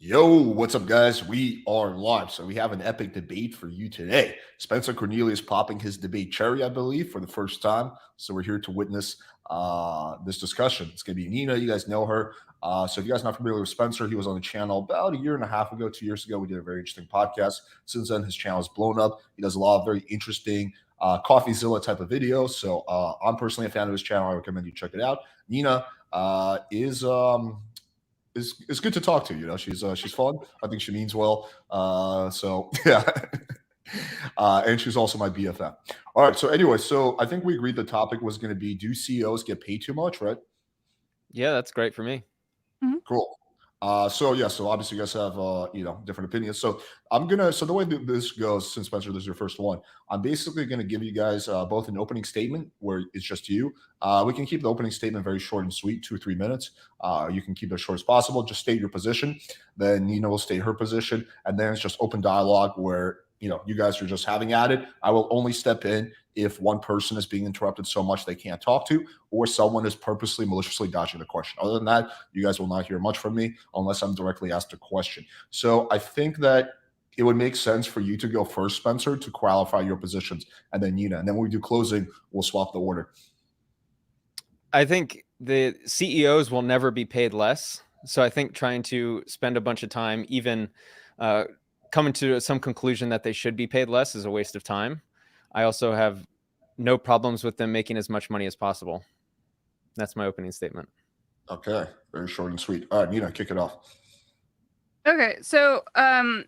Yo, what's up, guys? We are live. So we have an epic debate for you today. Spencer Cornelia is popping his debate cherry, I believe, for the first time. So we're here to witness this discussion. It's going to be Nina. You guys know her. So if you guys are not familiar with Spencer, he was on the channel about a year and a half ago, 2 years ago. We did a very interesting podcast. Since then, his channel has blown up. He does a lot of very interesting CoffeeZilla type of videos. So I'm personally a fan of his channel. I recommend you check it out. Nina is good to talk to. You know, she's fun. I think she means well. So yeah, and she's also my BFF. All right. So anyway, so I think we agreed the topic was going to be: do CEOs get paid too much? Right. Yeah, that's great for me. Cool. So yeah, so obviously you guys have different opinions. So so the way that this goes, since Spencer, this is your first one, I'm basically gonna give you guys both an opening statement where it's just you. We can keep the opening statement very short and sweet, 2 or 3 minutes. You can keep it as short as possible. Just state your position. Then Nina will state her position, and then it's just open dialogue where you guys are just having at it. I will only step in if one person is being interrupted so much they can't talk to, or someone is purposely maliciously dodging the question. Other than that, you guys will not hear much from me unless I'm directly asked a question. So I think that it would make sense for you to go first, Spencer, to qualify your positions, and then Nina. And then when we do closing, we'll swap the order. I think the CEOs will never be paid less. So I think trying to spend a bunch of time even coming to some conclusion that they should be paid less is a waste of time. I also have no problems with them making as much money as possible. That's my opening statement. Okay, very short and sweet. All right, Nina, kick it off. Okay, so I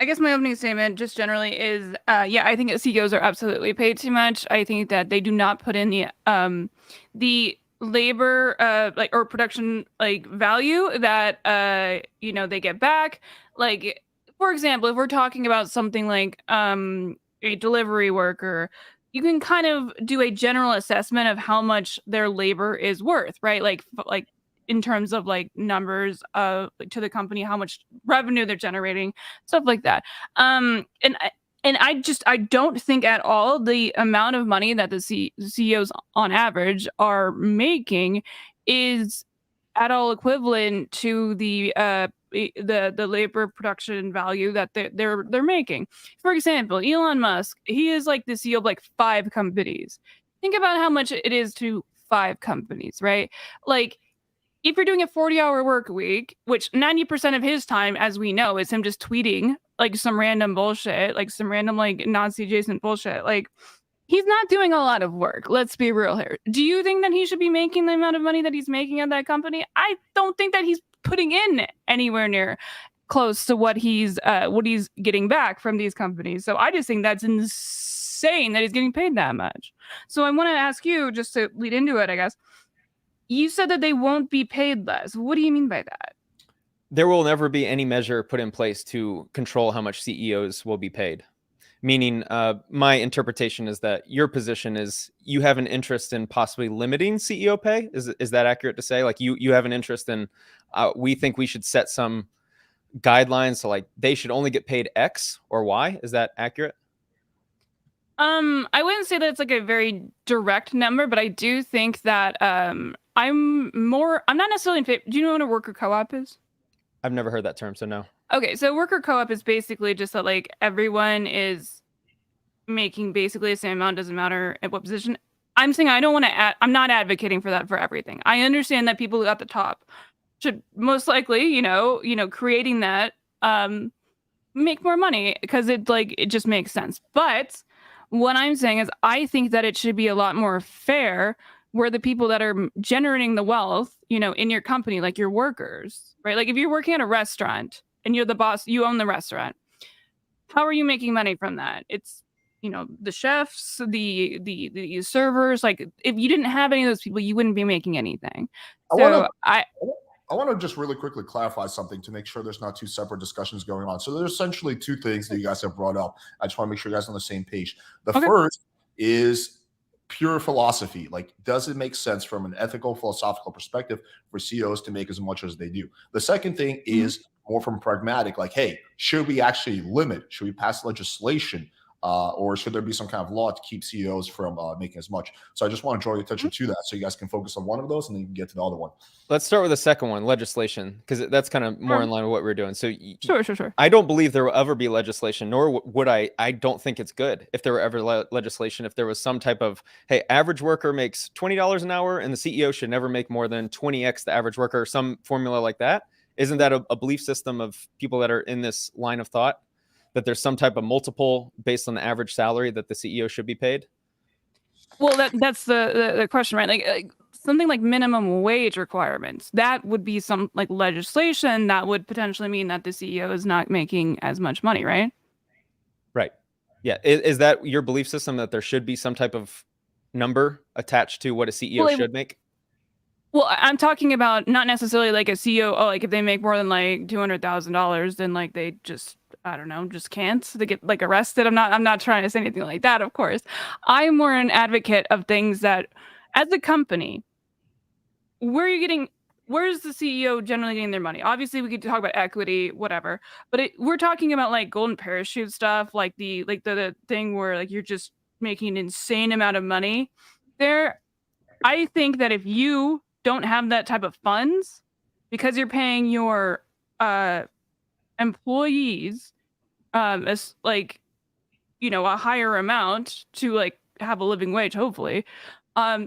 guess my opening statement just generally is, I think that CEOs are absolutely paid too much. I think that they do not put in the labor or production value that they get back. Like, for example, if we're talking about something like a delivery worker, you can kind of do a general assessment of how much their labor is worth, right? Like in terms of numbers to the company, how much revenue they're generating, stuff like that. And I don't think at all the amount of money that the CEOs on average are making is at all equivalent to the labor production value that they're making. For example, Elon Musk, he is like the CEO of 5 companies. Think about how much it is to 5 companies, right? Like, if you're doing a 40-hour work week, which 90% of his time, as we know, is him just tweeting some random bullshit, some random Nazi adjacent bullshit, he's not doing a lot of work. Let's be real here. Do you think that he should be making the amount of money that he's making at that company? I don't think that he's putting in anywhere near close to what he's getting back from these companies. So I just think that's insane that he's getting paid that much. So I want to ask you, just to lead into it, I guess. You said that they won't be paid less. What do you mean by that? There will never be any measure put in place to control how much CEOs will be paid. Meaning, my interpretation is that your position is you have an interest in possibly limiting CEO pay. Is that accurate to say? Like you have an interest in, we think we should set some guidelines, so they should only get paid X or Y. Is that accurate? I wouldn't say that it's a very direct number, but I do think that I'm not necessarily in favor. Do you know what a worker co-op is? I've never heard that term, so no. Okay, so worker co-op is basically just that everyone is making basically the same amount, doesn't matter at what position. I'm saying I don't want to I'm not advocating for that for everything. I understand that people at the top should most likely, creating that make more money because it just makes sense. But what I'm saying is I think that it should be a lot more fair where the people that are generating the wealth, in your company, like your workers, right? Like if you're working at a restaurant and you're the boss, you own the restaurant. How are you making money from that? It's, the chefs, the servers. Like if you didn't have any of those people, you wouldn't be making anything. I want to just really quickly clarify something to make sure there's not 2 separate discussions going on. So there's essentially 2 things that you guys have brought up. I just want to make sure you guys are on the same page. The first is pure philosophy. Does it make sense from an ethical, philosophical perspective for CEOs to make as much as they do? The second thing is more from pragmatic, hey, should we actually limit? Should we pass legislation or should there be some kind of law to keep CEOs from making as much? So I just want to draw your attention to that, so you guys can focus on one of those, and then you can get to the other one. Let's start with the second one, legislation, because that's kind of more in line with what we're doing. So Sure. I don't believe there will ever be legislation, nor would I don't think it's good if there were ever legislation, if there was some type of, hey, average worker makes $20 an hour and the CEO should never make more than 20x the average worker, some formula like that. Isn't that a belief system of people that are in this line of thought, that there's some type of multiple based on the average salary that the CEO should be paid? Well, that's the question, right? Like something like minimum wage requirements. That would be some like legislation that would potentially mean that the CEO is not making as much money, right? Right. Yeah. Is that your belief system, that there should be some type of number attached to what a CEO should make? Well, I'm talking about not necessarily like a CEO. Oh, like if they make more than like $200,000, then like they just, I don't know, just can't. They get like arrested. I'm not trying to say anything like that, of course. I'm more an advocate of things that, as a company, where's the CEO generally getting their money? Obviously, we could talk about equity, whatever, but we're talking about like golden parachute stuff, like the thing where like you're just making an insane amount of money. There, I think that if you don't have that type of funds, because you're paying your employees as like, you know, a higher amount to like have a living wage, hopefully,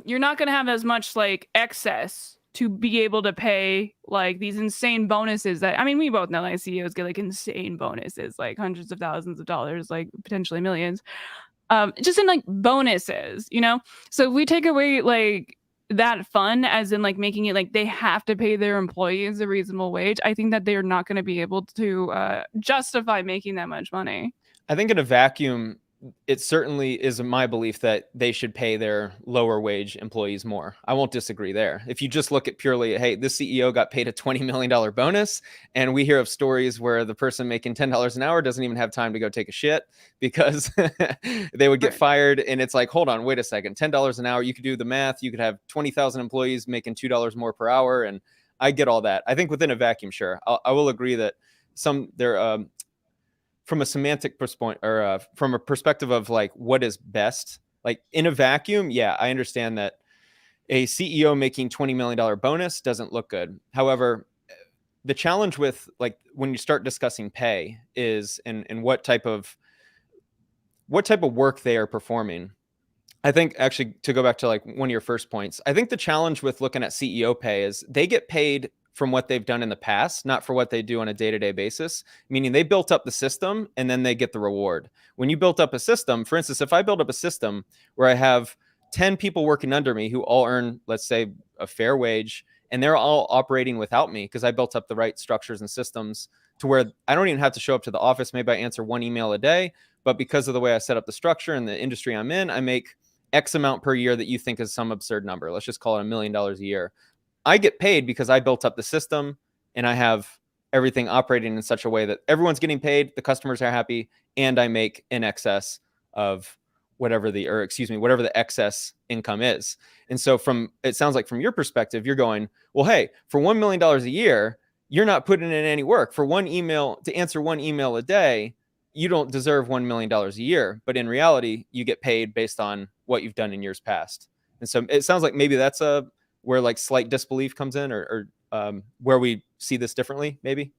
you're not going to have as much like excess to be able to pay like these insane bonuses that, I mean, we both know that CEOs get like insane bonuses, like hundreds of thousands of dollars, like potentially millions, just in like bonuses, you know? So if we take away like that fun, as in like making it like they have to pay their employees a reasonable wage, I think that they're not going to be able to justify making that much money. I think in a vacuum, it certainly is my belief that they should pay their lower wage employees more. I won't disagree there. If you just look at purely, hey, this CEO got paid a $20 million bonus, and we hear of stories where the person making $10 an hour doesn't even have time to go take a shit because they would get fired. And it's like, hold on, wait a second, $10 an hour, you could do the math. You could have 20,000 employees making $2 more per hour. And I get all that. I think within a vacuum, sure. I will agree that from a semantic perspective, or from a perspective of like what is best, like in a vacuum, yeah, I understand that a CEO making $20 million bonus doesn't look good. However, the challenge with like when you start discussing pay is and what type of work they are performing. I think actually, to go back to like one of your first points, I think the challenge with looking at CEO pay is they get paid from what they've done in the past, not for what they do on a day-to-day basis, meaning they built up the system and then they get the reward. When you built up a system, for instance, if I build up a system where I have 10 people working under me who all earn, let's say, a fair wage, and they're all operating without me because I built up the right structures and systems to where I don't even have to show up to the office. Maybe I answer one email a day, but because of the way I set up the structure and the industry I'm in, I make X amount per year that you think is some absurd number. Let's just call it $1 million a year. I get paid because I built up the system and I have everything operating in such a way that everyone's getting paid, the customers are happy, and I make in excess of whatever the excess income is. And so it sounds like from your perspective, you're going, well, hey, for $1 million a year, you're not putting in any work. For to answer one email a day, you don't deserve $1 million a year. But in reality, you get paid based on what you've done in years past. And so it sounds like maybe that's where like slight disbelief comes in, or where we see this differently, maybe.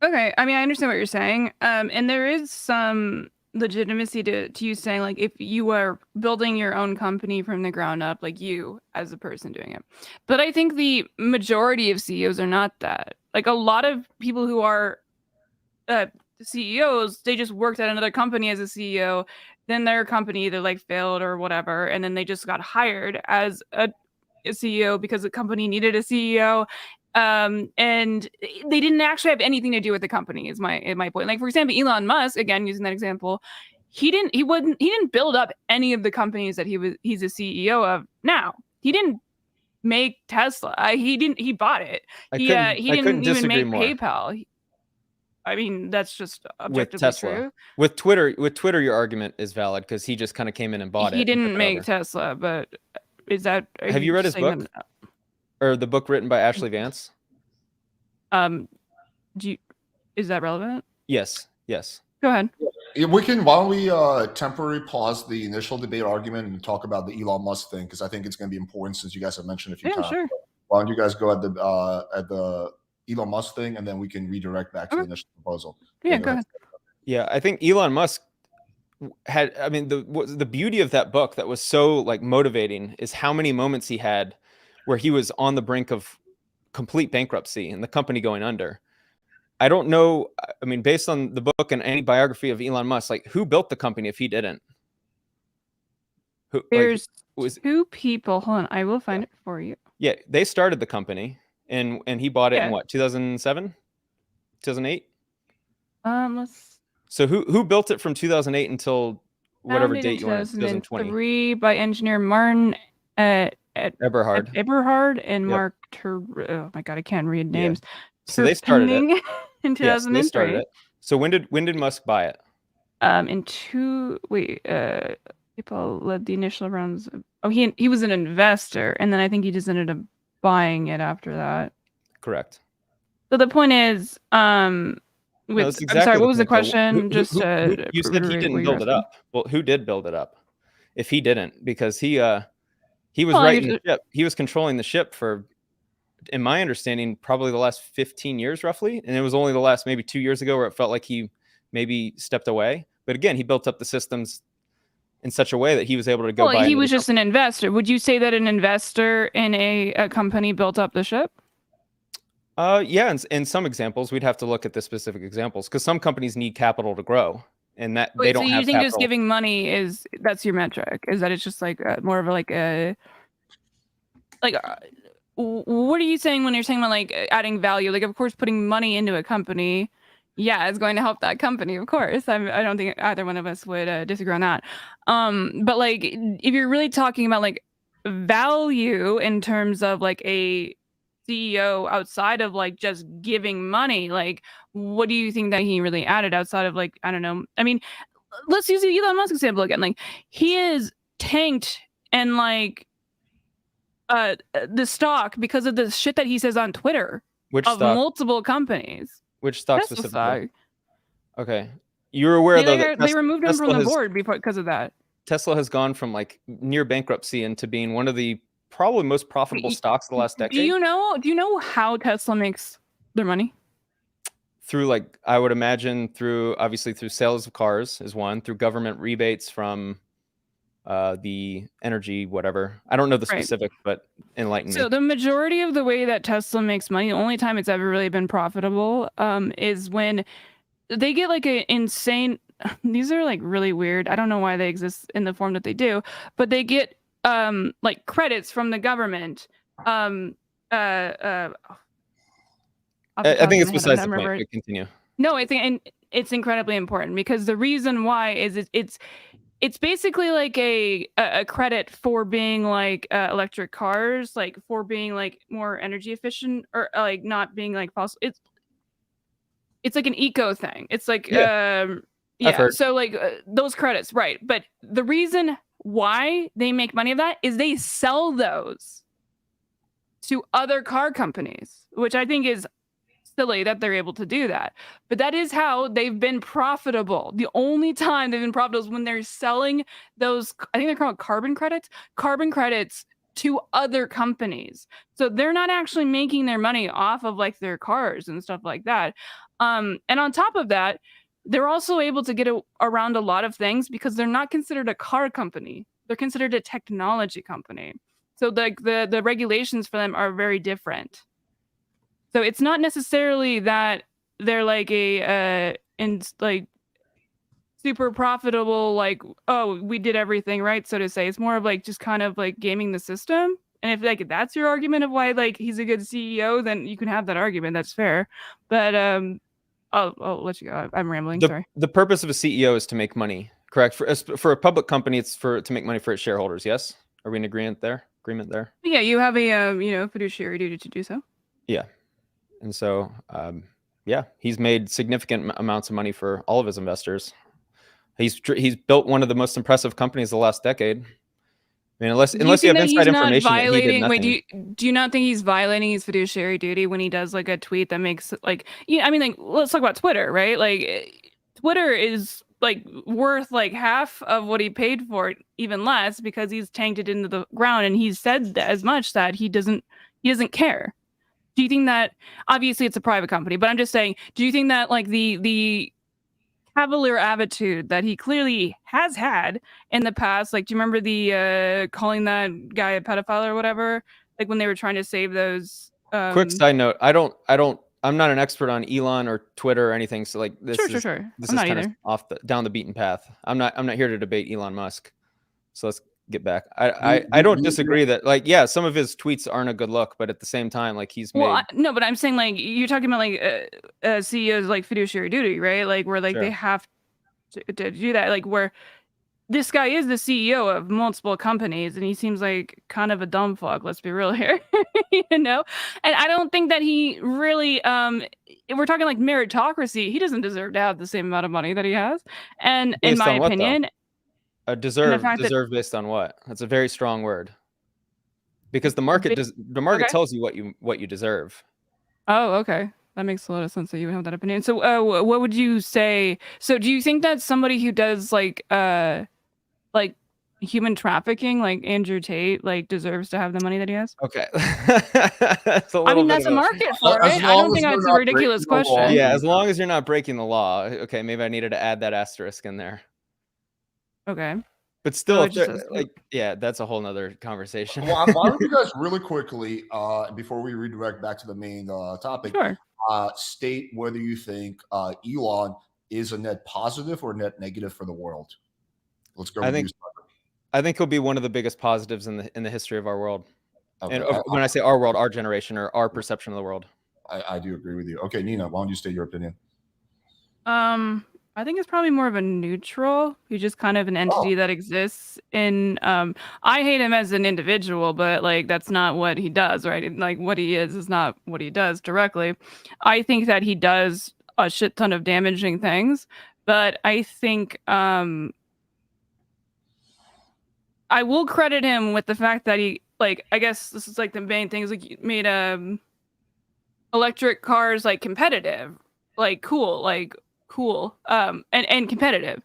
Okay. I mean, I understand what you're saying. And there is some legitimacy to you saying, like, if you are building your own company from the ground up, like you as a person doing it. But I think the majority of CEOs are not that. Like a lot of people who are CEOs, they just worked at another company as a CEO, then their company either like failed or whatever, and then they just got hired as a CEO because the company needed a CEO, and they didn't actually have anything to do with the company. Is my point. Like for example, Elon Musk, again using that example, he didn't build up any of the companies that he's a CEO of now. He didn't make Tesla. He bought it. He didn't even make PayPal. I mean, that's just objectively with Tesla. True. With Twitter, your argument is valid because he just kind of came in and bought it. He didn't make Tesla, but is that? Have you read his book, or the book written by Ashley Vance? Is that relevant? Yes. Go ahead. We can. Why don't we temporarily pause the initial debate argument and talk about the Elon Musk thing, because I think it's going to be important since you guys have mentioned it a few Yeah, times. sure. Why don't you guys go at the Elon Musk thing, and then we can redirect back to the Okay. initial proposal. Yeah, go ahead. Yeah, I think Elon Musk had, I mean, the beauty of that book that was so like motivating is how many moments he had where he was on the brink of complete bankruptcy and the company going under. I don't know. I mean, based on the book and any biography of Elon Musk, like who built the company if he didn't? Who, There's was 2 people. Hold on, I will find it for you. Yeah, they started the company and he bought it in Yeah. what, 2007, 2008? Let's So who built it from 2008 until whatever founded date in you want, 2020? 2003 by engineer Martin Eberhard. Eberhard and Yep. Mark oh my god, I can't read Yeah. names. So they started it. Terpening in Yes, 2003. they started it. So when did Musk buy it? People led the initial rounds. He was an investor, and then I think he just ended up buying it after that. Correct. So the point is, No, that's I'm exactly sorry, the what was the point, though. question? You said he didn't build it up. Well, who did build it up? If he didn't, because he was writing the ship. He was controlling the ship for, in my understanding, probably the last 15 years, roughly. And it was only the last maybe 2 years ago where it felt like he maybe stepped away. But again, he built up the systems in such a way that he was able to go. Well, he was just an investor. Would you say that an investor in a company built up the ship? Yeah, in some examples, we'd have to look at the specific examples because some companies need capital to grow, and that they don't have. So you think just giving money that's your metric? Is that it's just like more of like a what are you saying when you're saying about like adding value? Like, of course, putting money into a company, yeah, it's going to help that company. Of course, I don't think either one of us would disagree on that. But like, if you're really talking about like value in terms of like a CEO outside of like just giving money, like what do you think that he really added outside of like, I don't know. I mean, let's use the Elon Musk example again. Like he is tanked and like the stock because of the shit that he says on Twitter. Which of stock? Multiple companies. Which stock Tesla specifically? stock. Okay. You're aware though that they removed him from the board because of that. Tesla has gone from like near bankruptcy into being one of the probably most profitable stocks the last decade. Do you know how Tesla makes their money? Through like, I would imagine obviously through sales of cars is one, through government rebates from the energy, whatever. I don't know the specific, but enlighten me. So the majority of the way that Tesla makes money, the only time it's ever really been profitable is when they get like an insane, these are like really weird. I don't know why they exist in the form that they do, but they get like credits from the government. I think it's besides the point, but continue. No, I think it's incredibly important because the reason why is it's basically like a credit for being like electric cars, like for being like more energy efficient or like not being like fossil. It's like an eco thing. It's like so like those credits, right? But the reason why they make money of that is they sell those to other car companies, which I think is silly that they're able to do that. But that is how they've been profitable. The only time they've been profitable is when they're selling those, I think they're called carbon credits to other companies. So they're not actually making their money off of like their cars and stuff like that. And on top of that, they're also able to get around a lot of things because they're not considered a car company. They're considered a technology company. So the regulations for them are very different. So it's not necessarily that they're like like super profitable, like, oh, we did everything right, so to say. It's more of like just kind of like gaming the system. And if like that's your argument of why like he's a good CEO, then you can have that argument. That's fair. But I'll let you go. I'm rambling. Sorry. The purpose of a CEO is to make money, correct? For a public company, it's to make money for its shareholders. Yes, are we in agreement there? Yeah, you have a fiduciary duty to do so. Yeah, and so yeah, he's made significant amounts of money for all of his investors. He's built one of the most impressive companies the last decade. I mean, unless you have inside information that he did nothing. Wait, do you not think he's violating his fiduciary duty when he does like a tweet that makes like, I mean, like, let's talk about Twitter, right? Like, Twitter is like worth like half of what he paid for it, even less, because he's tanked it into the ground, and he's said as much that he doesn't care. Do you think that, obviously it's a private company, but I'm just saying, do you think that like the cavalier attitude that he clearly has had in the past, like do you remember the calling that guy a pedophile or whatever, like when they were trying to save those Quick side note, I'm not an expert on Elon or Twitter or anything, so like this sure. this I'm is not kind either. of down the beaten path. I'm not here to debate Elon Musk. So let's get back. I don't disagree that, like, yeah, some of his tweets aren't a good look, but at the same time, like, he's made. No, but I'm saying, like, you're talking about like CEOs like fiduciary duty, right? Like where like Sure. they have to do that, like where this guy is the CEO of multiple companies, and he seems like kind of a dumb fuck. Let's be real here, you know. And I don't think that he really, if we're talking like meritocracy, he doesn't deserve to have the same amount of money that he has. And in Based my on what, though? opinion, Deserve fact that- based on what? That's a very strong word. Because the market Okay. tells you what you deserve. Oh, okay. That makes a lot of sense that you have that opinion. So, what would you say? So, do you think that somebody who does like human trafficking, like Andrew Tate, like deserves to have the money that he has? Okay. That's a I little mean, bit that's a of market for As it. I long don't as think they're that's a not ridiculous breaking the law. question. Yeah, as long as you're not breaking the law. Okay, maybe I needed to add that asterisk in there. Okay. But still, it if just they're- says- like, yeah, that's a whole nother conversation. Why don't you guys really quickly, before we redirect back to the main topic, Sure. state whether you think Elon is a net positive or net negative for the world? Let's go. I with think- you, Spencer. I think he'll be one of the biggest positives in the history of our world. Okay, And when I say our world, our generation, or our perception of the world. I do agree with you. Okay, Nina, why don't you state your opinion? I think it's probably more of a neutral. He's just kind of an entity that exists in. I hate him as an individual, but like that's not what he does, right? Like what he is not what he does directly. I think that he does a shit ton of damaging things, but I think I will credit him with the fact that he, like, I guess this is like the main thing, is like he made electric cars like competitive, like cool, and competitive,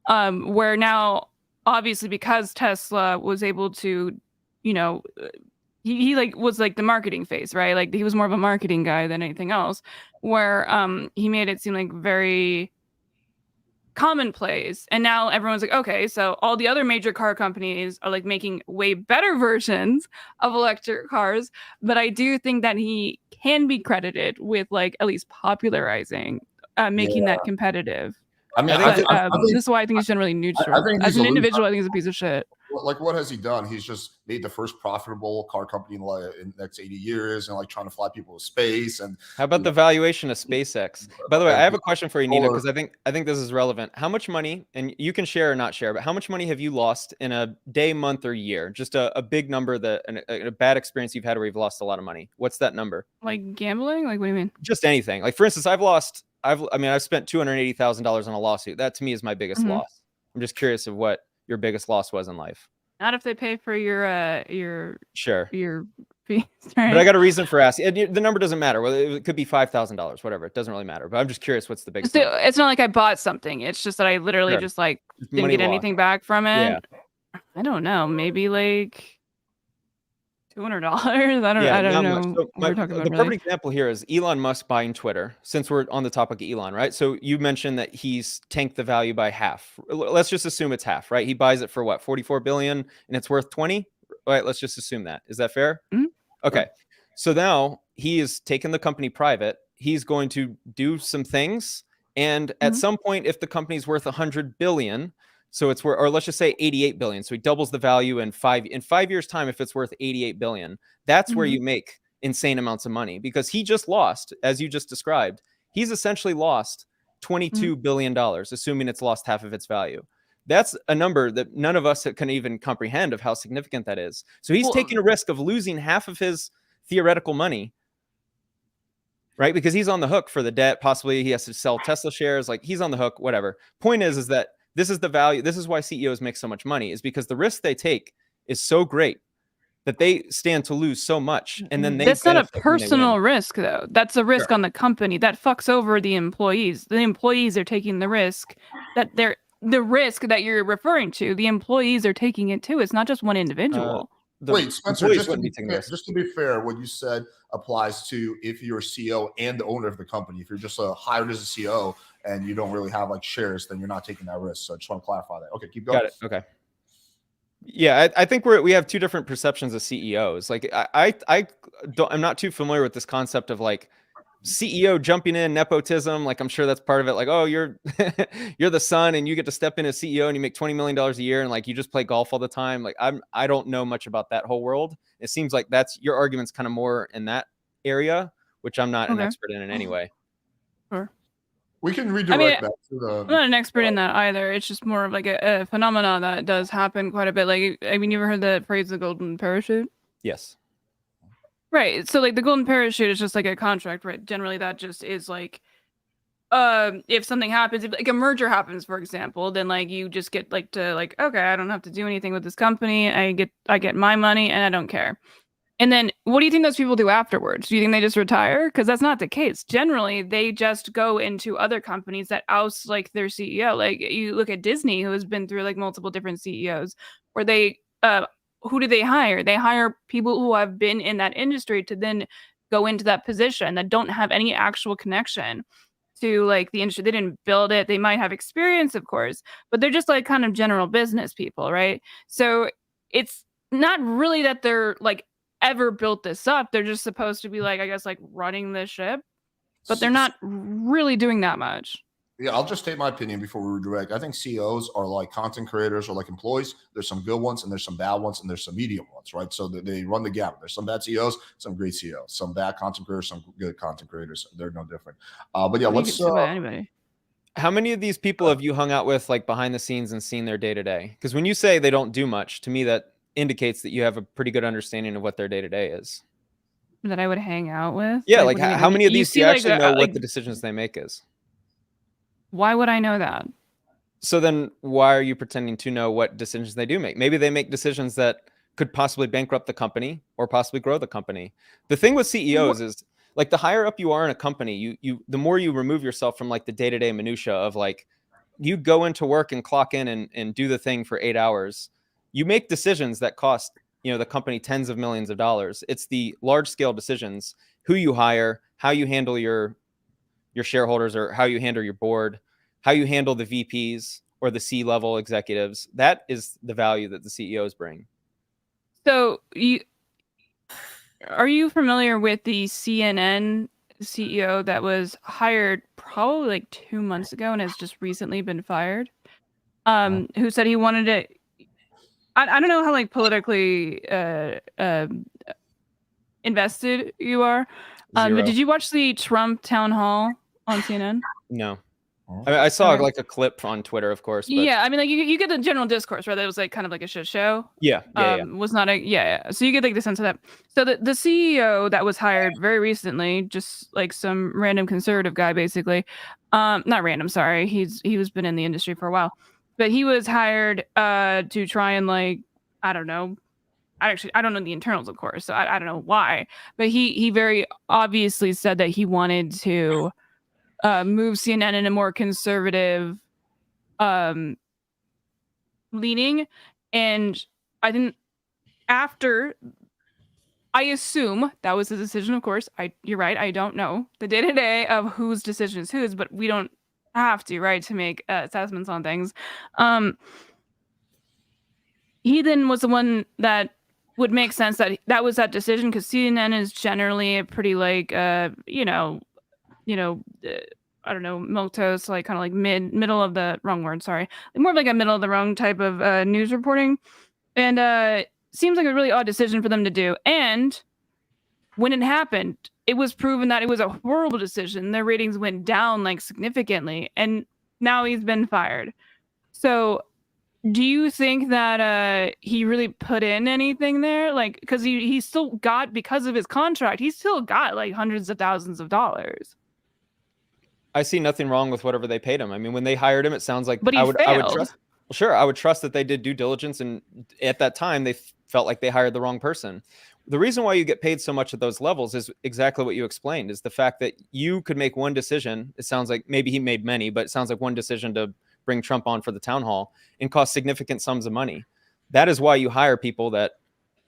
where now obviously because Tesla was able to, you know, he like was like the marketing face, right? Like he was more of a marketing guy than anything else, where he made it seem like very commonplace, and now everyone's like, okay, so all the other major car companies are like making way better versions of electric cars. But I do think that he can be credited with like at least popularizing making that competitive. I mean, I think- This is why I think he's generally neutral. I think As he's an a individual, I think he's a piece of shit. like, what has he done? He's just made the first profitable car company in the next 80 years, and like trying to fly people to space. And How about the valuation of SpaceX? By the way, I have a question for you, Nina, Solar. because I think this is relevant. How much money, and you can share or not share, but how much money have you lost in a day, month, or year? Just a big number, a bad experience you've had where you've lost a lot of money. What's that number? Like gambling? Like what do you mean? Just anything. Like, for instance, I've spent $280,000 on a lawsuit. That to me is my biggest Mhm. loss. I'm just curious of what your biggest loss was in life. Not if they pay for your Sure. fees. But I got a reason for asking. The number doesn't matter. Well, it could be $5,000, whatever. It doesn't really matter. But I'm just curious, what's the biggest number? It's not like I bought something. It's just that I literally Sure. just like Just didn't money get lost. anything back from it. Yeah. I don't know. Maybe like $200. I don't not know. much. So what we're talking about, the really. perfect example here is Elon Musk buying Twitter. Since we're on the topic of Elon, right? So you mentioned that he's tanked the value by half. Let's just assume it's half, right? He buys it for what, 44 billion, and it's worth 20. Right? Let's just assume that. Is that fair? Mhm. Okay. So now he has taken the company private. He's going to do some things, and at Mhm. some point, if the company's worth 100 billion, so it's worth, or let's just say 88 billion. So he doubles the value in 5 years' time. If it's worth 88 billion, that's where Mhm. you make insane amounts of money, because he just lost, as you just described, he's essentially lost $22 billion, assuming it's lost half of its value. That's a number that none of us can even comprehend of how significant that is. So he's Well, taking a risk of losing half of his theoretical money, right? Because he's on the hook for the debt. Possibly he has to sell Tesla shares. Like, he's on the hook, whatever. Point is that this is the value. This is why CEOs make so much money, is because the risk they take is so great that they stand to lose so much. And then that's not a benefit when they win. personal risk, though. That's a risk Sure. on the company that fucks over the employees. The employees are taking the risk that they're the risk that you're referring to, the employees are taking it too. It's not just one individual. The Wait, Spencer, employees just to, wouldn't be be taking fair, this. just to be fair, what you said applies to if you're a CEO and the owner of the company. If you're just hired as a CEO and you don't really have like shares, then you're not taking that risk. So I just want to clarify that. Okay, keep going. Got it. Okay. Yeah, I think we have two different perceptions of CEOs. Like I'm not too familiar with this concept of like CEO jumping in, nepotism. Like I'm sure that's part of it. Like, oh, you're you're the son and you get to step in as CEO and you make $20 million a year and like you just play golf all the time. Like I don't know much about that whole world. It seems like that's your argument's kind of more in that area, which I'm not an expert in any way. Sure. We can redirect back to the. I'm not an expert in that either. It's just more of like a phenomenon that does happen quite a bit. Like, I mean, you ever heard the phrase "the golden parachute"? Yes. Right. So like the golden parachute is just like a contract, right? Generally, that just is like, if something happens, if like a merger happens, for example, then like you just get like to like, okay, I don't have to do anything with this company. I get my money and I don't care. And then what do you think those people do afterwards? Do you think they just retire? Because that's not the case. Generally, they just go into other companies that oust like their CEO. Like you look at Disney, who has been through like multiple different CEOs, where they who do they hire? They hire people who have been in that industry to then go into that position that don't have any actual connection to like the industry. They didn't build it. They might have experience, of course, but they're just like kind of general business people, right? So it's not really that they're like ever built this up. They're just supposed to be like, I guess, like running the ship, but they're not really doing that much. Yeah, I'll just state my opinion before we redirect. I think CEOs are like content creators or like employees. There's some good ones and there's some bad ones and there's some medium ones, right? So they run the gamut. There's some bad CEOs, some great CEOs, some bad content creators, some good content creators. They're no different. But yeah, let's. Anybody. How many of these people have you hung out with like behind the scenes and seen their day to day? Because when you say they don't do much, to me that indicates that you have a pretty good understanding of what their day to day is. That I would hang out with. Yeah, like how many of these do you actually know what like, the decisions they make is? Why would I know that? So then why are you pretending to know what decisions they do make? Maybe they make decisions that could possibly bankrupt the company or possibly grow the company. The thing with CEOs is like the higher up you are in a company, the more you remove yourself from like the day-to-day minutia of like you go into work and clock in and do the thing for 8 hours. You make decisions that cost, the company tens of millions of dollars. It's the large scale decisions, who you hire, how you handle your shareholders or how you handle your board, how you handle the VPs or the C-level executives. That is the value that the CEOs bring. So are you familiar with the CNN CEO that was hired probably like 2 months ago and has just recently been fired? Who said he wanted to, I don't know how like politically invested you are. But did you watch the Trump town hall on CNN? No. I saw like a clip on Twitter, of course. But... Yeah, I mean, like you get the general discourse, right? It was like kind of like a shit show. Yeah. Was not So you get like the sense of that. So the CEO that was hired very recently, just like some random conservative guy, basically. Not random, sorry. He was been in the industry for a while, but he was hired to try and like, I don't know. I don't know the internals, of course, so I don't know why. But he very obviously said that he wanted to move CNN in a more conservative leaning. And I didn't, after, I assume that was the decision, of course. You're right, I don't know the day-to-day of whose decision is whose, but we don't have to, right, to make assessments on things. He then was the one that would make sense that was that decision, because CNN is generally a pretty like I don't know, milquetoast, like kind of like middle of the wrong word, sorry, more of like a middle of the wrong type of news reporting, and seems like a really odd decision for them to do. And when it happened, it was proven that it was a horrible decision. Their ratings went down like significantly, and now he's been fired. So do you think that he really put in anything there? Like, because he still got, because of his contract, he still got like hundreds of thousands of dollars. I see nothing wrong with whatever they paid him. I mean, when they hired him, it sounds like but I would trust. Well, sure, I would trust that they did due diligence, and at that time they felt like they hired the wrong person. The reason why you get paid so much at those levels is exactly what you explained, is the fact that you could make one decision. It sounds like maybe he made many, but it sounds like one decision to bring Trump on for the town hall and cost significant sums of money. That is why you hire people that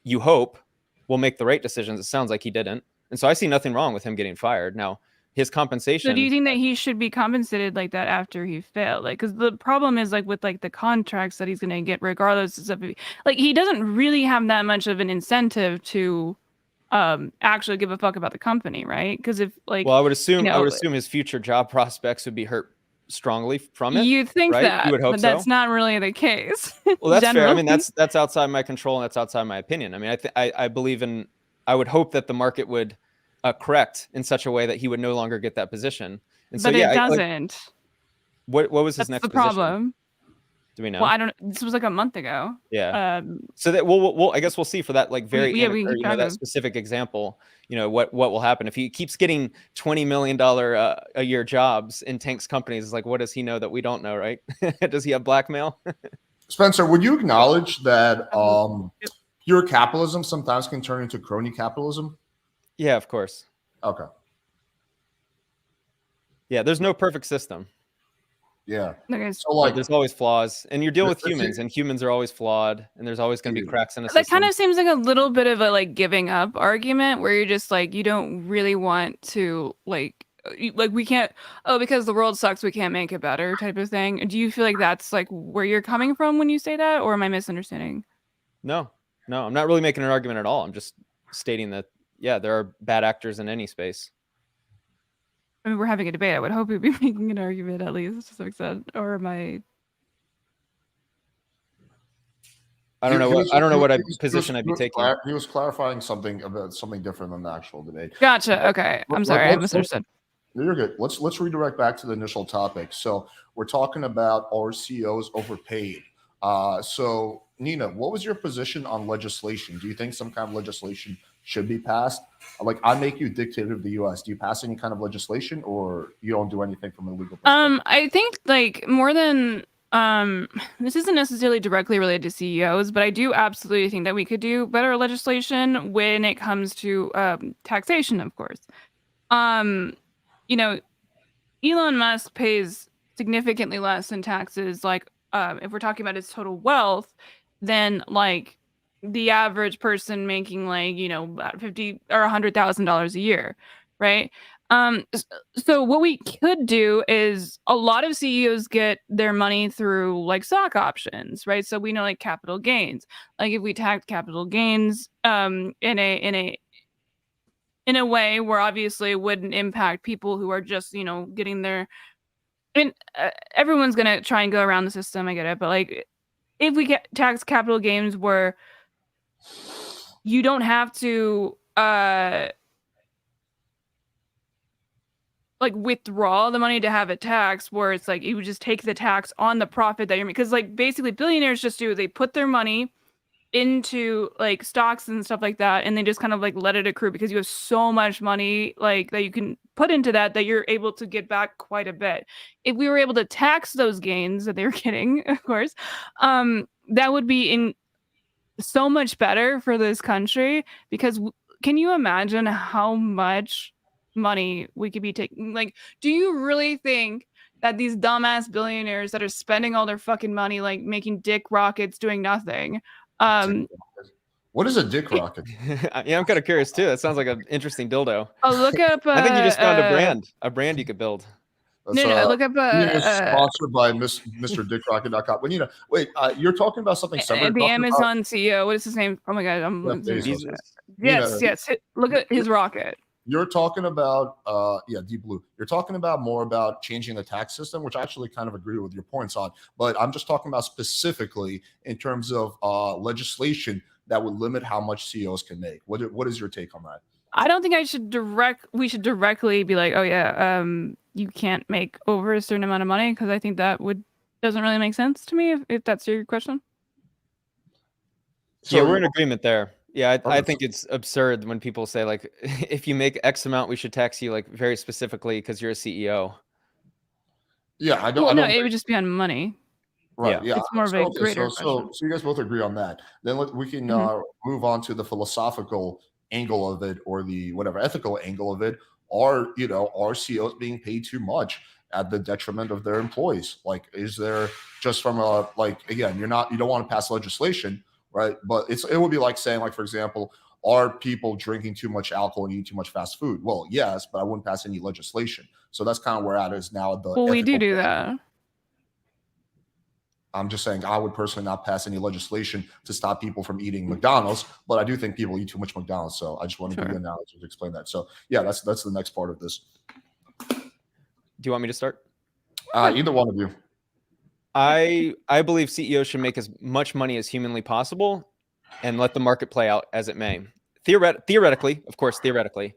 you hope will make the right decisions. It sounds like he didn't. And so I see nothing wrong with him getting fired. Now, his compensation. So do you think that he should be compensated like that after he failed? Like, because the problem is like with like the contracts that he's going to get, regardless of stuff, like he doesn't really have that much of an incentive to actually give a fuck about the company, right? Because if like, well, I would assume you know, his future job prospects would be hurt strongly from it. You'd think right? that, You would hope but so. that's not really the case. Well, that's fair. I mean, generally. that's outside my control and that's outside my opinion. I mean, I believe in. I would hope that the market would correct in such a way that he would no longer get that position. And so, But yeah, it doesn't. what was his That's next the position? problem. Do we know? Well, I don't. This was like a month ago. Yeah. So that we'll I guess we'll see for that like very that specific example. You know what will happen if he keeps getting $20 million a year jobs in tanks companies. Like, what does he know that we don't know, right? Does he have blackmail? Spencer, would you acknowledge that pure capitalism sometimes can turn into crony capitalism? Yeah, of course. Okay. Yeah, there's no perfect system. Yeah. Okay. So like, there's always flaws, and you're dealing with humans, and humans are always flawed, and there's always going to be cracks in a system. That kind of seems like a little bit of a like giving up argument, where you're just like you don't really want to like we can't because the world sucks, we can't make it better type of thing. Do you feel like that's like where you're coming from when you say that, or am I misunderstanding? No, I'm not really making an argument at all. I'm just stating that yeah, there are bad actors in any space. I mean, we're having a debate. I would hope you'd be making an argument at least to some extent, or am I? I don't know what position I'd be taking. He was clarifying something about something different than the actual debate. Gotcha. Okay, I'm sorry, I misunderstood. You're good. Let's redirect back to the initial topic. So we're talking about are CEOs overpaid? So Nina, what was your position on legislation? Do you think some kind of legislation should be passed? Like, I make you dictator of the U.S. Do you pass any kind of legislation, or you don't do anything from a legal perspective? I think like more than this isn't necessarily directly related to CEOs, but I do absolutely think that we could do better legislation when it comes to taxation, of course. You know, Elon Musk pays significantly less in taxes, like if we're talking about his total wealth, than like the average person making like, you know, about $50,000 or $100,000 a year, right? So what we could do is a lot of CEOs get their money through like stock options, right? So we know like capital gains. Like if we tax capital gains in a way where obviously it wouldn't impact people who are just, you know, getting their. I mean, everyone's gonna try and go around the system. I get it, but like if we get tax capital gains where you don't have to like withdraw the money to have it taxed, where it's like you would just take the tax on the profit that you're making. Because like basically billionaires just do, they put their money into like stocks and stuff like that, and they just kind of like let it accrue because you have so much money like that you can put into that you're able to get back quite a bit. If we were able to tax those gains that they were getting, of course, that would be in so much better for this country, because can you imagine how much money we could be taking? Like, do you really think that these dumbass billionaires that are spending all their fucking money like making dick rockets doing nothing? What is a dick rocket? Yeah, I'm kind of curious too. That sounds like an interesting dildo. Oh, look up. I think you just found a brand you could build. No, look up. Sponsored by MrDickRocket.com. But wait, you're talking about something separate. The Amazon CEO. What is his name? Oh my god, yes. Look at his rocket. You're talking about Deep Blue. You're talking about more about changing the tax system, which I actually kind of agree with your points on. But I'm just talking about specifically in terms of legislation that would limit how much CEOs can make. What is your take on that? I don't think we should directly be like, oh yeah, you can't make over a certain amount of money, because I think that doesn't really make sense to me if that's your question. So yeah, we're in agreement there. Yeah, I think it's absurd when people say like, if you make X amount, we should tax you like very specifically because you're a CEO. Yeah, I don't. Well, no, it would just be on money. Right. Yeah. It's more of a greater so you guys both agree on that. Then we can move on to the philosophical angle of it, or the whatever ethical angle of it. are CEOs being paid too much at the detriment of their employees? Like, is there, just from a, like, again, you don't want to pass legislation, right? But it would be like saying, like, for example, are people drinking too much alcohol and eating too much fast food? Well, yes, but I wouldn't pass any legislation. So that's kind of where it is now. Well, we do that. I'm just saying I would personally not pass any legislation to stop people from eating McDonald's, but I do think people eat too much McDonald's. So I just want to give you an analogy to explain that. So yeah, that's the next part of this. Do you want me to start? Either one of you. I believe CEOs should make as much money as humanly possible and let the market play out as it may. Theoretically, of course, theoretically,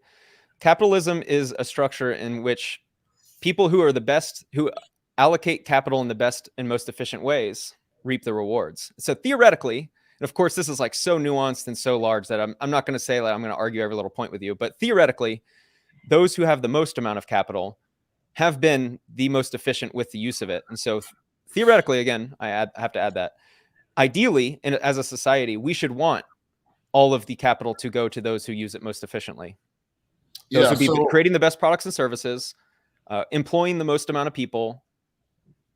capitalism is a structure in which people who are the best, who allocate capital in the best and most efficient ways, reap the rewards. So theoretically, and of course, this is like so nuanced and so large that I'm not going to say that I'm going to argue every little point with you, but theoretically, those who have the most amount of capital have been the most efficient with the use of it. And so theoretically, again, I have to add that ideally, as a society, we should want all of the capital to go to those who use it most efficiently. Those would be creating the best products and services, employing the most amount of people,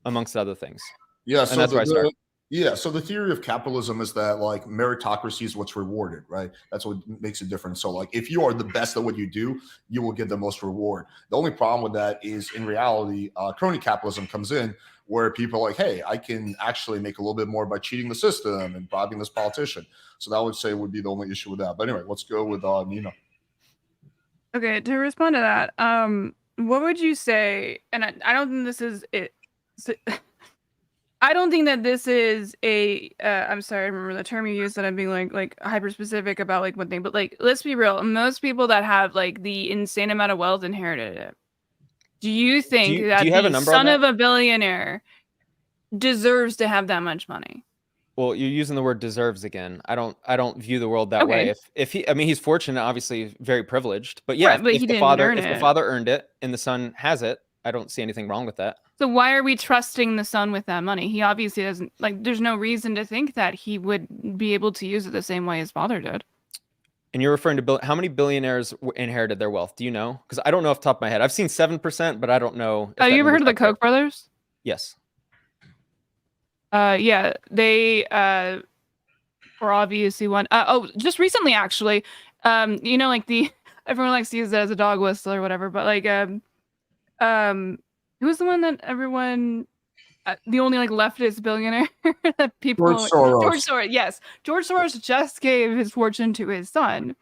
amongst other things. Yeah, and so that's where I start. Yeah, so the theory of capitalism is that, like, meritocracy is what's rewarded, right? That's what makes it different. So, like, if you are the best at what you do, you will get the most reward. The only problem with that is, in reality, crony capitalism comes in, where people are like, hey, I can actually make a little bit more by cheating the system and bribing this politician. So that would say would be the only issue with that. But anyway, let's go with Nina. Okay, to respond to that, what would you say? And I don't think this is it. I don't think that this is a. I'm sorry, I remember the term you used that I'm being like hyper specific about like one thing, but like let's be real. Most people that have like the insane amount of wealth inherited it. Do you think that the son of a billionaire deserves to have that much money? Well, you're using the word deserves again. I don't view the world that way. If he, I mean, he's fortunate, obviously very privileged, but yeah, right, but if the father earned it and the son has it, I don't see anything wrong with that. So why are we trusting the son with that money? He obviously doesn't, like, there's no reason to think that he would be able to use it the same way his father did. And you're referring to how many billionaires inherited their wealth? Do you know? Because I don't know off the top of my head. I've seen 7%, but I don't know. Oh, you ever heard of the Koch brothers? Yes. Yeah, they were obviously one. Just recently, actually, you know, like everyone likes to use that as a dog whistle or whatever, but like, who was the one that everyone, the only like leftist billionaire that people. George Soros. George Soros, yes, George Soros just gave his fortune to his son.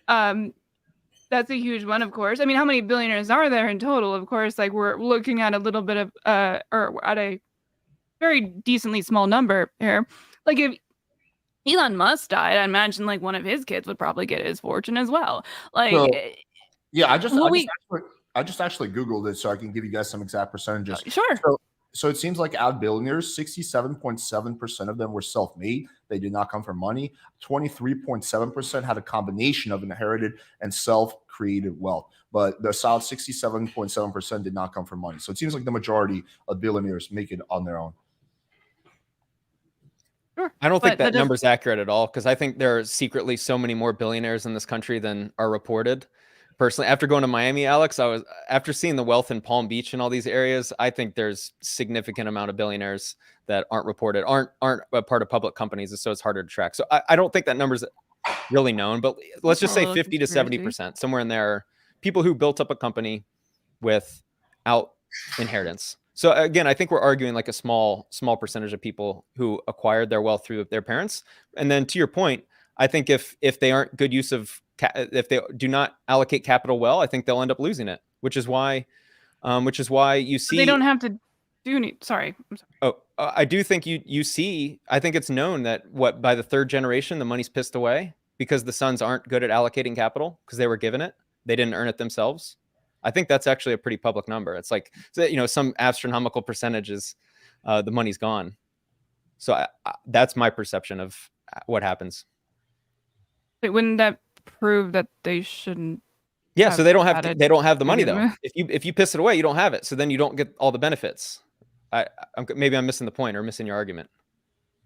That's a huge one, of course. I mean, how many billionaires are there in total? Of course, like we're looking at a little bit of, or at a very decently small number here. Like if Elon Musk died, I imagine like one of his kids would probably get his fortune as well. Like, so, yeah, I just actually Googled it so I can give you guys some exact percentages. Sure. So it seems like out of billionaires, 67.7% of them were self-made. They did not come from money. 23.7% had a combination of inherited and self-created wealth. But the solid 67.7% did not come from money. So it seems like the majority of billionaires make it on their own. Sure. I don't think that number's accurate at all, because I think there are secretly so many more billionaires in this country than are reported. Personally, after going to Miami, Alex, after seeing the wealth in Palm Beach and all these areas, I think there's significant amount of billionaires that aren't reported, aren't a part of public companies, so it's harder to track. So I don't think that number's really known, but let's just say 50 to 70%, somewhere in there, people who built up a company without inheritance. So again, I think we're arguing like a small percentage of people who acquired their wealth through their parents. And then to your point, I think if they aren't good use of, if they do not allocate capital well, I think they'll end up losing it, which is why you see. But they don't have to do any. Sorry. I'm sorry. Oh, I do think you see. I think it's known that by the third generation, the money's pissed away because the sons aren't good at allocating capital because they were given it. They didn't earn it themselves. I think that's actually a pretty public number. It's like, you know, some astronomical percentages, the money's gone. So that's my perception of what happens. But wouldn't that prove that they shouldn't? Yeah, so they don't have the money though. If you piss it away, you don't have it. So then you don't get all the benefits. Maybe I'm missing the point or missing your argument.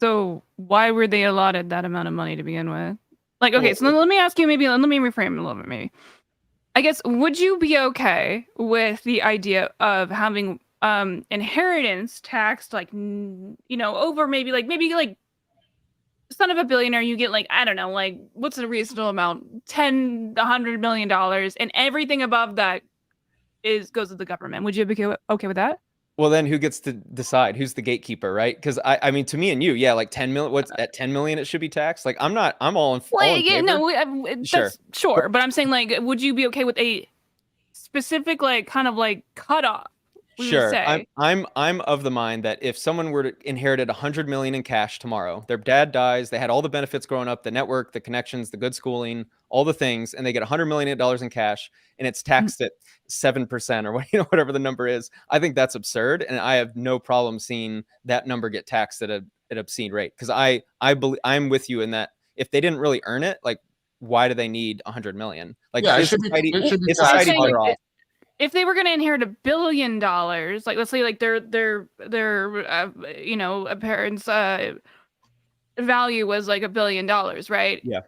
So why were they allotted that amount of money to begin with? Like, okay, so let me ask you, let me reframe it a little bit, maybe. I guess, would you be okay with the idea of having inheritance taxed, like, over maybe son of a billionaire, you get, like, I don't know, like, what's a reasonable amount, $100 million, and everything above that goes to the government. Would you be okay with that? Well, then who gets to decide? Who's the gatekeeper, right? Because I mean, to me and you, yeah, like 10 million. What's at 10 million? It should be taxed. Like, I'm all in Yeah, favor. no, Sure. that's sure, but I'm saying, like, would you be okay with a specific, like, kind of like cutoff? Sure. I'm of the mind that if someone were to inherited 100 million in cash tomorrow, their dad dies, they had all the benefits growing up, the network, the connections, the good schooling, all the things, and they get $100 million in cash, and it's taxed at 7% or whatever the number is. I think that's absurd, and I have no problem seeing that number get taxed at an obscene rate. Because I'm with you in that if they didn't really earn it, like, why do they need 100 million? Like, Yeah, is society better off? If they were going to inherit $1 billion, like, let's say, like, their parents' value was like $1 billion, right? Yeah.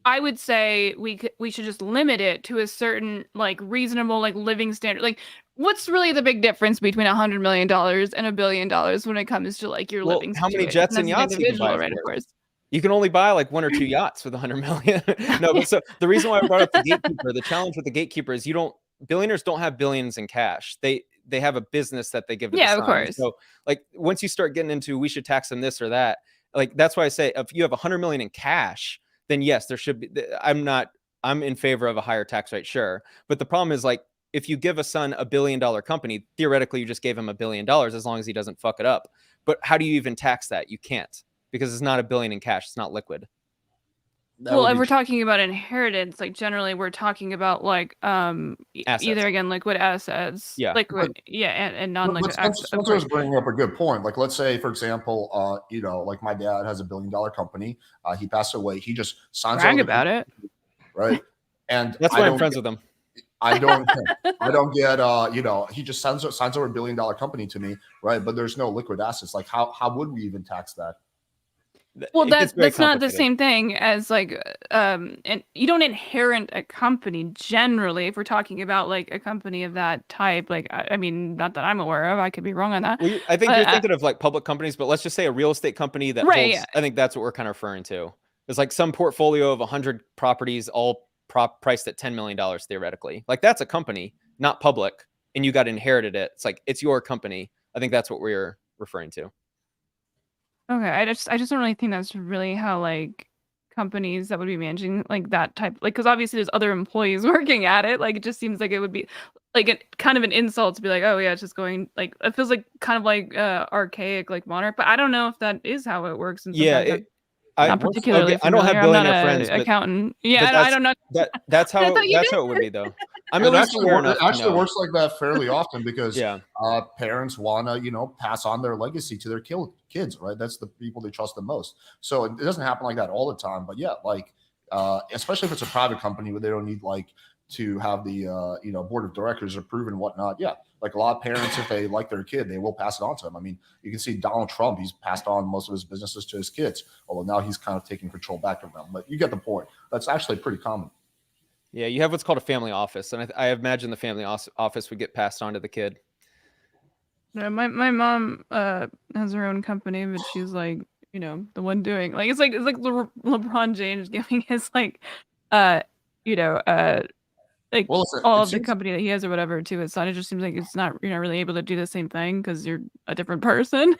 I would say we should just limit it to a certain, like, reasonable, like, living standard. Like, what's really the big difference between $100 million and $1 billion when it comes to, like, your living how many situation? jets and yachts you can buy, right? Of course. You can only buy like 1 or 2 yachts with 100 million. No, but so the reason why I brought up the gatekeeper, the challenge with the gatekeeper is billionaires don't have billions in cash. They have a business that they give to the son. Of course. So, like, once you start getting into we should tax them this or that, like, that's why I say if you have 100 million in cash, then yes, there should be. I'm in favor of a higher tax rate, sure. But the problem is, like, if you give a son $1 billion company, theoretically you just gave him $1 billion as long as he doesn't fuck it up. But how do you even tax that? You can't, because it's not $1 billion in cash. It's not liquid. Well, if we're talking about inheritance, like, generally we're talking about, like, either, again, liquid assets, liquid, and non-liquid assets. Spencer was bringing up a good point. Like, let's say, for example, like, my dad has $1 billion company. He passed away. He just signs brag about it, right? And that's why I'm friends with him. I don't get, he just signs over $1 billion company to me, right? But there's no liquid assets. Like, how would we even tax that? Well, that's not the same thing as, like, and you don't inherit a company generally if we're talking about, like, a company of that type. Like, I mean, not that I'm aware of. I could be wrong on that. Well, I think you're thinking of, like, public companies, but let's just say a real estate company that holds. Yeah. I think that's what we're kind of referring to. It's like some portfolio of 100 properties, all priced at $10 million theoretically. Like, that's a company, not public, and you got inherited it. It's like, it's your company. I think that's what we're referring to. Okay, I just don't really think that's really how, like, companies that would be managing, like, that type, like, because obviously there's other employees working at it. Like, it just seems like it would be like kind of an insult to be like, oh yeah, it's just going, like, it feels like kind of like archaic, like, monarch. But I don't know if that is how it works. And yeah, not particularly. I don't have billionaire friends, but accountant. Yeah, I don't know. That's how it would be, though. I mean, it actually works like that fairly often because parents want to, pass on their legacy to their kids, right? That's the people they trust the most. So it doesn't happen like that all the time, but yeah, like, especially if it's a private company where they don't need, like, to have the board of directors approve and whatnot. Yeah, like, a lot of parents, if they like their kid, they will pass it on to them. I mean, you can see Donald Trump; he's passed on most of his businesses to his kids, although now he's kind of taking control back from them. But you get the point. That's actually pretty common. Yeah, you have what's called a family office, and I imagine the family office would get passed on to the kid. No, my mom has her own company, but she's, like, the one doing, like, it's like LeBron James giving his, like, like, all of the company that he has or whatever to his son. It just seems like it's not, really able to do the same thing because you're a different person.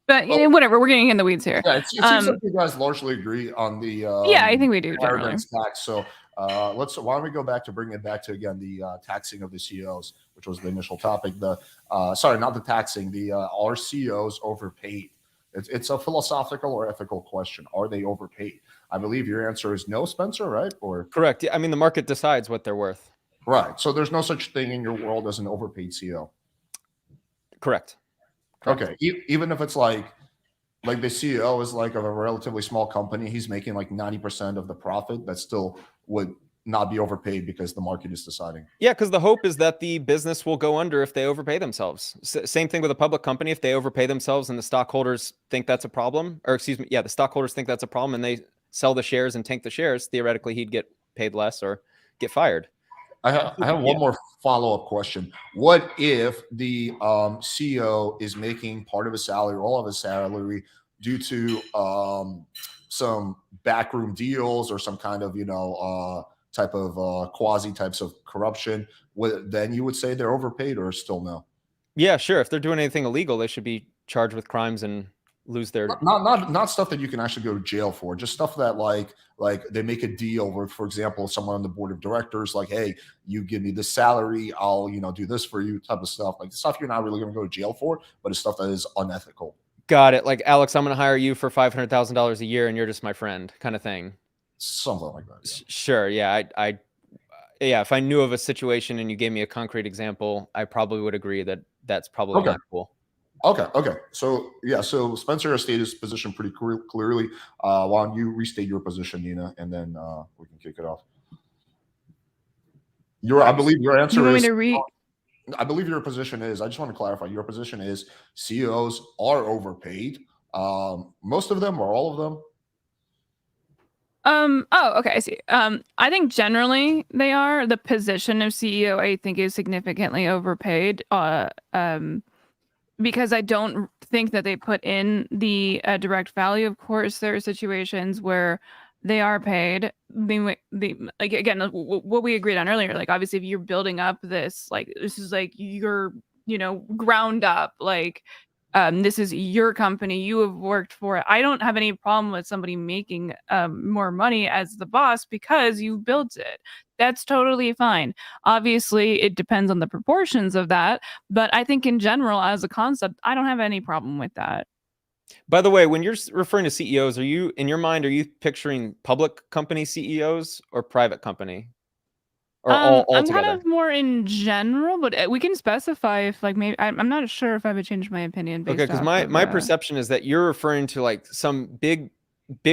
But whatever, we're getting in the weeds here. Yeah, it seems like you guys largely agree on the I think we do generally. Tax. So why don't we go back to bringing it back to, again, the taxing of the CEOs, which was the initial topic. Sorry, not the taxing. Are CEOs overpaid? It's a philosophical or ethical question. Are they overpaid? I believe your answer is no, Spencer, right? Or correct. I mean, the market decides what they're worth. Right. So there's no such thing in your world as an overpaid CEO. Correct. Okay. Even if it's like the CEO is like of a relatively small company, he's making like 90% of the profit, that still would not be overpaid because the market is deciding. Yeah, because the hope is that the business will go under if they overpay themselves. Same thing with a public company. If they overpay themselves and the stockholders think that's a problem, or excuse me, the stockholders think that's a problem and they sell the shares and tank the shares, theoretically he'd get paid less or get fired. I have one more follow-up question. What if the CEO is making part of his salary, all of his salary, due to some backroom deals or some kind of type of quasi types of corruption? Then you would say they're overpaid, or still no? Yeah, sure. If they're doing anything illegal, they should be charged with crimes and lose their. Not stuff that you can actually go to jail for. Just stuff that like they make a deal where, for example, someone on the board of directors, like, hey, you give me this salary, I'll do this for you, type of stuff. Like stuff you're not really going to go to jail for, but it's stuff that is unethical. Got it. Like, Alex, I'm going to hire you for $500,000 a year, and you're just my friend, kind of thing. Something like that. Yeah. Sure. Yeah. Yeah. If I knew of a situation and you gave me a concrete example, I probably would agree that that's probably not cool. Okay. So yeah, so Spencer has stated his position pretty clearly. Why don't you restate your position, Nina, and then we can kick it off. I believe your answer You want is. me to read? I believe your position is. I just want to clarify. Your position is CEOs are overpaid. Most of them, or all of them. Oh, okay, I see. I think generally they are. The position of CEO, I think, is significantly overpaid. Because I don't think that they put in the direct value. Of course, there are situations where they are paid. Like again, what we agreed on earlier. Like obviously, if you're building up this, like this is like your ground up, like this is your company, you have worked for it. I don't have any problem with somebody making more money as the boss because you built it. That's totally fine. Obviously, it depends on the proportions of that, but I think in general, as a concept, I don't have any problem with that. By the way, when you're referring to CEOs, are you, in your mind, are you picturing public company CEOs or private company? Or all I'm together? kind of more in general, but we can specify if like maybe I'm not sure if I would change my opinion based Okay, because my perception is that you're referring to like some big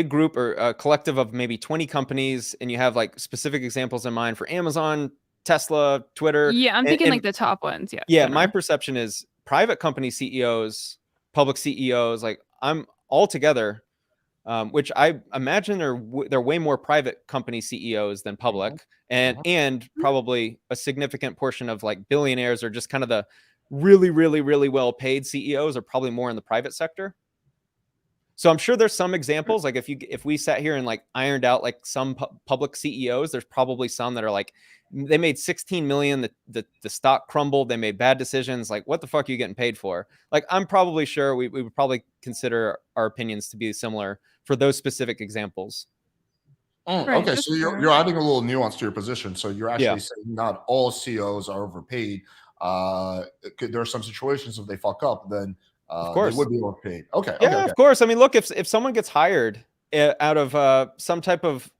group or a collective of maybe 20 companies, and you have like specific examples in mind for Amazon, Tesla, Twitter. Yeah, I'm thinking like the top ones. Yeah. Yeah, my perception is private company CEOs, public CEOs, like I'm all together, which I imagine they're way more private company CEOs than public, and probably a significant portion of like billionaires or just kind of the really, really, really well paid CEOs are probably more in the private sector. So I'm sure there's some examples, like if we sat here and like ironed out like some public CEOs, there's probably some that are like they made 16 million, the stock crumbled, they made bad decisions. Like, what the fuck are you getting paid for? Like, I'm probably sure we would probably consider our opinions to be similar for those specific examples. Right, okay, so you're adding a little nuance to your position. So you're actually saying not all CEOs are overpaid. There are some situations if they fuck up, then of course they would be overpaid. Okay. Of course. I mean, look, if someone gets hired out of some type of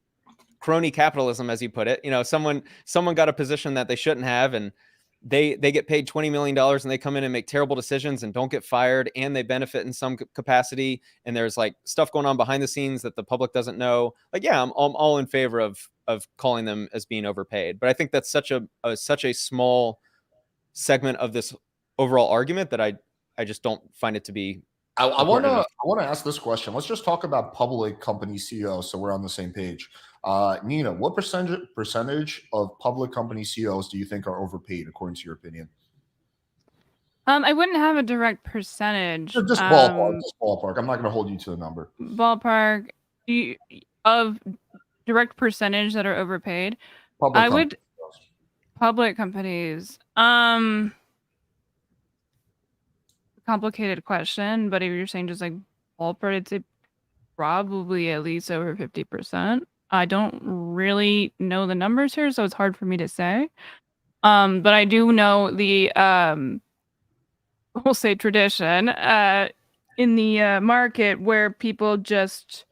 crony capitalism, as you put it, someone got a position that they shouldn't have, and they get paid $20 million, and they come in and make terrible decisions and don't get fired, and they benefit in some capacity, and there's like stuff going on behind the scenes that the public doesn't know. Like, yeah, I'm all in favor of calling them as being overpaid, but I think that's such a small segment of this overall argument that I just don't find it to be. I want to ask this question. Let's just talk about public company CEOs, so we're on the same page. Nina, what percentage of public company CEOs do you think are overpaid, according to your opinion? I wouldn't have a direct percentage. Just ballpark. I'm not going to hold you to the number. Ballpark of direct percentage that are overpaid. Public companies. Complicated question, but if you're saying just like ballpark, I'd say probably at least over 50%. I don't really know the numbers here, so it's hard for me to say. But I do know the we'll say tradition in the market where people just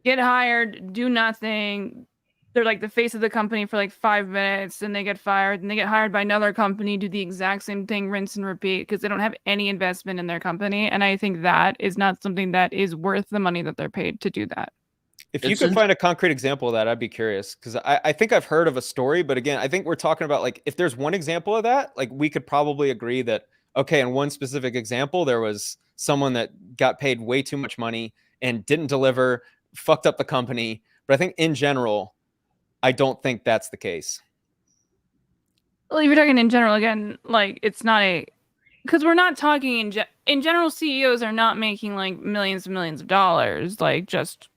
get hired, do nothing. They're like the face of the company for like 5 minutes, and they get fired, and they get hired by another company, do the exact same thing, rinse and repeat, because they don't have any investment in their company. And I think that is not something that is worth the money that they're paid to do that. If you could find a concrete example of that, I'd be curious, because I think I've heard of a story, but again, I think we're talking about like if there's one example of that, like we could probably agree that, okay, in one specific example, there was someone that got paid way too much money and didn't deliver, fucked up the company. But I think in general, I don't think that's the case. Well, if you're talking in general, again, like it's not a, because we're not talking in general. CEOs are not making like millions and millions of dollars, like just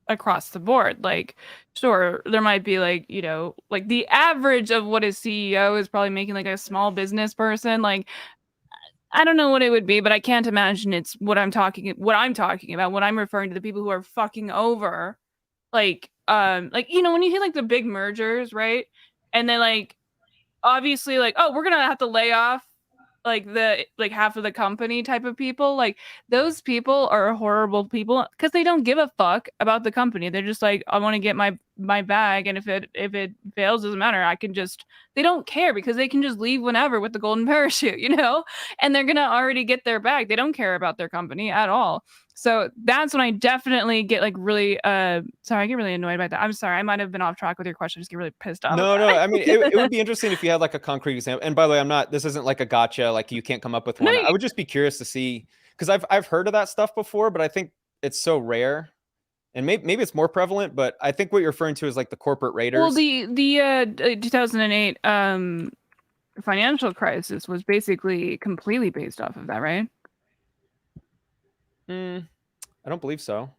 across the board. Like, sure, there might be like, you know, like the average of what a CEO is probably making like a small business person. Like, I don't know what it would be, but I can't imagine it's what I'm talking about. What I'm referring to, the people who are fucking over, like, you know, when you hear like the big mergers, right? And they like obviously like, oh, we're gonna have to lay off like half of the company type of people. Like those people are horrible people because they don't give a fuck about the company. They're just like, I want to get my bag, and if it fails, doesn't matter. I can just, they don't care because they can just leave whenever with the golden parachute, you know, and they're gonna already get their bag. They don't care about their company at all. So that's when I definitely get like really sorry, I get really annoyed by that. I'm sorry, I might have been off track with your question. I just get really pissed off. No, I mean, it would be interesting if you had like a concrete example. And by the way, this isn't like a gotcha, like you can't come up with one. I would just be curious to see, because I've heard of that stuff before, but I think it's so rare. And maybe it's more prevalent, but I think what you're referring to is like the corporate raiders. Well, the 2008 financial crisis was basically completely based off of that, right? I don't believe so.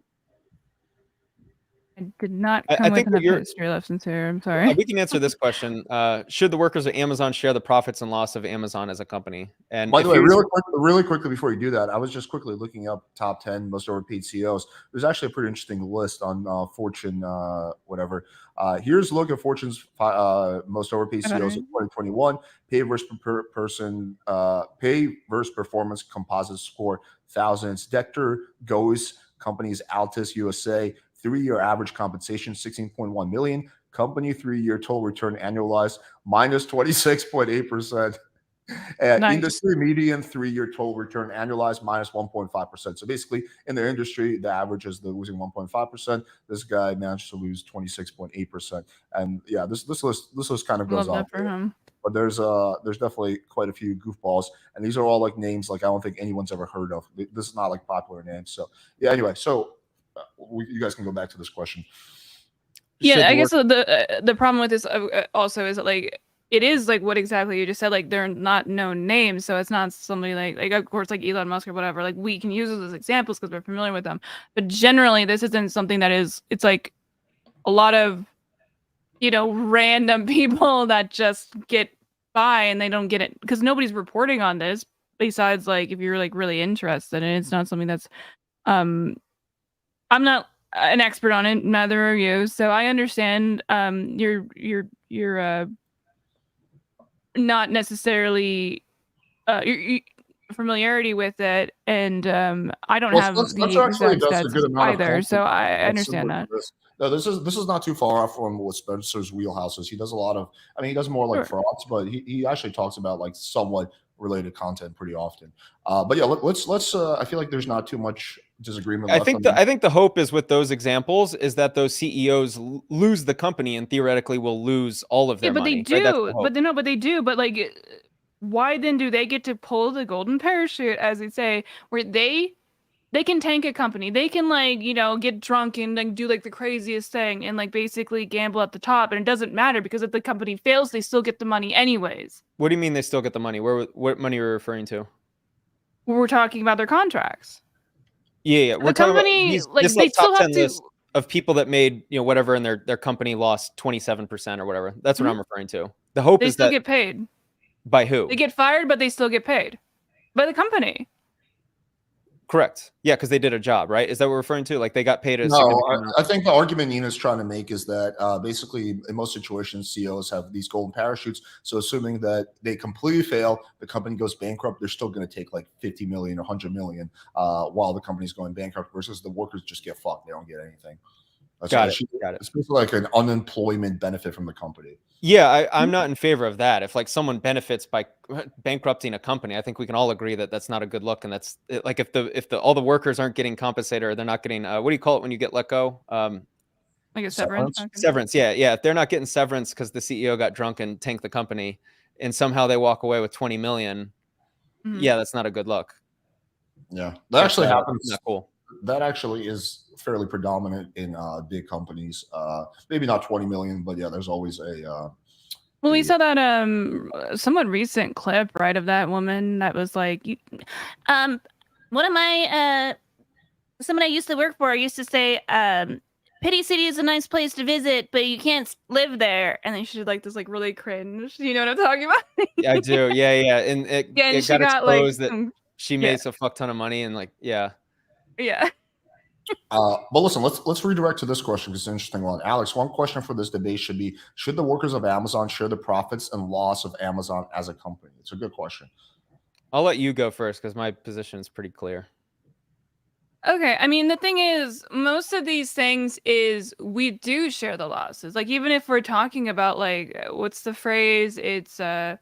I did not come with enough history lessons here. I'm sorry. We can answer this question. Should the workers of Amazon share the profits and loss of Amazon as a company? And by the way, really quickly before you do that, I was just quickly looking up top 10 most overpaid CEOs. There's actually a pretty interesting list on Fortune, whatever. Here's a look at Fortune's most overpaid CEOs in 2021. Pay versus performance composite score thousands. Dector goes companies Altus USA. 3-year average compensation, 16.1 million. Company 3-year total return annualized, minus 26.8%. Nice. Industry median 3-year total return annualized, minus 1.5%. So basically, in their industry, the average is they're losing 1.5%. This guy managed to lose 26.8%. And yeah, this list kind of goes on. For him. But there's definitely quite a few goofballs, and these are all like names like I don't think anyone's ever heard of. This is not like popular names. So yeah, anyway, so you guys can go back to this question. Yeah, I guess the problem with this also is that like it is like what exactly you just said. Like they're not known names, so it's not somebody like of course like Elon Musk or whatever. Like we can use those as examples because we're familiar with them, but generally this isn't something that is. It's like a lot of, you know, random people that just get by and they don't get it because nobody's reporting on this besides like if you're like really interested, and it's not something that's I'm not an expert on it, neither are you. So I understand your not necessarily your familiarity with it, and I don't have the exact stats either. So I understand that. No, this is not too far off from what Spencer's wheelhouse is. He does a lot of, I mean, he does more like frauds, but he actually talks about like somewhat related content pretty often. But yeah, let's. I feel like there's not too much disagreement. I think the hope is with those examples is that those CEOs lose the company and theoretically will lose all of their money. They do. But they do. But like, why then do they get to pull the golden parachute, as they say, where they can tank a company, they can like, you know, get drunk and like do like the craziest thing and like basically gamble at the top, and it doesn't matter because if the company fails, they still get the money anyways. What do you mean they still get the money? What money are you referring to? We're talking about their contracts. Yeah. We're talking about like they still have to of people that made, you know, whatever, and their company lost 27% or whatever. That's what I'm referring to. The hope is that they still get paid. By who? They get fired, but they still get paid by the company. Correct. Yeah, because they did a job, right? Is that what we're referring to? Like they got paid I think the argument Nina's trying to make is that basically in most situations, CEOs have these golden parachutes. So assuming that they completely fail, the company goes bankrupt, they're still going to take like 50 million or 100 million while the company's going bankrupt versus the workers just get fucked. They don't get anything. Got it. It's basically like an unemployment benefit from the company. Yeah, I'm not in favor of that. If like someone benefits by bankrupting a company, I think we can all agree that that's not a good look. And that's like if all the workers aren't getting compensated or they're not getting what do you call it when you get let go? Like a severance. Severance. Yeah. If they're not getting severance because the CEO got drunk and tanked the company, and somehow they walk away with 20 million, yeah, that's not a good look. Yeah, that actually happens. Not cool. That actually is fairly predominant in big companies. Maybe not 20 million, but yeah, there's always a. Well, we saw that somewhat recent clip, right, of that woman that was like, one of my someone I used to work for used to say, Pity City is a nice place to visit, but you can't live there. And then she did like this like really cringe. You know what I'm talking about? Yeah, I do. Yeah. And Yeah, and it she got got like exposed that she makes a fuck ton of money and like, yeah. Yeah. But listen, let's redirect to this question because it's an interesting one. Alex, one question for this debate should be: should the workers of Amazon share the profits and loss of Amazon as a company? It's a good question. I'll let you go first because my position is pretty clear. Okay, I mean the thing is, most of these things is we do share the losses. Like even if we're talking about like what's the phrase? It's the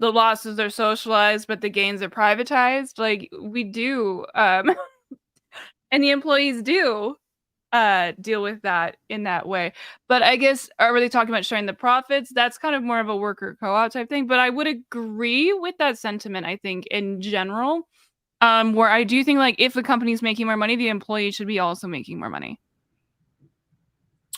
losses are socialized, but the gains are privatized. Like we do, and the employees do deal with that in that way. But I guess are really talking about sharing the profits? That's kind of more of a worker co-op type thing. But I would agree with that sentiment. I think in general. Where I do think like if the company's making more money, the employee should be also making more money.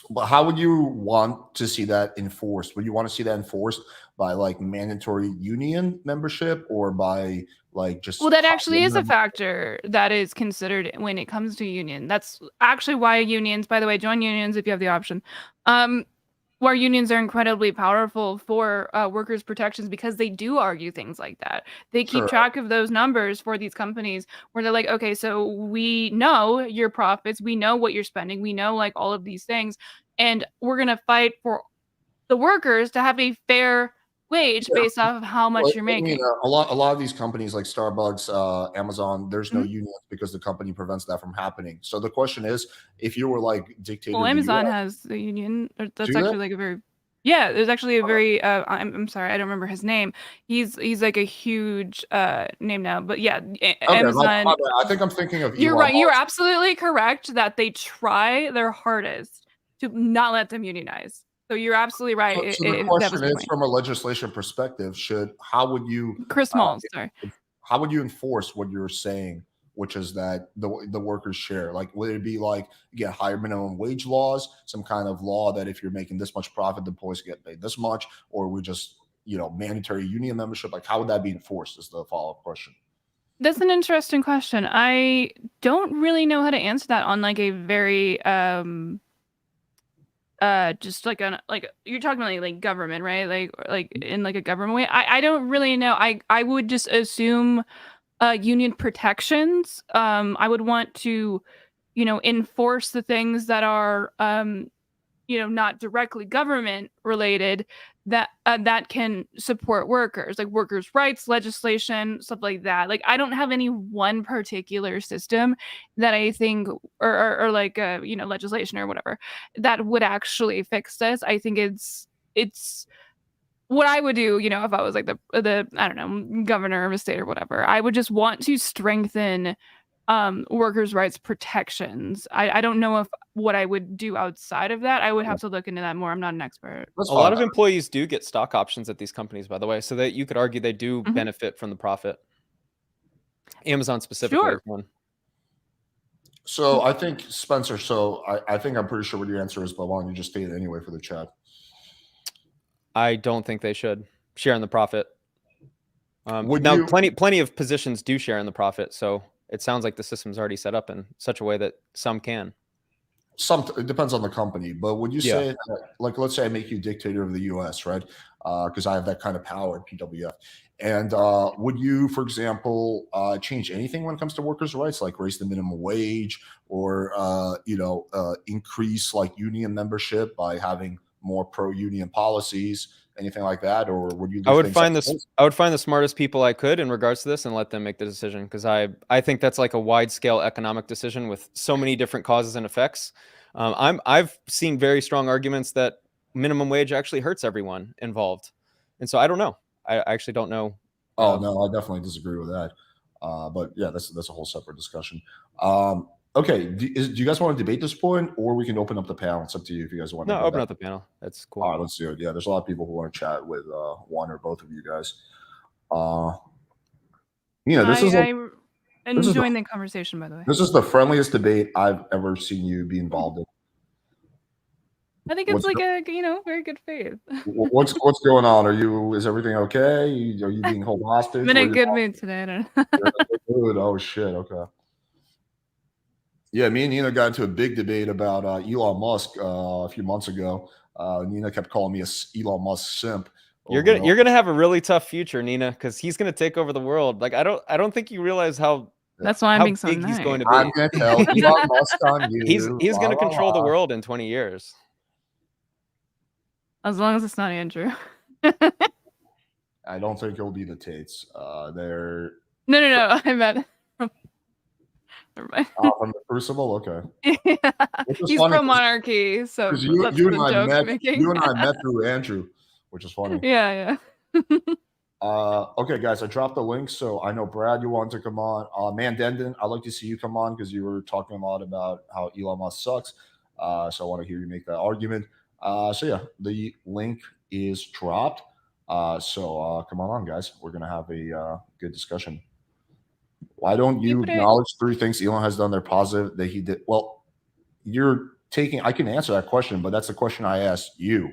But how would you want to see that enforced? Would you want to see that enforced by like mandatory union membership or by like just Well, that actually is a factor that is considered when it comes to union. That's actually why unions, by the way, join unions if you have the option. Where unions are incredibly powerful for workers' protections because they do argue things like that. They keep track of those numbers for these companies where they're like, okay, so we know your profits, we know what you're spending, we know like all of these things, and we're gonna fight for the workers to have a fair wage based off of how much you're making. I mean, a lot of these companies like Starbucks, Amazon, there's no unions because the company prevents that from happening. So the question is, if you were like dictator, Well, Amazon has the union. That's actually like a very there's actually a very I'm sorry, I don't remember his name. He's like a huge name now, but yeah, Amazon. I think I'm thinking of You're Elon right. You're Musk. absolutely correct that they try their hardest to not let them unionize. So you're absolutely right. So the question is, from a legislation perspective, how would you Chris Smalls, sorry. How would you enforce what you're saying, which is that the workers share? Like, would it be like you get higher minimum wage laws, some kind of law that if you're making this much profit, the employees get paid this much, or we just mandatory union membership? Like, how would that be enforced? Is the follow-up question. That's an interesting question. I don't really know how to answer that on like a very just like you're talking about like government, right? Like in like a government way. I don't really know. I would just assume union protections. I would want to enforce the things that are not directly government related that can support workers, like workers' rights legislation, stuff like that. Like I don't have any one particular system that I think or like legislation or whatever that would actually fix this. I think it's what I would do, if I was like the I don't know, governor of a state or whatever. I would just want to strengthen workers' rights protections. I don't know what I would do outside of that. I would have to look into that more. I'm not an expert. A lot of employees do get stock options at these companies, by the way, so that you could argue they do benefit from the profit. Amazon specifically is one. So I think, Spencer, I think I'm pretty sure what your answer is, but why don't you just state it anyway for the chat? I don't think they should share in the profit. Now, plenty of positions do share in the profit, so it sounds like the system's already set up in such a way that some can. It depends on the company, but would you say that, like, let's say I make you dictator of the U.S., right? Because I have that kind of power at PWF. And would you, for example, change anything when it comes to workers' rights, like raise the minimum wage or, increase like union membership by having more pro-union policies, anything like that? Or would you? I would find the smartest people I could in regards to this and let them make the decision, because I think that's like a wide-scale economic decision with so many different causes and effects. I've seen very strong arguments that minimum wage actually hurts everyone involved, and so I don't know. I actually don't know. Oh no, I definitely disagree with that. But yeah, that's a whole separate discussion. Okay, do you guys want to debate this point, or we can open up the panel? It's up to you if you guys want. No, open up the panel. That's cool. All right, let's do it. Yeah, there's a lot of people who want to chat with one or both of you guys. This is. I'm enjoying the conversation, by the way. This is the friendliest debate I've ever seen you be involved in. I think it's What's like a very good faith. what's going on? Is everything okay? Are you being held hostage? I'm in Or a you're good mood today. I don't know. good? Oh shit. Okay. Yeah, me and Nina got into a big debate about Elon Musk a few months ago. Nina kept calling me a Elon Musk simp. You're gonna have a really tough future, Nina, because he's gonna take over the world. Like I don't think you realize how That's why I'm being so big he's going to be. I'm gonna tell Elon Musk on you. He's La, gonna la, control the la. world in 20 years. As long as it's not Andrew. I don't think it'll be the Tates. They're No. I meant. Never mind. from the Crucible. Okay. Yeah. Which is He's funny pro monarchy, so because that's you the and I joke met. I'm making. You and I met through Andrew, which is funny. Yeah. Okay, guys, I dropped the link, so I know Brad, you wanted to come on. Mandendon, I'd like to see you come on because you were talking a lot about how Elon Musk sucks. So I want to hear you make that argument. So yeah, the link is dropped. So come on, guys. We're gonna have a good discussion. Why don't you acknowledge 3 things Elon has done? They're positive that he did. Well, I can answer that question, but that's the question I asked you.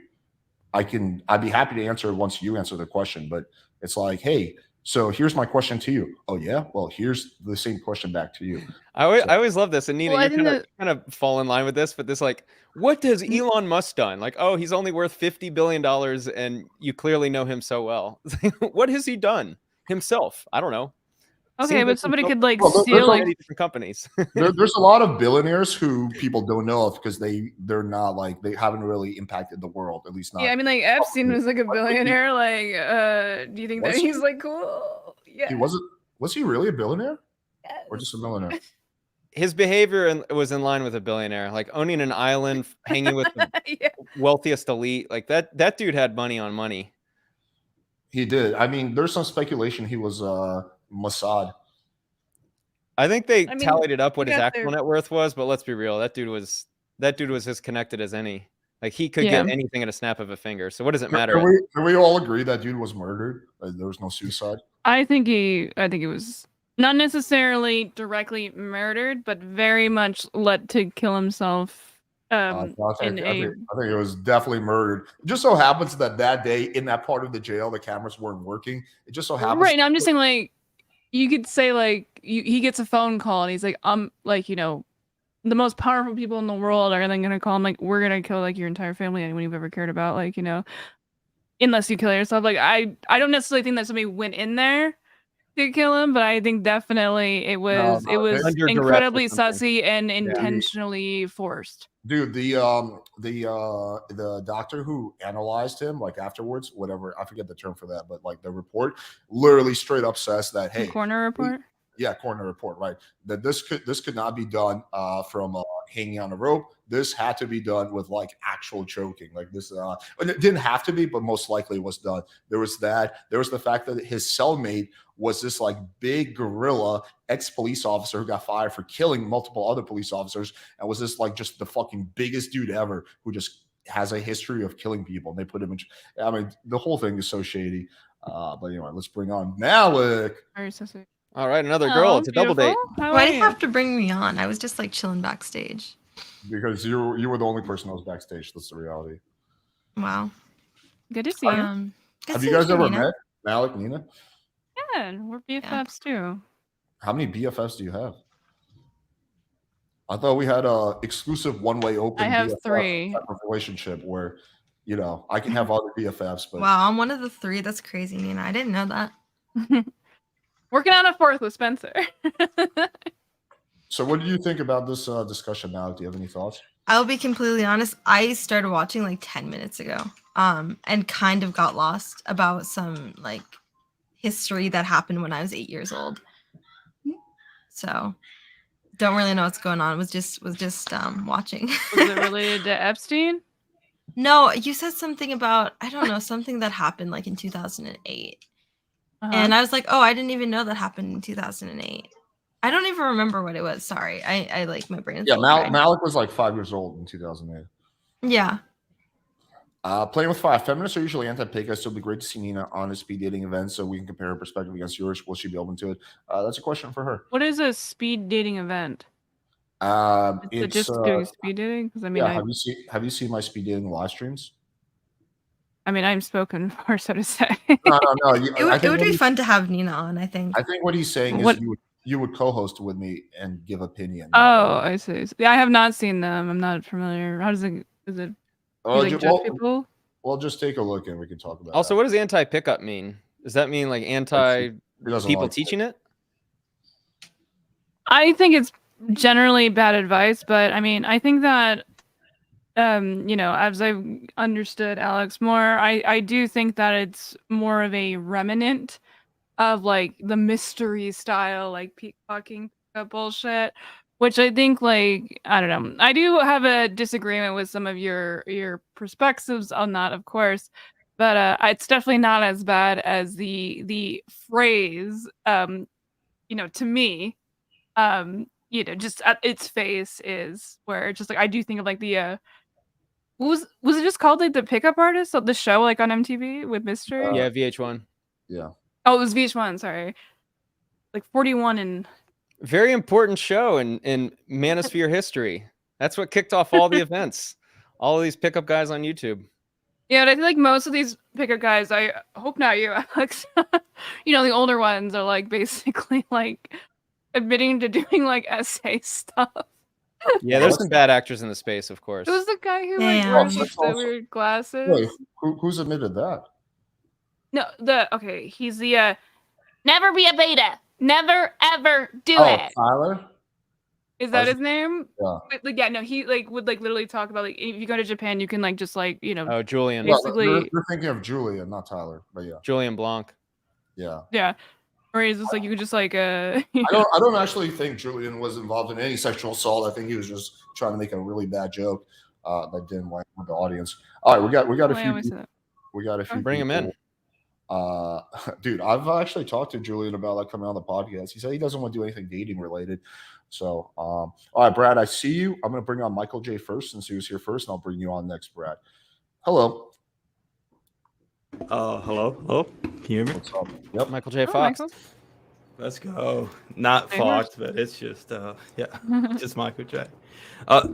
I'd be happy to answer it once you answer the question, but it's like, hey, so here's my question to you. Oh yeah, well here's the same question back to you. I always love this, and Nina, Well, you're kind of fall in line with this, but this like, what has Elon Musk done? Like, oh, he's only worth $50 billion, and you clearly know him so well. What has he done himself? I don't know. Okay, but somebody could like Well, steal like different companies. There's a lot of billionaires who people don't know of because they're not like they haven't really impacted the world, at least not. Yeah, I mean like Epstein was like a billionaire. Like, do you think that he's like cool? Yeah. He wasn't. Was he really a billionaire? Or just a millionaire? His behavior was in line with a billionaire, like owning an island, hanging with the wealthiest elite. Like that dude had money on money. He did. I mean, there's some speculation he was Mossad. I think they tallied it up what his actual net worth was, but let's be real, that dude was as connected as any. Like he could get anything at a snap of a finger. So what does it matter? Can we all agree that dude was murdered? There was no suicide. I think he was not necessarily directly murdered, but very much let to kill himself. I think it was definitely murdered. It just so happens that day in that part of the jail, the cameras weren't working. It just so happens. Right now, I'm just saying, like, you could say, like, he gets a phone call and he's like, like, the most powerful people in the world are then gonna call him, like, we're gonna kill like your entire family, anyone you've ever cared about, like, unless you kill yourself. Like, I don't necessarily think that somebody went in there to kill him, but I think definitely it was incredibly sussy and intentionally forced. Dude, the doctor who analyzed him, like afterwards, whatever, I forget the term for that, but like the report literally straight up says that, hey, coroner report. Yeah, coroner report, right? That this could not be done from hanging on a rope. This had to be done with like actual choking, like this. And it didn't have to be, but most likely was done. There was that. There was the fact that his cellmate was this like big gorilla ex-police officer who got fired for killing multiple other police officers, and was this like just the fucking biggest dude ever who just has a history of killing people. And they put him in. I mean, the whole thing is so shady. But anyway, let's bring on Malik. Very sussy. All right, another girl. It's a double date. Why do you have to bring me on? I was just like chilling backstage. Because you were the only person that was backstage. That's the reality. Wow. Good to see you. Have you guys ever met Malik, Nina? Yeah, we're BFFs too. How many BFFs do you have? I thought we had a exclusive one-way open. I have BFF 3 type of relationship where, I can have other BFFs. But wow, I'm one of the 3. That's crazy, Nina. I didn't know that. Working on a 4th with Spencer. So what do you think about this discussion now? Do you have any thoughts? I'll be completely honest. I started watching like 10 minutes ago and kind of got lost about some like history that happened when I was 8 years old. So don't really know what's going on. Was just watching. Was it related to Epstein? No, you said something about, I don't know, something that happened like in 2008. And I was like, oh, I didn't even know that happened in 2008. I don't even remember what it was. Sorry. I like my brain. Yeah, Malik was like 5 years old in 2008. Yeah. Playing with 5. Feminists are usually anti-pay guys, so it'll be great to see Nina on a speed dating event so we can compare her perspective against yours. Will she be open to it? That's a question for her. What is a speed dating event? Is it It's just doing speed dating? Because I mean, yeah. Have you seen my speed dating live streams? I'm spoken for, so to say. No. It would be fun to have Nina on, I think. I think what he's saying What- is you would co-host with me and give opinion. Oh, I see. Yeah, I have not seen them. I'm not familiar. How does it? Is it? Oh, You like judge people? well, just take a look and we can talk about. Also, that. what does anti-pickup mean? Does that mean like anti He doesn't people like teaching it? I think it's generally bad advice, but I mean, I think that, as I've understood Alex more, I do think that it's more of a remnant of like the mystery style, like peacocking bullshit, which I think, like, I don't know. I do have a disagreement with some of your perspectives on that, of course, but it's definitely not as bad as the phrase, to me, just at its face is where it's just like I do think of like the was it just called like the pickup artist of the show like on MTV with Mystery? Yeah, VH1. Yeah. Oh, it was VH1. Sorry, like 41 and Very important show in manosphere history. That's what kicked off all the events. All of these pickup guys on YouTube. yeah. And I feel like most of these pickup guys, I hope not you, Alex. The older ones are like basically like admitting to doing like essay stuff. Yeah, there's some bad actors in the space, of course. It was the guy who Damn. like That's the also- weird glasses. Wait, who's admitted that? No, he's the never be a beta. Never ever do Oh, it. Tyler. Is that his name? Yeah. But, like, yeah, no, he like would like literally talk about like if you go to Japan, you can like just like Oh, Julian. Yeah. Basically- you're thinking of Julia, not Tyler, but yeah, Julian Blanc. yeah. yeah, or is this like you could just like I don't actually think Julian was involved in any sexual assault. I think he was just trying to make a really bad joke that didn't land with the audience. All right, we got a I few. always say that. We got a few. Bring him in. Dude, I've actually talked to Julian about like coming on the podcast. He said he doesn't want to do anything dating related. So, all right, Brad, I see you. I'm going to bring on Michael J first since he was here first, and I'll bring you on next, Brad. Hello. Hello. Can you hear me? What's up? Yep. Michael J. Oh, Fox. Michael. Let's go. Not Hey, Fox, but it's just just Michael J.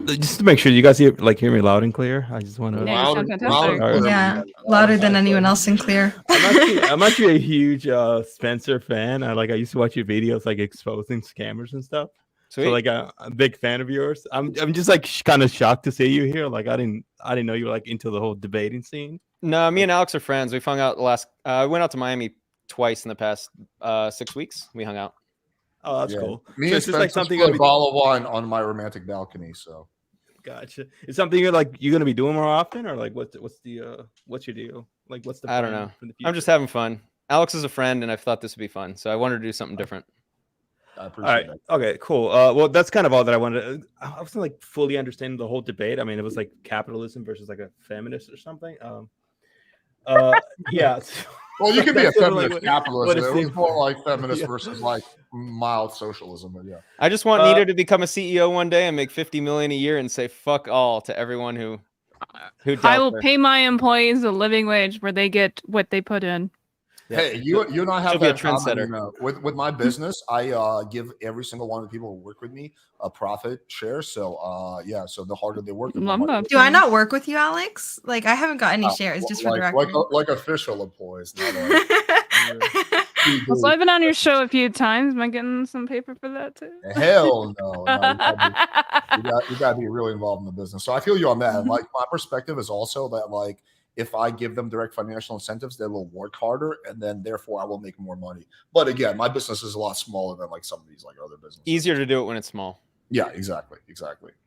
Just to make sure you guys hear me loud and clear. I just want to. Yeah, you sound fantastic. clear. Yeah, louder than anyone else in Clear. I'm actually a huge Spencer fan. I used to watch your videos like exposing scammers and stuff. Sweet. So like I'm a big fan of yours. I'm just like kind of shocked to see you here. Like I didn't know you were like into the whole debating scene. No, me and Alex are friends. We've hung out we went out to Miami twice in the past 6 weeks. We hung out. Oh, that's Yeah. cool. Me So and it's just like Spencer something spilled gonna a be bottle of wine on my romantic balcony. So gotcha. It's something you're gonna be doing more often, or like what's your deal? Like what's the I don't plan know. for the I'm just future? having fun. Alex is a friend, and I thought this would be fun, so I wanted to do something different. I All appreciate right. that. Okay. Cool. Well, that's kind of all that I wanted. I wasn't like fully understanding the whole debate. I mean, it was like capitalism versus like a feminist or something. Yeah. Well, you could be a That's sort of like feminist what capitalist. it It was seemed more like. like feminist Yeah. versus like mild socialism. But yeah. I just want Uh, Nita to become a CEO one day and make 50 million a year and say fuck all to everyone who I doubts will her. pay my employees a living wage where they get what they put in. Yeah. Hey, you and I have She'll be a that in common, trendsetter. with my business. I give every single one of the people who work with me a profit share. So yeah, so the harder they work, the more money. Do I not work with you, Alex? Like I haven't got any shares, just for the like, record. like official employees. Not like, Also, I've been on your show a few times. Am I getting some paper for that too? hell no. You gotta be really involved in the business. So I feel you on that. Like my perspective is also that like if I give them direct financial incentives, they will work harder, and then therefore I will make more money. But again, my business is a lot smaller than like some of these like other businesses. Easier to do it when it's small, Yeah, exactly.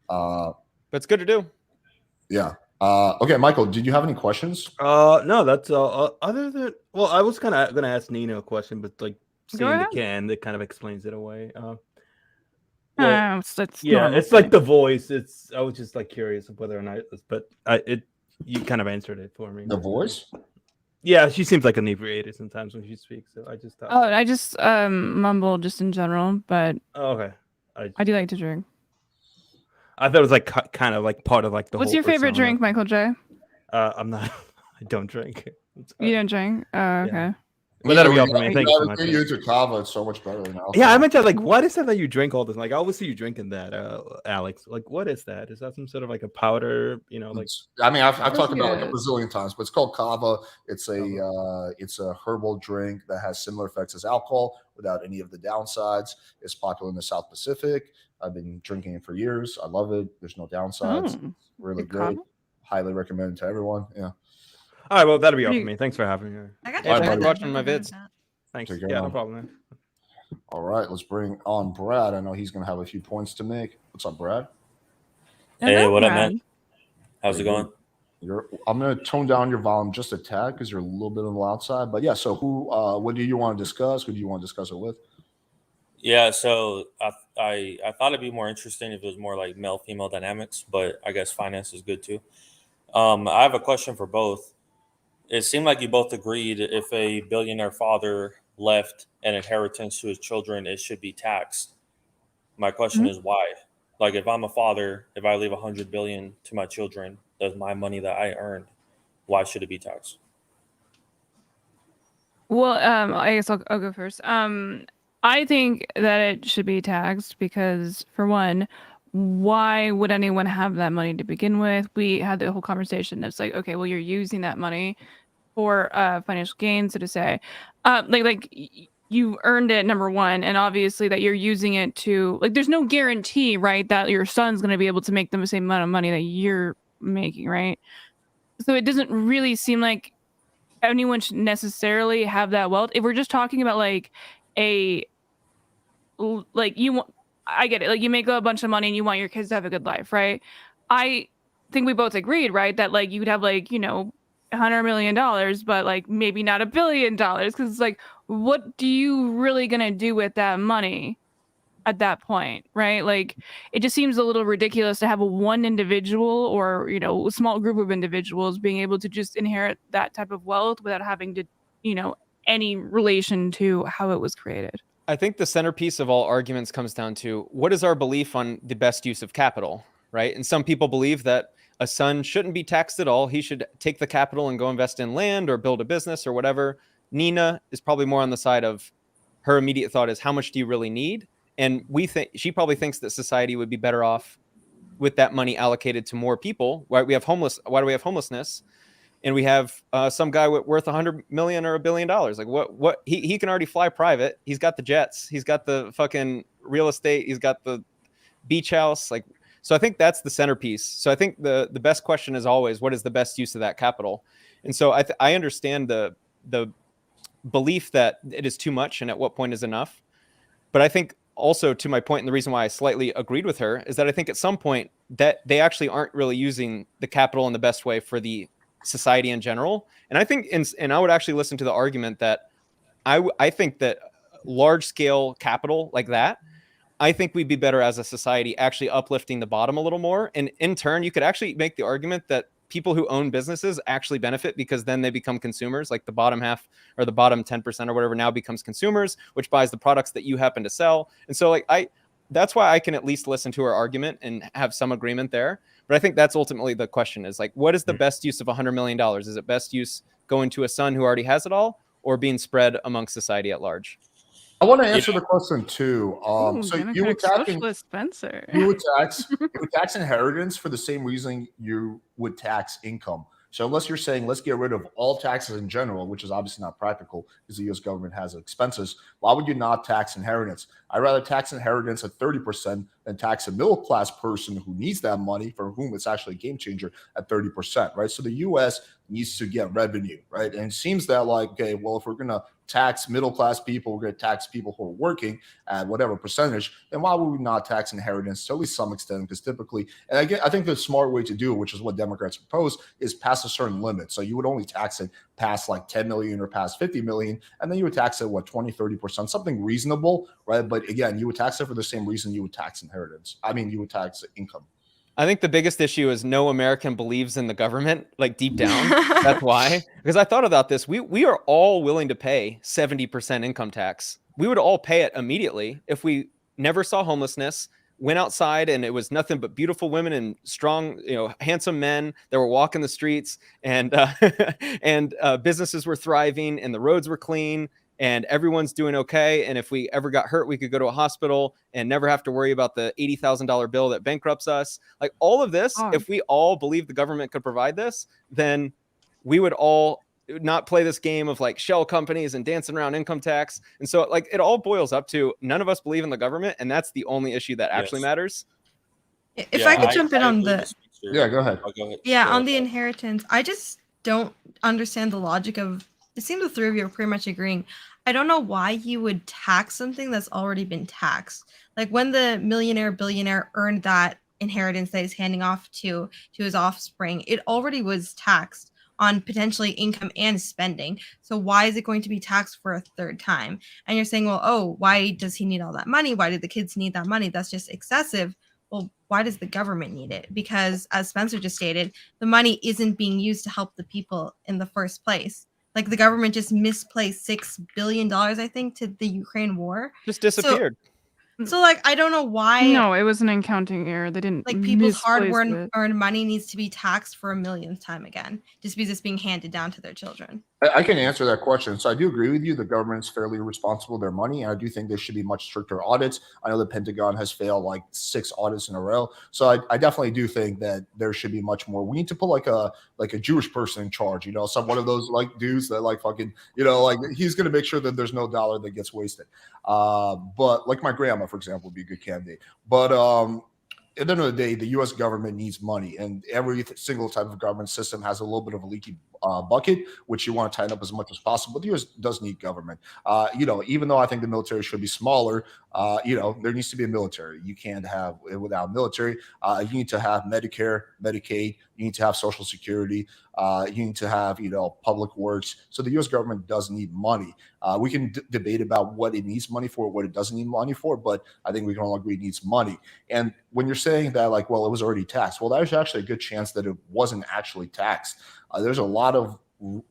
but it's good to do. Yeah. Okay, Michael, did you have any questions? No, that's other than I was kind of gonna ask Nina a question, but like Go seeing the ahead. can that kind of explains it away. It's Yeah, normal. it's like the voice. I was just like curious of whether or not, but you kind of answered it for me. The voice? Yeah, she seems like inebriated sometimes when she speaks, so I just thought. Oh, I just mumble just in general, but Oh, okay. I do like to drink. I thought it was like kind of like part of like the. What's whole your favorite persona. drink, Michael J? I'm not. I don't drink. You don't drink? Oh, okay. Yeah. But that'll be all for me. Thank you so much. You to kava, it's so much better than alcohol. Yeah, I meant to like, what is it that you drink all this? Like, I always see you drinking that, Alex. Like, what is that? Is that some sort of like a powder? You know, like. I mean, I've talked about it like a good. bazillion times, but it's called kava. It's a herbal drink that has similar effects as alcohol without any of the downsides. It's popular in the South Pacific. I've been drinking it for years. I love it. There's no downsides. Oh, It's really good great. kava? Highly recommend it to everyone. Yeah. All right, well, that'll be all for Pretty- me. Thanks for having me. I got Yeah, to thanks try for that. watching my Never heard of vids. that. Thanks. Take care, Yeah, no man. problem, man. All right, let's bring on Brad. I know he's going to have a few points to make. What's up, Brad? Hey, Hello, what up, Brad. man? How's it going? I'm going to tone down your volume just a tad because you're a little bit on the loud side. But yeah, so what do you want to discuss? Who do you want to discuss it with? Yeah, so I thought it'd be more interesting if it was more like male female dynamics, but I guess finance is good too. I have a question for both. It seemed like you both agreed if a billionaire father left an inheritance to his children, it should be taxed. My question is why? Like, if I'm a father, if I leave 100 billion to my children, that's my money that I earned. Why should it be taxed? Well, I guess I'll go first. I think that it should be taxed because, for one, why would anyone have that money to begin with? We had the whole conversation. It's like, okay, well, you're using that money for financial gain, so to say. You earned it, number one, and obviously that you're using it to, like, there's no guarantee, right, that your son's going to be able to make the same amount of money that you're making, right? So it doesn't really seem like anyone should necessarily have that wealth. If we're just talking about like I get it. Like, you make a bunch of money and you want your kids to have a good life, right? I think we both agreed, right, that like you would have like, $100 million, but like maybe not $1 billion, because it's like, what do you really gonna do with that money at that point, right? Like, it just seems a little ridiculous to have one individual or a small group of individuals being able to just inherit that type of wealth without having to any relation to how it was created. I think the centerpiece of all arguments comes down to what is our belief on the best use of capital, right? And some people believe that a son shouldn't be taxed at all. He should take the capital and go invest in land or build a business or whatever. Nina is probably more on the side of her immediate thought is, how much do you really need? And she probably thinks that society would be better off with that money allocated to more people. Why do we have homelessness? And we have some guy worth 100 million or $1 billion. Like, what he can already fly private. He's got the jets. He's got the fucking real estate. He's got the beach house. Like, so I think that's the centerpiece. So I think the best question is always, what is the best use of that capital? And so I understand the belief that it is too much and at what point is enough. But I think also, to my point, and the reason why I slightly agreed with her is that I think at some point that they actually aren't really using the capital in the best way for the society in general. And I think, and I would actually listen to the argument that I think that large scale capital like that, I think we'd be better as a society actually uplifting the bottom a little more. And in turn, you could actually make the argument that people who own businesses actually benefit because then they become consumers, like the bottom half or the bottom 10% or whatever now becomes consumers, which buys the products that you happen to sell. And so that's why I can at least listen to her argument and have some agreement there. But I think that's ultimately the question is like, what is the best use of $100 million? Is it best use going to a son who already has it all or being spread amongst society at large? I want to answer the question too. Ooh, So you Democratic attacking Socialist Spencer. you would tax inheritance for the same reason you would tax income. So unless you're saying let's get rid of all taxes in general, which is obviously not practical because the U.S. government has expenses, why would you not tax inheritance? I'd rather tax inheritance at 30% than tax a middle class person who needs that money, for whom it's actually a game changer, at 30%, right? So the U.S. needs to get revenue, right? And it seems that like, okay, well, if we're going to tax middle class people, we're going to tax people who are working at whatever percentage, then why would we not tax inheritance to at least some extent? Because typically, and again, I think the smart way to do it, which is what Democrats propose, is past a certain limit. So you would only tax it past like 10 million or past 50 million, and then you would tax it, 20-30%, something reasonable, right? But again, you would tax it for the same reason you would tax inheritance. I mean, you would tax income. I think the biggest issue is no American believes in the government, like deep down. That's why. Because I thought about this. We are all willing to pay 70% income tax. We would all pay it immediately if we never saw homelessness. went outside and it was nothing but beautiful women and strong, handsome men that were walking the streets, and businesses were thriving and the roads were clean and everyone's doing okay. And if we ever got hurt, we could go to a hospital and never have to worry about the $80,000 bill that bankrupts us. Like all of this, if we all believe the government could provide this, then we would all not play this game of like shell companies and dancing around income tax. And so like it all boils up to none of us believe in the government, and that's the only issue that actually matters. If I could jump in on the Yeah, go ahead. Go ahead. Yeah, on the inheritance, I just don't understand the logic of. It seems the three of you are pretty much agreeing. I don't know why you would tax something that's already been taxed. Like when the millionaire billionaire earned that inheritance that he's handing off to his offspring, it already was taxed on potentially income and spending. So why is it going to be taxed for a third time? And you're saying, well, oh, why does he need all that money? Why do the kids need that money? That's just excessive. Well, why does the government need it? Because as Spencer just stated, the money isn't being used to help the people in the first place. Like the government just misplaced $6 billion, I think, to the Ukraine war. Just disappeared. So like, I don't know why. No, it was an accounting error. They didn't Like people's misplace hard-earned it. money needs to be taxed for a millionth time again, just because it's being handed down to their children. I can answer that question. So I do agree with you. The government's fairly responsible with their money, and I do think there should be much stricter audits. I know the Pentagon has failed like 6 audits in a row. So I definitely do think that there should be much more. We need to put like a Jewish person in charge, some one of those like dudes that like fucking, like he's going to make sure that there's no dollar that gets wasted. But like my grandma, for example, would be a good candidate. But at the end of the day, the U.S. government needs money, and every single type of government system has a little bit of a leaky bucket, which you want to tighten up as much as possible. But the U.S. does need government. Even though I think the military should be smaller, there needs to be a military. You can't have it without military. You need to have Medicare, Medicaid. You need to have Social Security. You need to have, public works. So the U.S. government does need money. We can debate about what it needs money for, what it doesn't need money for, but I think we can all agree it needs money. And when you're saying that, like, well, it was already taxed, well, there's actually a good chance that it wasn't actually taxed. There's a lot of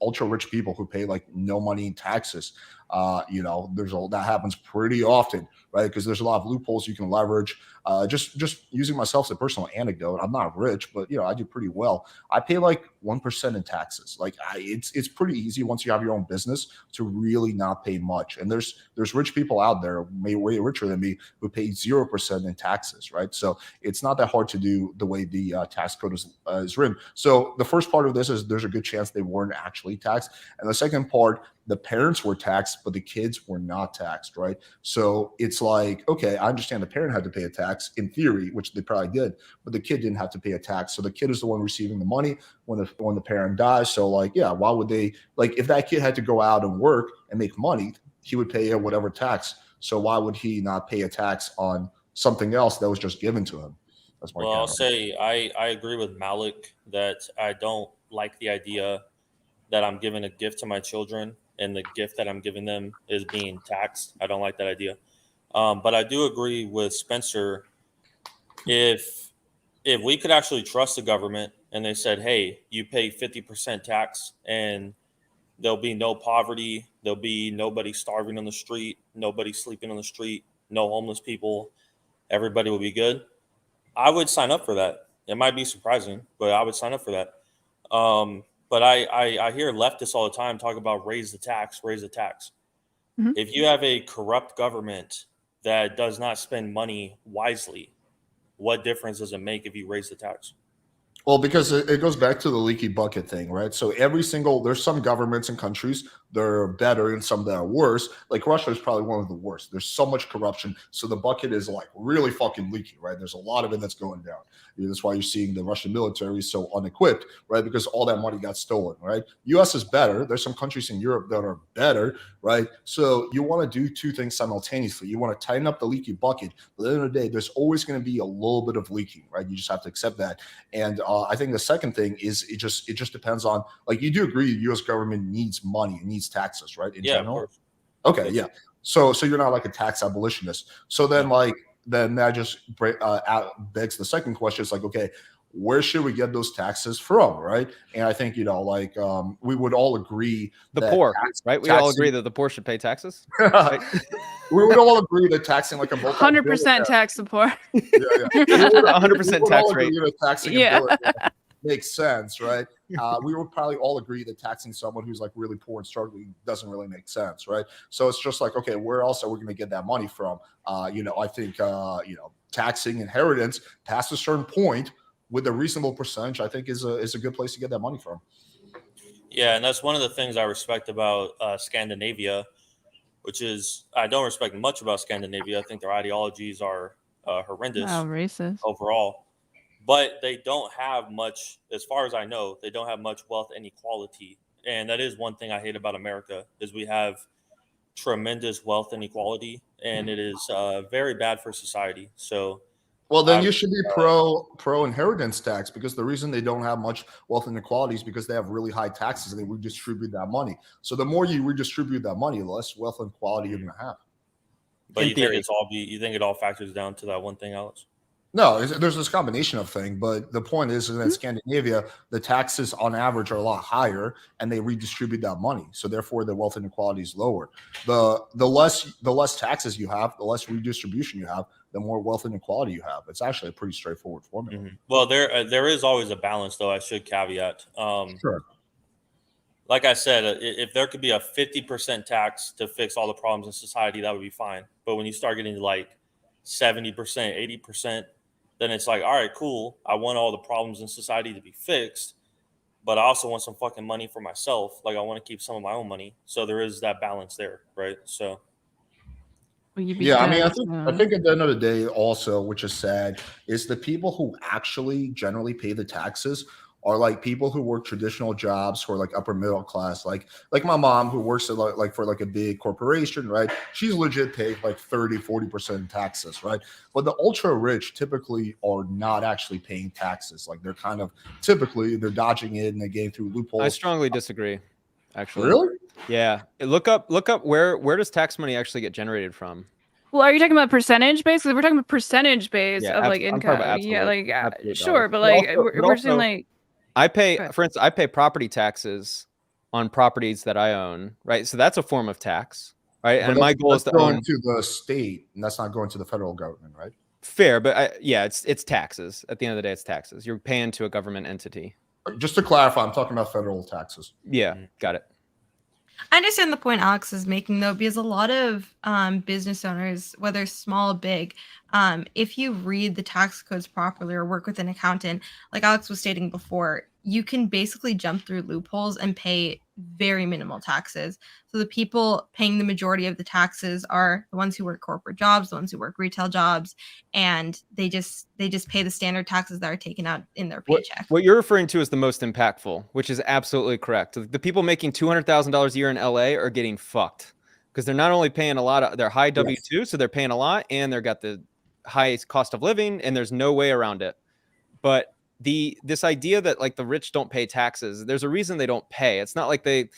ultra rich people who pay like no money in taxes. That happens pretty often, right? Because there's a lot of loopholes you can leverage. Just using myself as a personal anecdote, I'm not rich, but I do pretty well. I pay like 1% in taxes. Like it's pretty easy once you have your own business to really not pay much. And there's rich people out there, way richer than me, who pay 0% in taxes, right? So it's not that hard to do the way the tax code is written. So the first part of this is there's a good chance they weren't actually taxed, and the second part, the parents were taxed, but the kids were not taxed, right? So it's like, okay, I understand the parent had to pay a tax in theory, which they probably did, but the kid didn't have to pay a tax. So the kid is the one receiving the money when the parent dies. So like, yeah, why would they, like if that kid had to go out and work and make money, he would pay whatever tax. So why would he not pay a tax on something else that was just given to him? That's my Well, I'll say I agree with Malik that I don't like the idea that I'm giving a gift to my children and the gift that I'm giving them is being taxed. I don't like that idea. But I do agree with Spencer. If we could actually trust the government and they said, hey, you pay 50% tax and there'll be no poverty, there'll be nobody starving on the street, nobody sleeping on the street, no homeless people, everybody will be good, I would sign up for that. It might be surprising, but I would sign up for that. But I hear leftists all the time talk about raise the tax. Mm-hmm. If you have a corrupt government that does not spend money wisely, what difference does it make if you raise the tax? Well, because it goes back to the leaky bucket thing, right? So there's some governments and countries that are better and some that are worse. Like Russia is probably one of the worst. There's so much corruption. So the bucket is like really fucking leaky, right? There's a lot of it that's going down. That's why you're seeing the Russian military so unequipped, right? Because all that money got stolen, right? US is better. There's some countries in Europe that are better, right? So you want to do two things simultaneously. You want to tighten up the leaky bucket. But at the end of the day, there's always going to be a little bit of leaking, right? You just have to accept that. And I think the second thing is it just depends on, like, you do agree the U.S. government needs money, it needs taxes, right? In general. Okay, yeah. So you're not like a tax abolitionist. So then then that just begs the second question. It's like, okay, where should we get those taxes from, right? And I think, you know, like we would all agree The that poor, right? We all taxing- agree that the poor should pay taxes. Right? we would all agree that taxing like a 100% tax support. yeah, yeah. 100% tax rate. Taxing Yeah. a billionaire makes sense, right? We would probably all agree that taxing someone who's like really poor and struggling doesn't really make sense, right? So it's just like, okay, where else are we going to get that money from? You know, I think you know, taxing inheritance past a certain point with a reasonable percentage, I think is a good place to get that money from. Yeah, and that's one of the things I respect about Scandinavia, which is I don't respect much about Scandinavia. I think their ideologies are horrendous Wow, racist. overall. But they don't have much, as far as I know, they don't have much wealth inequality. And that is one thing I hate about America, is we have tremendous wealth inequality, and it is very bad for society. So, well, then you should be pro inheritance tax, because the reason they don't have much wealth inequality is because they have really high taxes and they redistribute that money. So the more you redistribute that money, the less wealth inequality you're going to have. But you think it all factors down to that one thing, Alex? No, there's this combination of things, but the point is that in Scandinavia, the taxes on average are a lot higher, and they redistribute that money. So therefore, the wealth inequality is lower. The less taxes you have, the less redistribution you have, the more wealth inequality you have. It's actually a pretty straightforward formula. Mm-hmm. Well, there is always a balance, though. I should caveat. Sure. Like I said, if there could be a 50% tax to fix all the problems in society, that would be fine. But when you start getting to like 70%, 80%, then it's like, all right, cool. I want all the problems in society to be fixed, but I also want some fucking money for myself. Like I want to keep some of my own money. So there is that balance there, right? So. Yeah, I mean, I think at the end of the day, also, which is sad, is the people who actually generally pay the taxes are like people who work traditional jobs, who are like upper middle class, like my mom, who works at like for like a big corporation, right? She's legit paid like 30-40% in taxes, right? But the ultra rich typically are not actually paying taxes. Like they're kind of typically they're dodging it and they're getting through loopholes. I strongly disagree. Actually, really? Yeah. Look up where does tax money actually get generated from? Well, are you talking about percentage base? Because we're talking about percentage base of like I'm talking income. about Yeah, like absolute sure, dollars. but like But we're saying like I pay, for instance, I pay property taxes on properties that I own, right? So that's a form of tax, right? But and my goal is to going own to the state, and that's not going to the federal government, right? fair, but it's taxes. At the end of the day, it's taxes. You're paying to a government entity. Just to clarify, I'm talking about federal taxes. Yeah, got it. I understand the point Alex is making, though, because a lot of business owners, whether small or big, if you read the tax codes properly or work with an accountant, like Alex was stating before, you can basically jump through loopholes and pay very minimal taxes. So the people paying the majority of the taxes are the ones who work corporate jobs, the ones who work retail jobs, and they just pay the standard taxes that are taken out in their paycheck. What you're referring to is the most impactful, which is absolutely correct. The people making $200,000 a year in LA are getting fucked because they're not only paying a lot of their high W-2, so they're paying a lot, and they've got the highest cost of living, and there's no way around it. But this idea that like the rich don't pay taxes, there's a reason they don't pay. It's not like they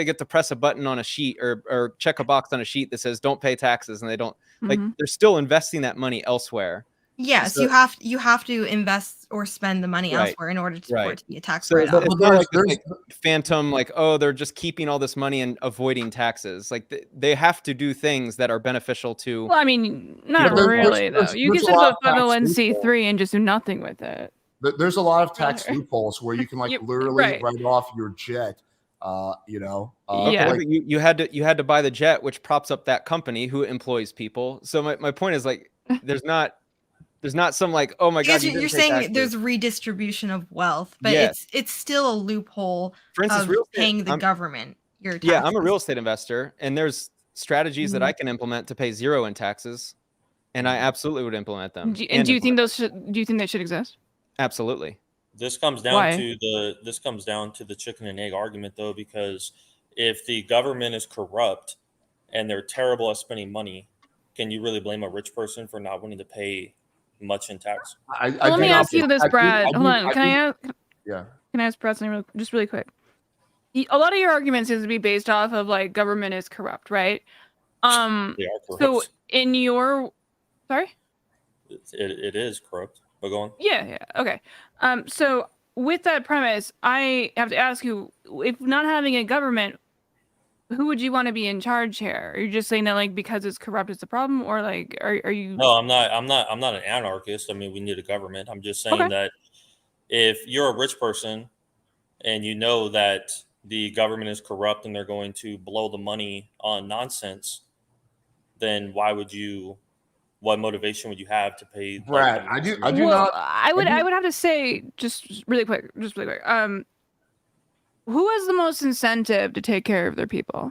get to press a button on a sheet or check a box on a sheet that says don't pay taxes, and they don't like they're still investing that money elsewhere. Yes, so, you have to invest or spend the money elsewhere in order for it to be a tax write-off. It's not like this, phantom, like, oh, they're just keeping all this money and avoiding taxes. Like they have to do things that are beneficial to. Well, I mean, not really though. You can set up a 501c3 and just do nothing with it. There's a lot of tax loopholes where you can like literally write off your jet. You had to buy the jet, which props up that company who employs people. So my point is like, there's not some like, oh my god, you're saying taxes. There's redistribution of wealth, but it's still a loophole. For instance, of paying the government your taxes. Yeah, I'm a real estate investor, and there's strategies that I can implement to pay zero in taxes, and I absolutely would implement them. Do you think they should exist? Absolutely. This comes down to the chicken and egg argument, though, because if the government is corrupt and they're terrible at spending money, can you really blame a rich person for not wanting to pay much in tax? Let me ask you this, Brad. Hold on. Can I ask Brad something just really quick? A lot of your arguments seems to be based off of like government is corrupt, right? They are corrupt. So in your, sorry, it is corrupt. But go on. Yeah. Okay. So with that premise, I have to ask you, if not having a government, who would you want to be in charge here? Are you just saying that like because it's corrupt is the problem, or like are you? No, I'm not. I'm not an anarchist. I mean, we need a government. I'm just saying Okay. that if you're a rich person and you know that the government is corrupt and they're going to blow the money on nonsense, then why would you? What motivation would you have to pay? Brad, the I do Well, not. I would have to say just really quick. Who has the most incentive to take care of their people?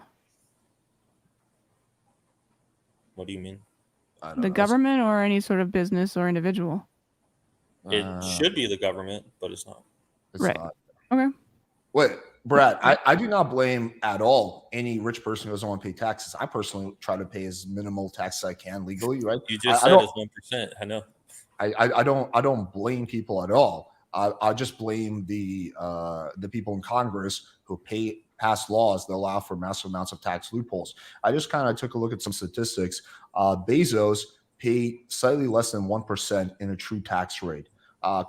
What do you mean? I don't The know. government or any sort of business or individual? It should be the government, but it's not. It's Right. not. Okay. Wait, Brad, I do not blame at all any rich person who doesn't want to pay taxes. I personally try to pay as minimal tax as I can legally, right? You just I said don't- it's 1%. I know. I don't blame people at all. I just blame the people in Congress who pass laws that allow for massive amounts of tax loopholes. I just kind of took a look at some statistics. Bezos paid slightly less than 1% in a true tax rate.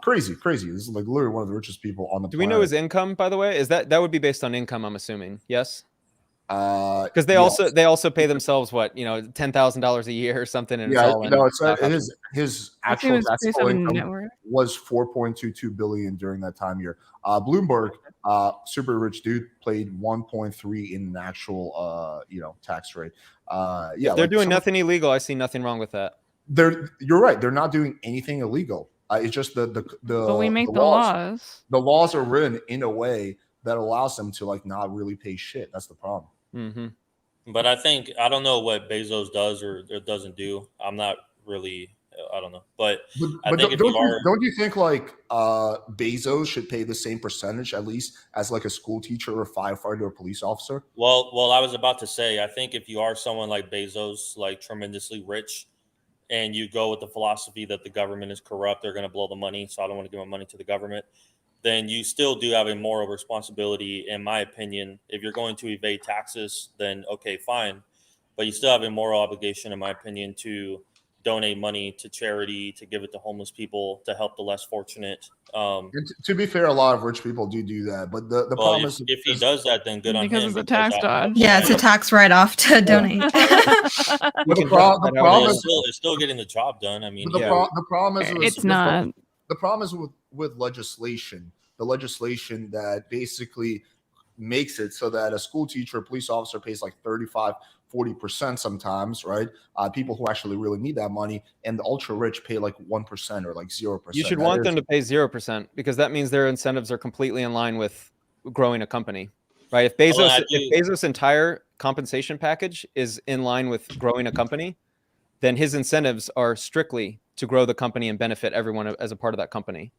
Crazy. This is like literally one of the richest people on the Do planet. we know his income, by the way? Is that would be based on income? I'm assuming. Yes. Because they yes. also pay themselves what, $10,000 a year or something, and Yeah, it's all in no, it's stock his I think actual it was based taxable on income net worth. was 4.22 billion during that time year. Bloomberg, super rich dude, paid 1.3 in an actual tax rate. Yeah, If they're doing nothing illegal, I see nothing wrong with that. You're right. They're not doing anything illegal. It's just the But we make the laws. laws. The laws are written in a way that allows them to like not really pay shit. That's the problem. Mm-hmm. But I don't know what Bezos does or doesn't do. I'm not really, I don't know. But I think if you are, don't you think like Bezos should pay the same percentage at least as like a school teacher or a firefighter or a police officer? well, I was about to say, I think if you are someone like Bezos, like tremendously rich, and you go with the philosophy that the government is corrupt, they're going to blow the money, so I don't want to give my money to the government, then you still do have a moral responsibility, in my opinion. If you're going to evade taxes, then okay, fine. But you still have a moral obligation, in my opinion, to donate money to charity, to give it to homeless people, to help the less fortunate. And to be fair, a lot of rich people do that. But the Well, problem is if he does that, then good on him. Because it's a tax dodge. Yeah, it's a tax write-off to donate. But the problem is It's still getting the job done. I mean, the problem is It's not. The problem is with legislation. The legislation that basically makes it so that a school teacher, a police officer pays like 35-40% sometimes, right? People who actually really need that money, and the ultra rich pay like 1% or like 0%. You should want them to pay 0% because that means their incentives are completely in line with growing a company, right? If Bezos' entire compensation package is in line with growing a company, then his incentives are strictly to grow the company and benefit everyone as a part of that company.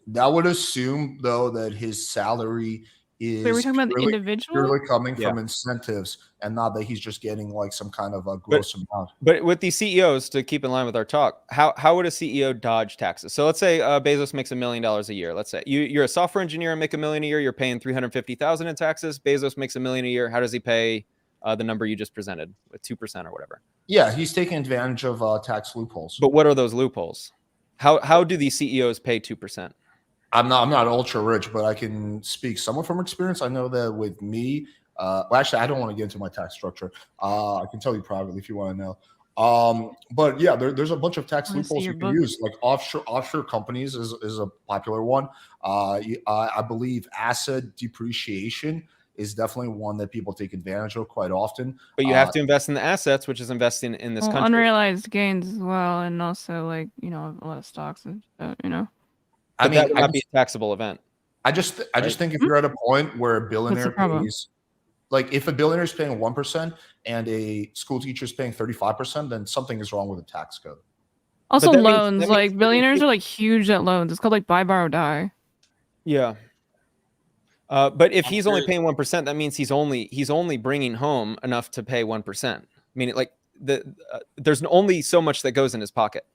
That would assume though that his salary is So we're talking about the individual? purely coming from incentives and not that he's just getting like some kind of a gross amount. But with these CEOs, to keep in line with our talk, how would a CEO dodge taxes? So let's say Bezos makes $1 million a year. Let's say you're a software engineer and make $1 million a year. You're paying $350,000 in taxes. Bezos makes $1 million a year. How does he pay the number you just presented with 2% or whatever? Yeah, he's taking advantage of tax loopholes. But what are those loopholes? How do these CEOs pay 2%? I'm not ultra rich, but I can speak somewhat from experience. I know that with me, well, actually, I don't want to get into my tax structure. I can tell you privately if you want to know. But yeah, there's a bunch of tax loopholes you can use. Like offshore companies is a popular one. I believe asset depreciation is definitely one that people take advantage of quite often. But you have to invest in the assets, which is investing in this country. Unrealized gains as well, and also like a lot of stocks and stuff, But that would not be a taxable event. I just think if you're at a point where a billionaire pays, like if a billionaire is paying 1% and a school teacher is paying 35%, then something is wrong with the tax code. Also, loans, like billionaires are like huge at loans. It's called like buy, borrow, die. Yeah. But if he's only paying 1%, that means he's only bringing home enough to pay 1%. I mean, like there's only so much that goes in his pocket.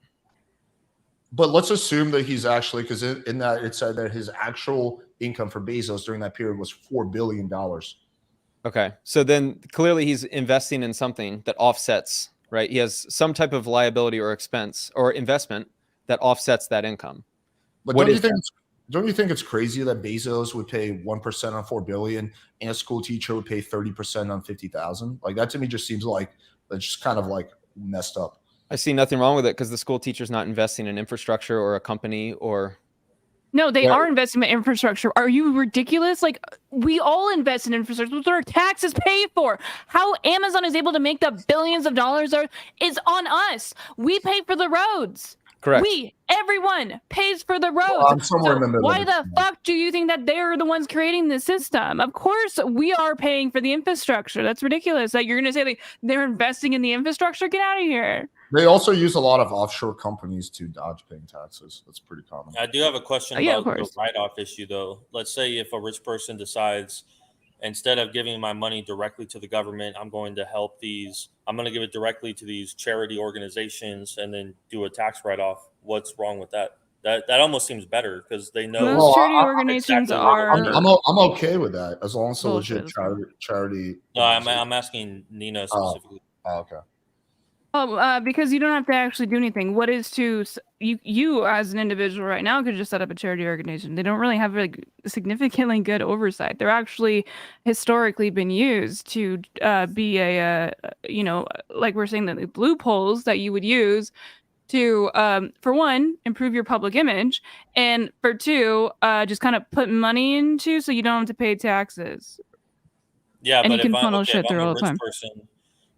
But let's assume that he's actually, because in that it said that his actual income for Bezos during that period was $4 billion. Okay, so then clearly he's investing in something that offsets, right? He has some type of liability or expense or investment that offsets that income. But What don't you is think don't you think it's crazy that Bezos would pay 1% on 4 billion and a school teacher would pay 30% on 50,000? Like that to me just seems like that's just kind of like messed up. I see nothing wrong with it because the school teacher's not investing in infrastructure or a company or. No, they Yeah. are investing in infrastructure. Are you ridiculous? Like, we all invest in infrastructure. That's what our taxes pay for. How Amazon is able to make the billions of dollars is on us. We pay for the roads. Correct. Everyone pays for the roads. Well, I'm somewhere in the middle Why of the it. fuck do you think that they're the ones creating the system? Of course, we are paying for the infrastructure. That's ridiculous. That you're going to say like they're investing in the infrastructure. Get out of here. They also use a lot of offshore companies to dodge paying taxes. That's pretty common. I do have a question Yeah, of about the course. write-off issue, though. Let's say if a rich person decides, instead of giving my money directly to the government, I'm going to help these. I'm going to give it directly to these charity organizations and then do a tax write-off. What's wrong with that? That almost seems better because they know. Most Well, charity I'm organizations exactly where are. they're I'm okay with that as long as it's a Bullshit, legit that's fine. charity. No, I'm asking Nina specifically. Oh, okay. Because you don't have to actually do anything. What is you as an individual right now could just set up a charity organization. They don't really have like significantly good oversight. They're actually historically been used to be a like we're saying that the loopholes that you would use to for one improve your public image, and for two just kind of put money into so you don't have to pay taxes. Yeah, And but you can if funnel if shit I'm through a all the rich time. person,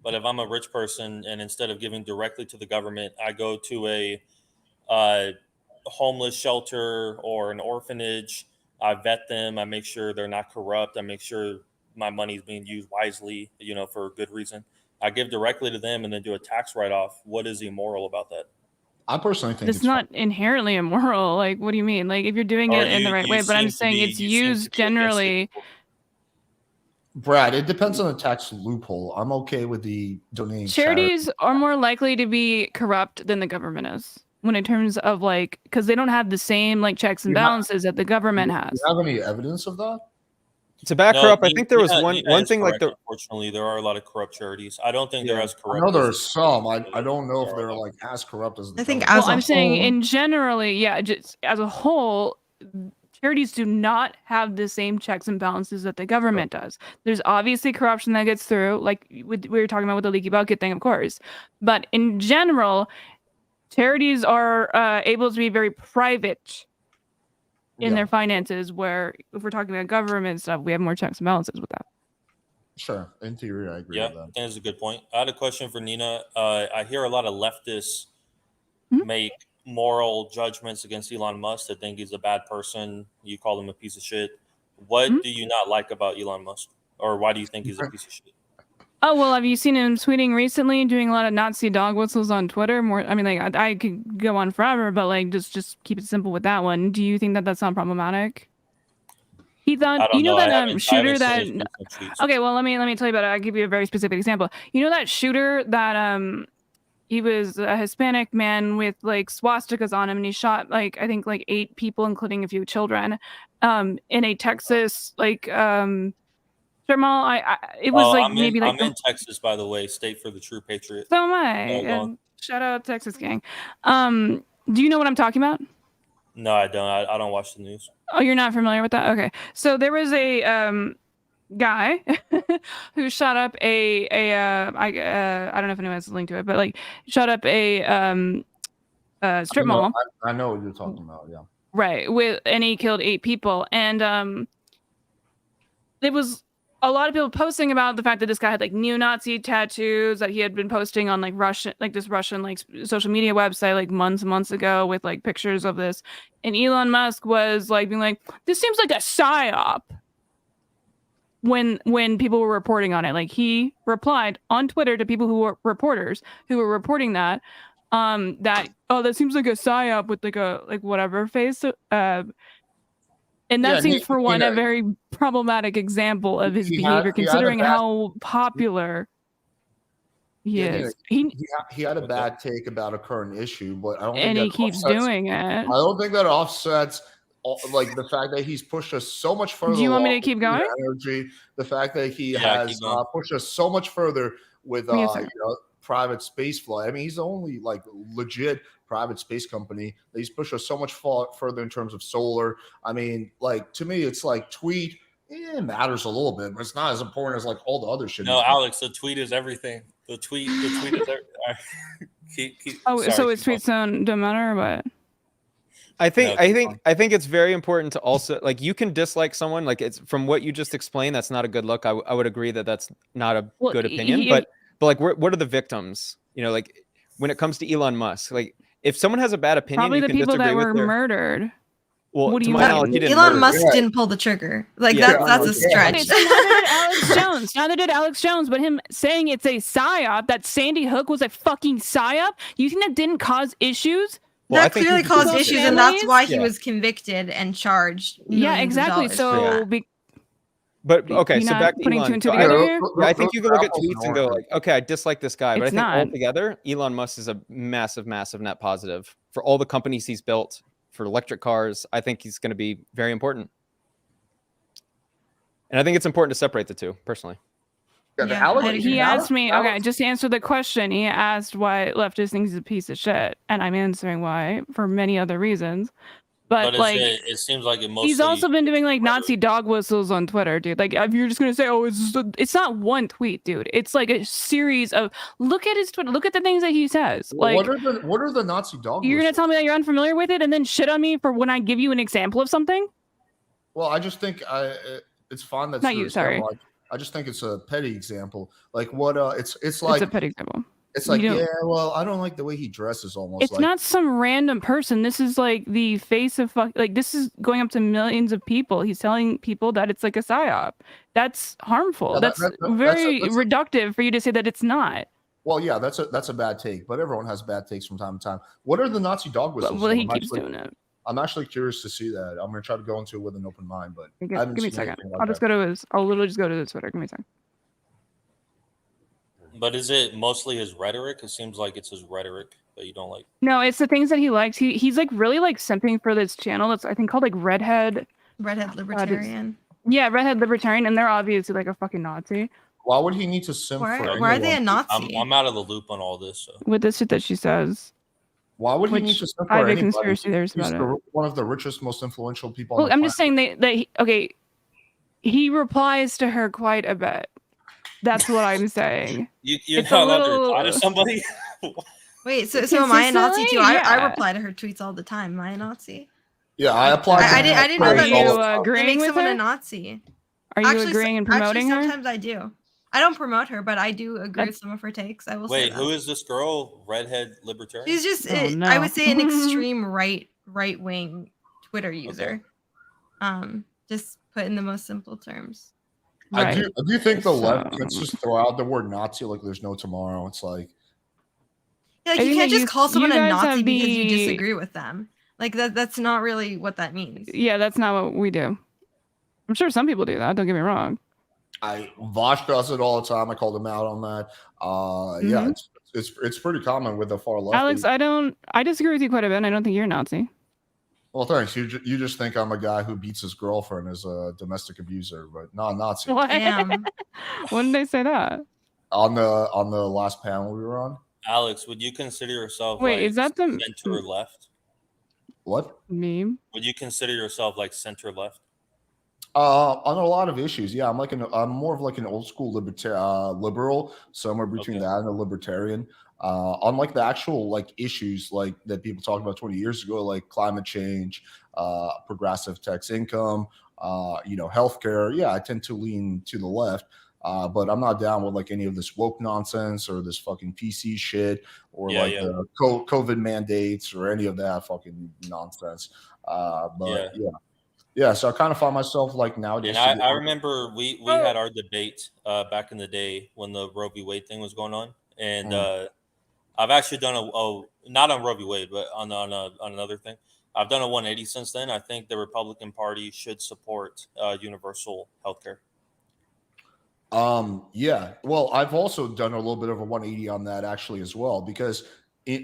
but if I'm a rich person and instead of giving directly to the government, I go to a homeless shelter or an orphanage, I vet them, I make sure they're not corrupt, I make sure my money is being used wisely, for a good reason. I give directly to them and then do a tax write-off. What is immoral about that? I personally think It's it's not inherently immoral. Like, what do you mean? Like, if you're doing Or it in the right way, but I'm saying it's used generally. Brad, it depends on the tax loophole. I'm okay with the donating. Charities are more likely to be corrupt than the government is when in terms of like, because they don't have the same like checks and balances that the government has. Do you have any evidence of that? To back her up, I think there was one thing like the. Unfortunately, there are a lot of corrupt charities. I don't think they're as I corrupt. know there are some. I don't know if they're like as corrupt as. I think government. as a I'm saying whole- in generally, yeah, just as a whole, charities do not have the same checks and balances that the government does. There's obviously corruption that gets through, like we were talking about with the leaky bucket thing, of course. But in general, charities are able to be very private in their finances, where if we're talking about government stuff, we have more checks and balances with that. Sure, in theory, I agree Yeah, I with that. think that's a good point. I had a question for Nina. I hear a lot of leftists make moral judgments against Elon Musk. They think he's a bad person. You call him a piece of shit. What do you not like about Elon Musk? Or why do you think he's a piece of shit? Oh, well, have you seen him tweeting recently, doing a lot of Nazi dog whistles on Twitter? I mean, like, I could go on forever, but like, just keep it simple with that one. Do you think that that's not problematic? He thought, I don't know. that shooter I that. haven't seen his recent tweets. Okay, well, let me tell you about it. I'll give you a very specific example. You know that shooter that he was a Hispanic man with like swastikas on him, and he shot like I think like 8 people, including a few children, in a Texas like strip mall. It was like I'm maybe like in Texas, by the way. State for the true patriot. so am I. Go on. Shout out Texas gang. Do you know what I'm talking about? No, I don't. I don't watch the news. Oh, you're not familiar with that? Okay. So there was a guy who shot up I don't know if anyone has a link to it, but like shot up a strip mall. I know what you're talking about. Yeah. Right. And he killed 8 people. And there was a lot of people posting about the fact that this guy had like neo-Nazi tattoos that he had been posting on like Russian like social media website like months and months ago with like pictures of this. And Elon Musk was like being like, this seems like a psyop. When people were reporting on it, like he replied on Twitter to people who were reporters who were reporting that that seems like a psyop with like a like whatever face. And that seems for one a very problematic example of his behavior, considering how popular he is. He had a bad take about a current issue, but I don't. And he keeps doing it. I don't think that offsets like the fact that he's pushed us so much further. Do you want me to keep going? Energy, the fact that he has pushed us so much further with private space flight. I mean, he's the only like legit private space company that he's pushed us so much further in terms of solar. I mean, like to me, it's like tweet. It matters a little bit, but it's not as important as like all the other shit. No, Alex, the tweet is everything. The tweet is so his tweets don't matter or what? I think it's very important to also like you can dislike someone like it's from what you just explained. That's not a good look. I would agree that that's not a good opinion. But like what are the victims? You know, like when it comes to Elon Musk, like if someone has a bad opinion, probably you the can people disagree that were with their... murdered. Well, what do to you my mean? knowledge, he didn't Elon murder Musk them. didn't pull the trigger. Like Yeah. that's a stretch. Okay, so neither did Alex Jones. Neither did Alex Jones. But him saying it's a psyop, that Sandy Hook was a fucking psyop. You think that didn't cause issues? Well, I That think clearly he- caused Those issues, and that's families? why he Yeah. was convicted and charged. Yeah, millions of exactly. dollars for So that. But okay, You're so not back to putting Elon. two and two So together here? I think you can look at Apples and tweets and go oranges. like, okay, I dislike this guy, but I It's think not. altogether, Elon Musk is a massive net positive for all the companies he's built for electric cars. I think he's going to be very important, and I think it's important to separate the two, personally. He asked me, okay, just to answer the question, he asked why leftist thinks he's a piece of shit, and I'm answering why for many other reasons. But like, it seems like it mostly. he's also been doing like Nazi dog whistles on Twitter, dude. Like, if you're just gonna say, oh, it's not one tweet, dude. It's like a series of look at his Twitter, look at the things that he says. Like, what are the Nazi dog? you're gonna whistles? tell me that you're unfamiliar with it, and then shit on me for when I give you an example of something? Well, I just think it's fine. That's Not your you, sorry. example. I just think it's a petty example. Like what? It's It's like a petty example. it's like you don't- yeah. Well, I don't like the way he dresses. Almost. It's like, not some random person. This is like the face of like this is going up to millions of people. He's telling people that it's like a psyop. That's harmful. Yeah, that's very reductive for you to say that it's not. Well, yeah, that's a bad take. But everyone has bad takes from time to time. What are the Nazi dog whistles? Well, he keeps doing it. I'm actually curious to see that. I'm gonna try to go into it with an open mind, but I Give haven't me a seen second. anything like I'll just that. go to his. I'll literally just go to the Twitter. Give me a second. But is it mostly his rhetoric? It seems like it's his rhetoric that you don't like. No, it's the things that he likes. He's like really like simping for this channel that's I think called like Redhead Libertarian. Yeah, Redhead Libertarian, and they're obviously like a fucking Nazi Why would he need to simp Why for are they a anyone? Nazi? I'm out of the loop on all this. So. with this shit that she says. Why would he Which need to simp I for have a anybody? conspiracy theories He's about it. one of the richest, most influential people. on Well, the I'm just planet. saying that he replies to her quite a bit. That's what I'm saying. You're It's a not allowed to little- reply to somebody. Wait, so am I a Nazi too? Consistently? I Yeah. reply to her tweets all the time. Am I a Nazi? Yeah, I applied. I didn't know Are that you all the time. That agreeing makes with someone her? a Nazi. Are you Actually, agreeing and promoting her? Sometimes I do. I don't promote her, but I do agree with some of her takes. I will say Wait, that. who is this girl? Redhead libertarian? She's just, Oh, I no. would say, an extreme right wing Twitter user. Just put in the most simple terms. I do think the left So- can just throw out the word Nazi like there's no tomorrow. It's like Yeah, like I you think can't that just call someone a guys Nazi have because you the- disagree with them. Like that's not really what that means. Yeah, that's not what we do. I'm sure some people do that. Don't get me wrong. Vosh does it all the time. I called him out on that. Yeah, it's pretty common with the far left. Alex, I disagree with you quite a bit. And I don't think you're a Nazi. Well, thanks. You just think I'm a guy who beats his girlfriend as a domestic abuser, but not a Nazi. What? Damn. When did they say that? On the last panel we were on. Alex, would you consider yourself Wait, like is that the center left? What? meme? Would you consider yourself like center left? On a lot of issues, yeah, I'm more of like an old school liberal, somewhere between Okay. that and a libertarian. On like the actual like issues like that people talked about 20 years ago, like climate change, progressive tax income, healthcare. Yeah, I tend to lean to the left. But I'm not down with like any of this woke nonsense or this fucking PC shit or the COVID mandates or any of that fucking nonsense. Yeah. So I kind of find myself like nowadays. And I remember we had our debate back in the day when the Roe v. Wade thing was going on, and I've actually done not on Roe v. Wade, but on another thing. I've done a 180 since then. I think the Republican Party should support universal healthcare. Yeah. Well, I've also done a little bit of a 180 on that actually as well, because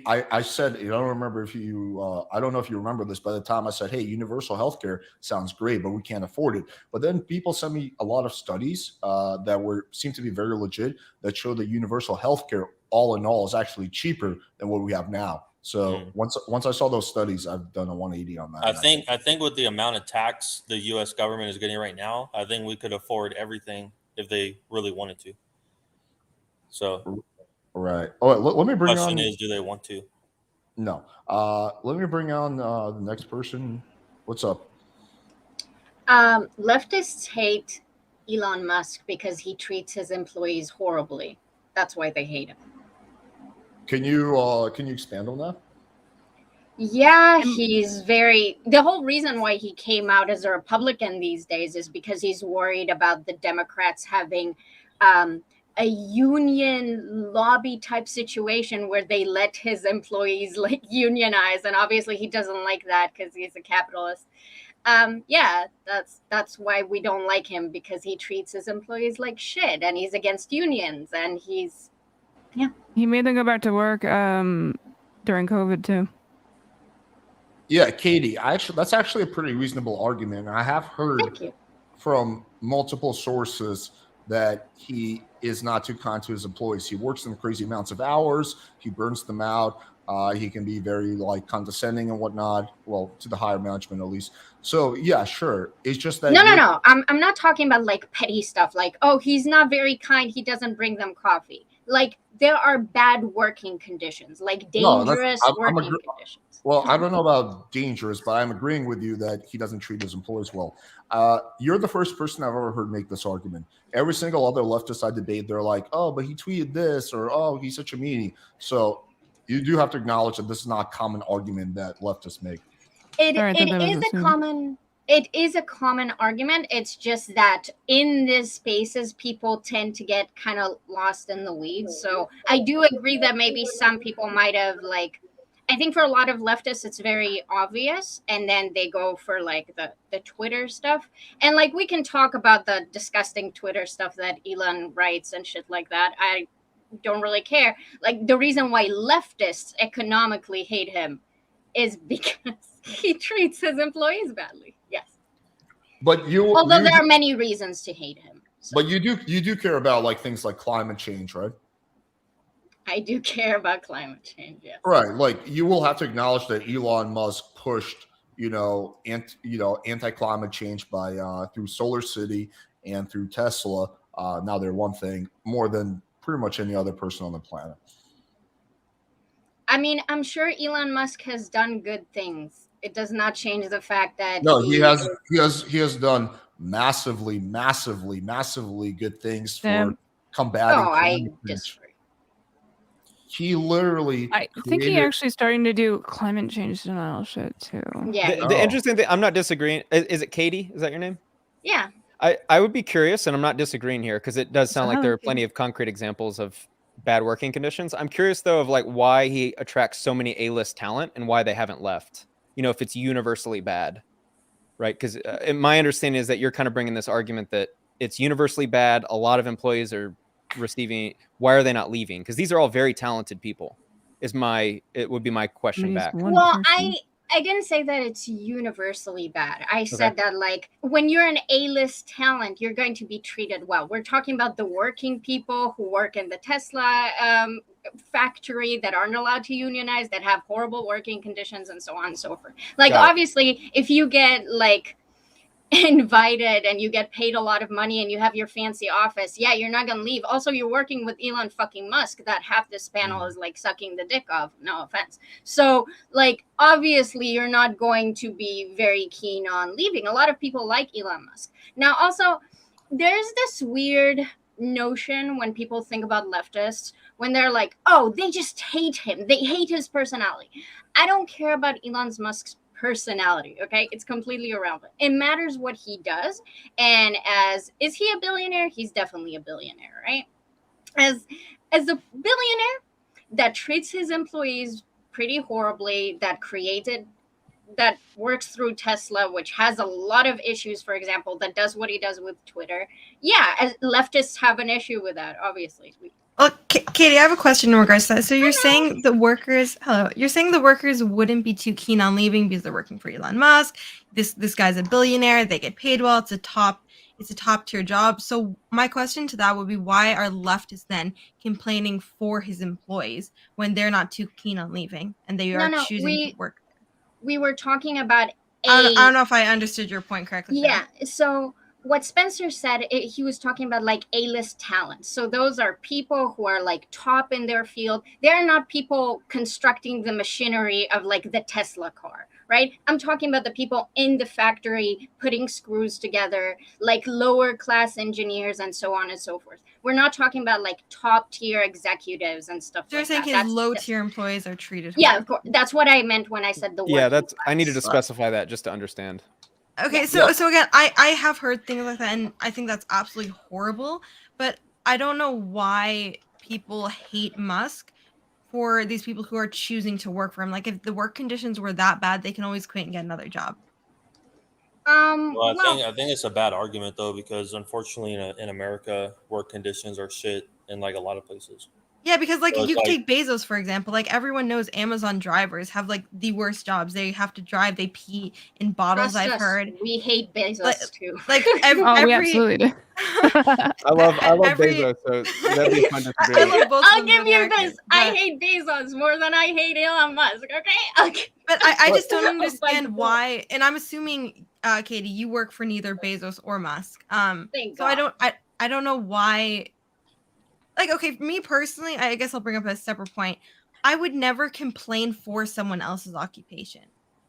I said, I don't remember if you, I don't know if you remember this, by the time I said, hey, universal healthcare sounds great, but we can't afford it. But then people sent me a lot of studies that seem to be very legit that show that universal healthcare all in all is actually cheaper than what we have now. So once I saw those studies, I've done a 180 on that. I think with the amount of tax the U.S. government is getting right now, I think we could afford everything if they really wanted to. So, right. Oh, let me the bring question on. is, do they want to? No. Let me bring on the next person. What's up? Leftists hate Elon Musk because he treats his employees horribly. That's why they hate him. Can you expand on that? Yeah, the whole reason why he came out as a Republican these days is because he's worried about the Democrats having a union lobby type situation where they let his employees like unionize. And obviously he doesn't like that because he's a capitalist. Yeah, that's why we don't like him, because he treats his employees like shit and he's against unions and he made them go back to work during COVID too. Yeah, Katie, that's actually a pretty reasonable argument. I have heard from multiple sources that he is not too kind to his employees. He works them crazy amounts of hours. He burns them out. He can be very condescending and whatnot. Well, to the higher management at least. So yeah, sure. It's just that no. I'm not talking about like petty stuff like, oh, he's not very kind, he doesn't bring them coffee. Like there are bad working conditions, like dangerous working conditions. Well, I don't know about dangerous, but I'm agreeing with you that he doesn't treat his employees well. You're the first person I've ever heard make this argument. Every single other leftist I debate, they're like, oh, but he tweeted this, or oh, he's such a meanie. So you do have to acknowledge that this is not a common argument that leftists make. It is a common argument. It's just that in these spaces, people tend to get kind of lost in the weeds. So I do agree that maybe some people might have I think for a lot of leftists, it's very obvious. And then they go for the Twitter stuff. And we can talk about the disgusting Twitter stuff that Elon writes and shit like that. I don't really care. The reason why leftists economically hate him is because he treats his employees badly. Yes. But although there are many reasons to hate him. So. But you do care about things like climate change, right? I do care about climate change, yes. Right. You will have to acknowledge that Elon Musk pushed, anti-climate change by through Solar City and through Tesla. Now they're one thing more than pretty much any other person on the planet. I mean, I'm sure Elon Musk has done good things. It does not change the fact that he has done massively good things for combating climate change. Disagree. He literally I think he actually starting to do climate change denial shit too. Yeah. The interesting thing, I'm not disagreeing. Is it Katie? Is that your name? Yeah. I would be curious, and I'm not disagreeing here because it does sound like there are plenty of concrete examples of bad working conditions. I'm curious though of why he attracts so many A-list talent and why they haven't left. If it's universally bad, right? Because my understanding is that you're kind of bringing this argument that it's universally bad. A lot of employees are receiving. Why are they not leaving? Because these are all very talented people. It would be my question back. Well, I didn't say that it's universally bad. I said that when you're an A-list talent, you're going to be treated well. We're talking about the working people who work in the Tesla factory that aren't allowed to unionize, that have horrible working conditions and so on and so forth. Obviously, if you get invited and you get paid a lot of money and you have your fancy office, yeah, you're not gonna leave. Also, you're working with Elon fucking Musk, that half this panel is sucking the dick of, no offense. So obviously you're not going to be very keen on leaving. A lot of people like Elon Musk. Now also, there's this weird notion when people think about leftists, when they're like, oh, they just hate him, they hate his personality. I don't care about Elon Musk's personality, okay? It's completely irrelevant. It matters what he does. And is he a billionaire? He's definitely a billionaire, right? As a billionaire that treats his employees pretty horribly, that works through Tesla, which has a lot of issues, for example, that does what he does with Twitter. Yeah, as leftists have an issue with that, obviously. Katie, I have a question in regards to that. So you're saying the workers wouldn't be too keen on leaving because they're working for Elon Musk. This guy's a billionaire. They get paid well. It's a top it's a top tier job. So my question to that would be, why are leftists then complaining for his employees when they're not too keen on leaving and they are No, choosing to work there? we were talking about I don't know if I understood your point correctly. Yeah. So what Spencer said, he was talking about like A-list talent. So those are people who are like top in their field. They're not people constructing the machinery of like the Tesla car, right? I'm talking about the people in the factory putting screws together, like lower class engineers and so on and so forth. We're not talking about like top tier executives and stuff So you're like saying that. his low tier employees are treated Yeah, horribly. of course. That's what I meant when I said the word. Yeah, that's. I needed to specify that just to understand. Okay, so again, I have heard things like that, and I think that's absolutely horrible. But I don't know why people hate Musk for these people who are choosing to work for him. Like, if the work conditions were that bad, they can always quit and get another job. Well, I think it's a bad argument though, because unfortunately in America, work conditions are shit in like a lot of places. Yeah, because like So you it's take Bezos for example. Like everyone knows Amazon drivers have like the worst jobs. They have to drive. They pee in bottles. Trust I've us, heard. we hate Bezos too. Like Oh, we absolutely do. I love Bezos, so that'd be a fun disagreement. I'll give you this. I hate Bezos more than I hate Elon Musk. Okay. But I just don't understand why. And I'm assuming, Katie, you work for neither Bezos or Musk. Thank So God. I don't know why. Like, okay, for me personally, I guess I'll bring up a separate point. I would never complain for someone else's occupation.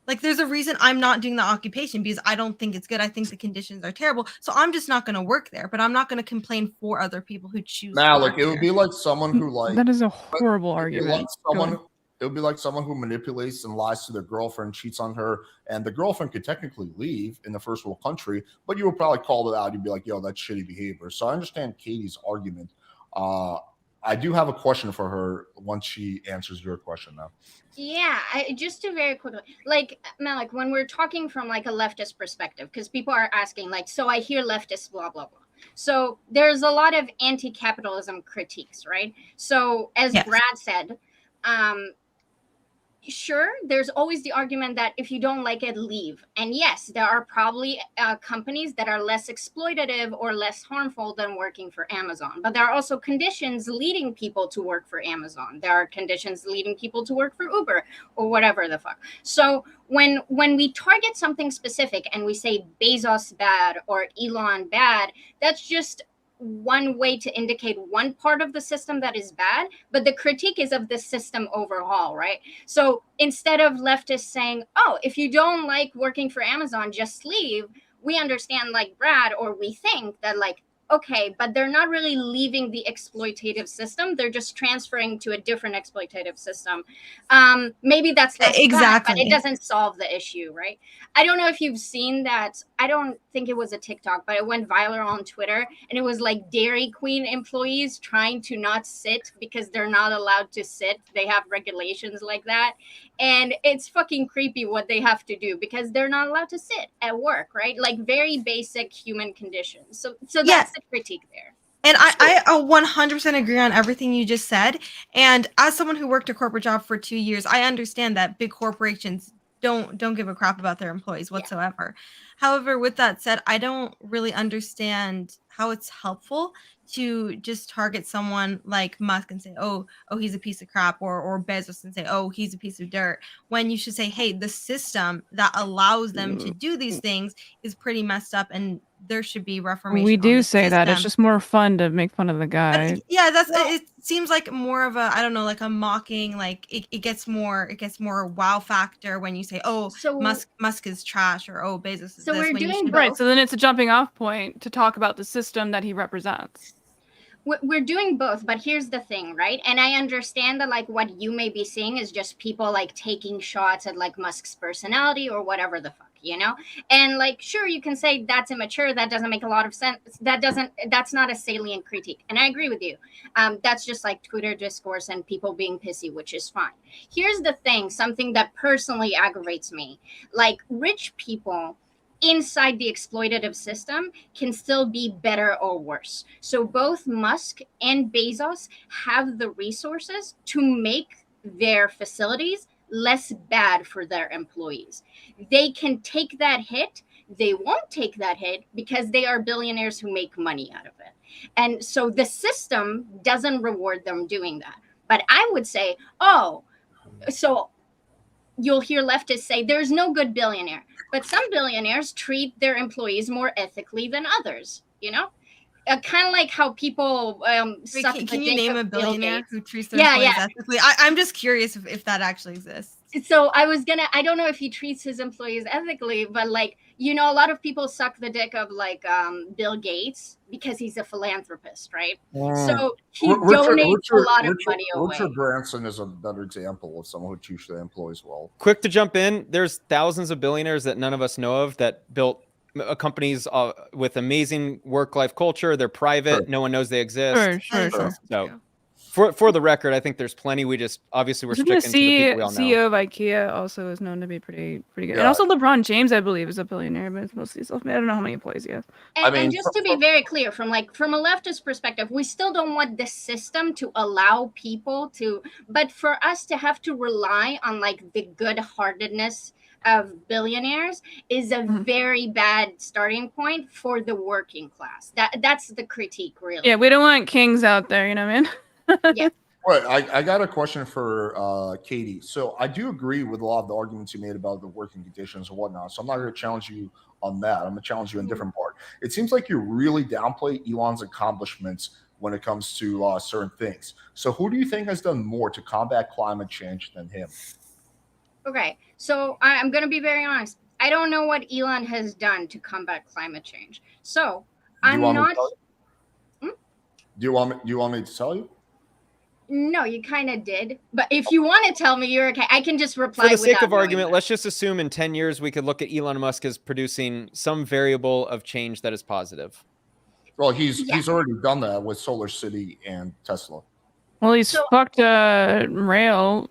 Like, there's a reason I'm not doing the occupation because I don't think it's good. I think the conditions are terrible. So I'm just not going to work there. But I'm not going to complain for other people who choose. Like it would be like someone who like That is a horrible argument. It would be like someone who manipulates and lies to their girlfriend, cheats on her, and the girlfriend could technically leave in the first world country, but you would probably call it out. You'd be like, "Yo, that's shitty behavior." So I understand Katie's argument. I do have a question for her once she answers your question now. Yeah, just to very quickly, like Malik, when we're talking from like a leftist perspective, because people are asking, like, so I hear leftists, blah blah blah. So there's a lot of anti-capitalism critiques, right? So as Brad said, sure, there's always the argument that if you don't like it, leave. And yes, there are probably companies that are less exploitative or less harmful than working for Amazon. But there are also conditions leading people to work for Amazon. There are conditions leading people to work for Uber or whatever the fuck. So when we target something specific and we say Bezos bad or Elon bad, that's just one way to indicate one part of the system that is bad, but the critique is of the system overall, right? So instead of leftists saying, oh, if you don't like working for Amazon, just leave, we understand, like Brad, or we think that, like, okay, but they're not really leaving the exploitative system. They're just transferring to a different exploitative system. Maybe that's less bad, but it doesn't solve the issue, right? I don't know if you've seen that. I don't think it was a TikTok, but it went viral on Twitter. And it was like Dairy Queen employees trying to not sit because they're not allowed to sit. They have regulations like that. And it's fucking creepy what they have to do because they're not allowed to sit at work, right? Like very basic human conditions. So that's the critique there. And I 100% agree on everything you just said. And as someone who worked a corporate job for 2 years, I understand that big corporations don't give a crap about their employees whatsoever. However, with that said, I don't really understand how it's helpful to just target someone like Musk and say, oh, he's a piece of crap, or Bezos and say, oh, he's a piece of dirt, when you should say, hey, the system that allows them to do these things is pretty messed up and there should be reformation. We do say that. It's just more fun to make fun of the guy. It seems like more of a, I don't know, like a mocking, like it gets more wow factor when you say, oh, so Musk is trash, or oh, Bezos is so this. We're doing right. So then it's a jumping off point to talk about the system that he represents. We're doing both, but here's the thing, right? And I understand that, like, what you may be seeing is just people like taking shots at like Musk's personality or whatever the fuck, you know? And like, sure, you can say that's immature. That doesn't make a lot of sense. That's not a salient critique. And I agree with you. That's just like Twitter discourse and people being pissy, which is fine. Here's the thing, something that personally aggravates me, like rich people inside the exploitative system can still be better or worse. So both Musk and Bezos have the resources to make their facilities less bad for their employees. They can take that hit they won't take that hit because they are billionaires who make money out of it. And so the system doesn't reward them doing that. But I would say, so you'll hear leftists say there's no good billionaire, but some billionaires treat their employees more ethically than others, you know? Kind of like how people suck Can you name a billionaire who treats their Yeah, employees yeah. ethically? I'm just curious if that actually exists. So I don't know if he treats his employees ethically, but like, you know, a lot of people suck the dick of like Bill Gates because he's a philanthropist, right? So he donates a lot of money away. Richard Branson is a better example of someone who treats their employees well. Quick to jump in, there's thousands of billionaires that none of us know of that built companies with amazing work-life culture. They're private. Sure. No one knows they exist. Sure. So for the record, I think there's plenty. We just obviously we're sticking to the people we all know. CEO of IKEA also is known to be pretty good. Yeah. And also LeBron James, I believe, is a billionaire, but it's mostly self-made. I don't know how many employees he has. And just to be very clear, from a leftist perspective, we still don't want the system to allow people to, but for us to have to rely on like the good-heartedness of billionaires is a very bad starting point for the working class. That's the critique, really. Yeah, we don't want kings out there, you know what I mean? Yeah. Right. I got a question for Katie. So I do agree with a lot of the arguments you made about the working conditions and whatnot. So I'm not going to challenge you on that. I'm going to challenge you on a different part. It seems like you really downplay Elon's accomplishments when it comes to certain things. So who do you think has done more to combat climate change than him? Okay, so I'm going to be very honest. I don't know what Elon has done to combat climate change. So I'm not. Do you want me to tell you? No, you kind of did. But if you want to tell me, you're okay. I can just reply. For the sake without of argument, knowing let's just assume in 10 years we could look at Elon Musk as producing some variable of change that is positive. Well, he's already done that with Solar City and Tesla. Well, he's fucked rail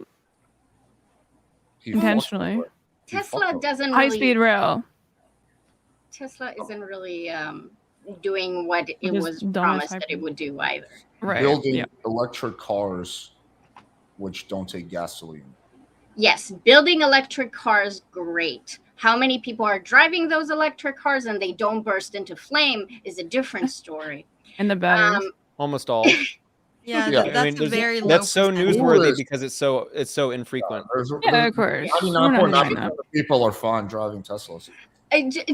He intentionally. fucked- he Tesla fucked up. doesn't really. High-speed rail. Tesla isn't really doing what it Just was dumb as promised fuck. that it would do either. Right. Building Yeah. electric cars which don't take gasoline. Yes, building electric cars, great. How many people are driving those electric cars and they don't burst into flame is a different story. And the batteries. Almost all. Yeah, Yeah. that's I mean, a very low that's so percentage. newsworthy because it's so infrequent. Yeah, of course. We're not denying 99.9% that. of people are fine driving Teslas.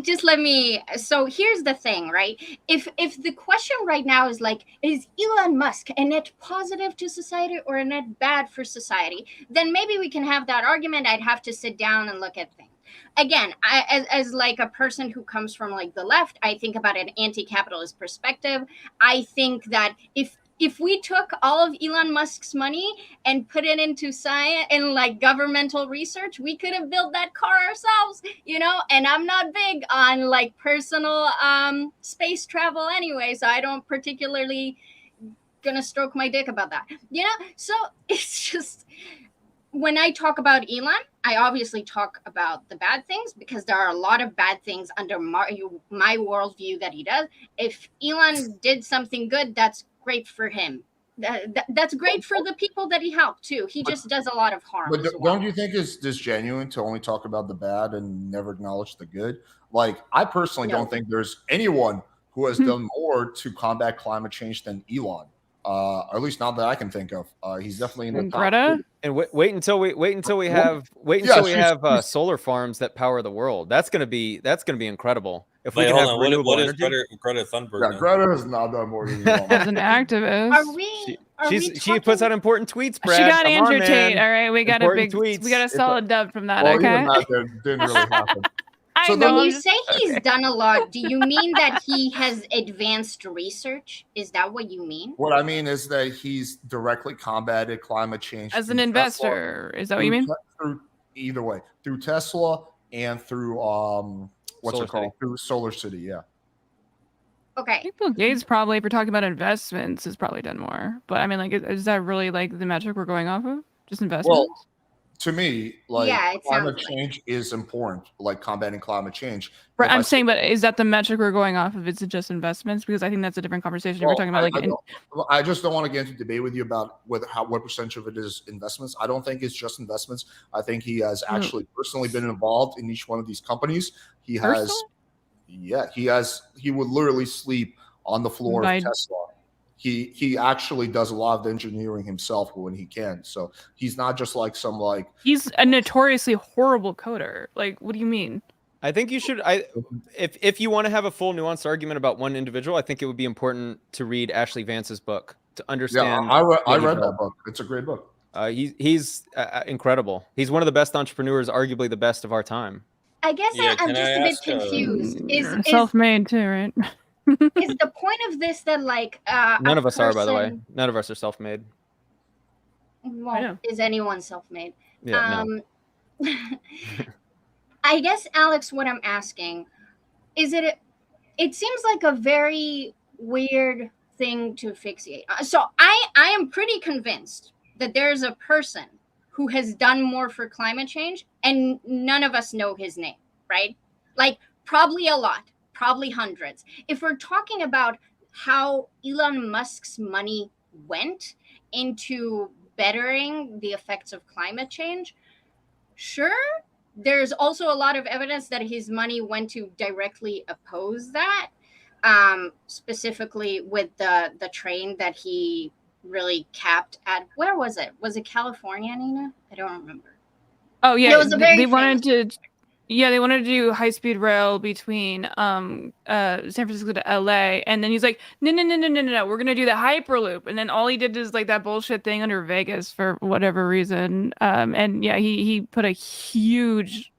Just let me. So here's the thing, right? If the question right now is like, is Elon Musk a net positive to society or a net bad for society? Then maybe we can have that argument. I'd have to sit down and look at things. Again, as like a person who comes from like the left, I think about an anti-capitalist perspective. I think that if we took all of Elon Musk's money and put it into science and like governmental research, we could have built that car ourselves, you know? And I'm not big on like personal space travel anyway, so I don't particularly gonna stroke my dick about that, you know? So it's just, when I talk about Elon, I obviously talk about the bad things because there are a lot of bad things under my worldview that he does. If Elon did something good, that's great for him. That's great for the people that he helped too. He just does a lot of harm. But as well. don't you think it's disgenuine to only talk about the bad and never acknowledge the good? Like, I personally don't think there's anyone who has done more to combat climate change than Elon. Or at least not that I can think of. He's definitely in the And top. Greta? And wait until we have solar farms that power the world. That's gonna be incredible. If we Wait, can hold have on. renewable What is energy. Greta Thunberg? Yeah, then? Greta has not done more than As Elon. an activist. Are we? She puts out important tweets, Brad. She got Come Andrew on, Tate. man. All right, we got Important we tweets. got a solid dub from that. Well, Okay. even that didn't really happen. I So know. then When I'm you just- say he's done a lot, do you mean that he has advanced research? Is that what you mean? What I mean is that he's directly combated climate change as an through investor, is that what you mean? Through either way, through Tesla and through what's Solar it called? City. Through Solar City, yeah. I Okay. think Bill Gates probably, if we're talking about investments, has probably done more. But I mean, like, is that really like the metric we're going off of? Just investments? To me, like Yeah, it climate sounds like- change is important, like combating climate change. Right, If I I'm say- saying, but is that the metric we're going off of? Is it just investments? Because I think that's a different conversation. If we're talking about I just don't want to get into debate with you about what percentage of it is investments. I don't think it's just investments. I think he has actually personally been involved in each one of these companies. He has, Personal? Yeah, he would literally sleep on the floor By- of Tesla. He actually does a lot of the engineering himself when he can. So he's not just like some like He's a notoriously horrible coder. Like, what do you mean? I think you should. If you want to have a full nuanced argument about one individual, I think it would be important to read Ashley Vance's book to understand. I what he read that built. book. It's a great book. He's incredible. He's one of the best entrepreneurs, arguably the best of our time. I guess Yeah, I'm can just I a bit ask, confused. You're self-made too, right? Is the point of this that like None a of us are, by the way. person- None of us are self-made. Well, know. is anyone self-made? Yeah, no. I guess, Alex, what I'm asking is it seems like a very weird thing to fixate. So I am pretty convinced that there's a person who has done more for climate change and none of us know his name, right? Like probably a lot, probably hundreds. If we're talking about how Elon Musk's money went into bettering the effects of climate change, sure, there's also a lot of evidence that his money went to directly oppose that, specifically with the train that he really capped at. Where was it? Was it California, Nina? I don't remember. Oh yeah, It was a very they wanted to. Yeah, they wanted to do high-speed rail between San Francisco to LA, and then he's like, no, we're gonna do the Hyperloop, and then all he did is like that bullshit thing under Vegas for whatever reason, and yeah, he put a huge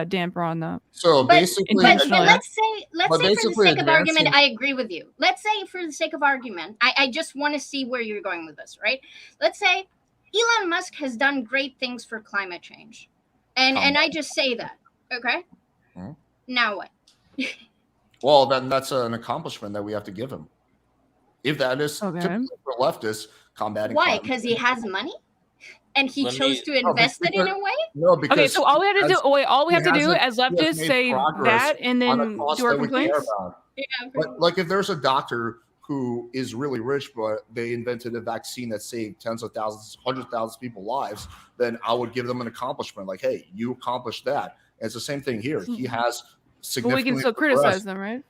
damper on that. So basically, But Intentionally. let's say for the basically sake of argument, advancing- I agree with you. Let's say for the sake of argument, I just want to see where you're going with this, right? Let's say Elon Musk has done great things for climate change, and I just say that, okay? Mhm. Now what? well, then that's an accomplishment that we have to give him. If that is Okay. typically for leftists combating Why? climate Because he change. has money, and he Let me- chose to invest it in a way. No, because Okay, so all we have to do, all we he have to do hasn't- as he has leftists made say progress that, and on a then cause do our that we care complaints. about. Yeah, Like if there's a doctor who is really rich, but they invented a vaccine that saved tens of thousands, hundreds of thousands of people's lives, then I would give them an accomplishment. Like, hey, you accomplished that. And it's the same thing here. He has But we significantly can still progressed. criticize them, right?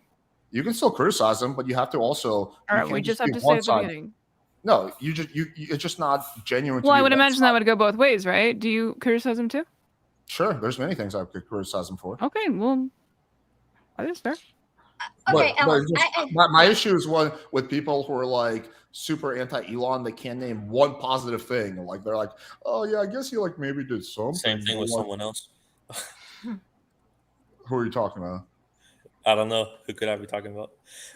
You can still criticize them, but you have to also. All you right, we can't just have be to say at the one-sided. beginning. No, it's just not genuine. Well, to I be would imagine that one-sided. would go both ways, right? Do you criticize them too? Sure, there's many things I could criticize him for. Okay, well, that is fair. Okay, But Alex. just- my issue is one with people who are like super anti-Elon. They can't name one positive thing. Like they're like, oh yeah, I guess he like maybe did something. Same thing but, with like, someone else. Who are you talking about? I don't know who could I be talking about,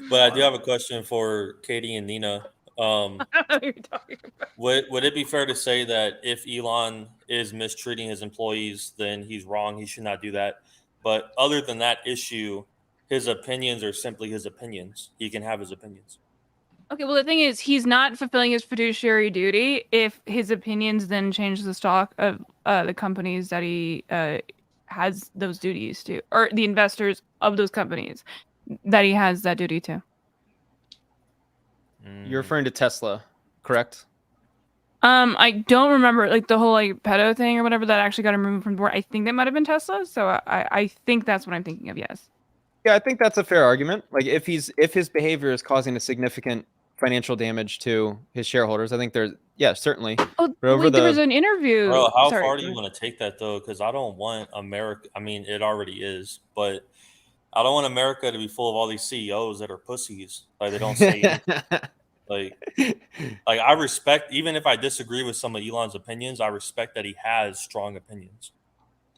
but I do have a question for Katie and Nina. I don't know what you're talking about. Would it be fair to say that if Elon is mistreating his employees, then he's wrong? He should not do that. But other than that issue, his opinions are simply his opinions. He can have his opinions. Okay, well, the thing is, he's not fulfilling his fiduciary duty if his opinions then change the stock of the companies that he has those duties to, or the investors of those companies that he has that duty to. You're referring to Tesla, correct? I don't remember like the whole like pedo thing or whatever that actually got him removed from the board. I think that might have been Tesla, so I think that's what I'm thinking of. Yes. Yeah, I think that's a fair argument. Like if his behavior is causing a significant financial damage to his shareholders, I think there's certainly. Oh, But over wait, there the- was an interview. Bro, how Sorry. far do you want to take that though? Because I don't want America. I mean, it already is, but I don't want America to be full of all these CEOs that are pussies. Like they don't say anything. like I respect, even if I disagree with some of Elon's opinions, I respect that he has strong opinions.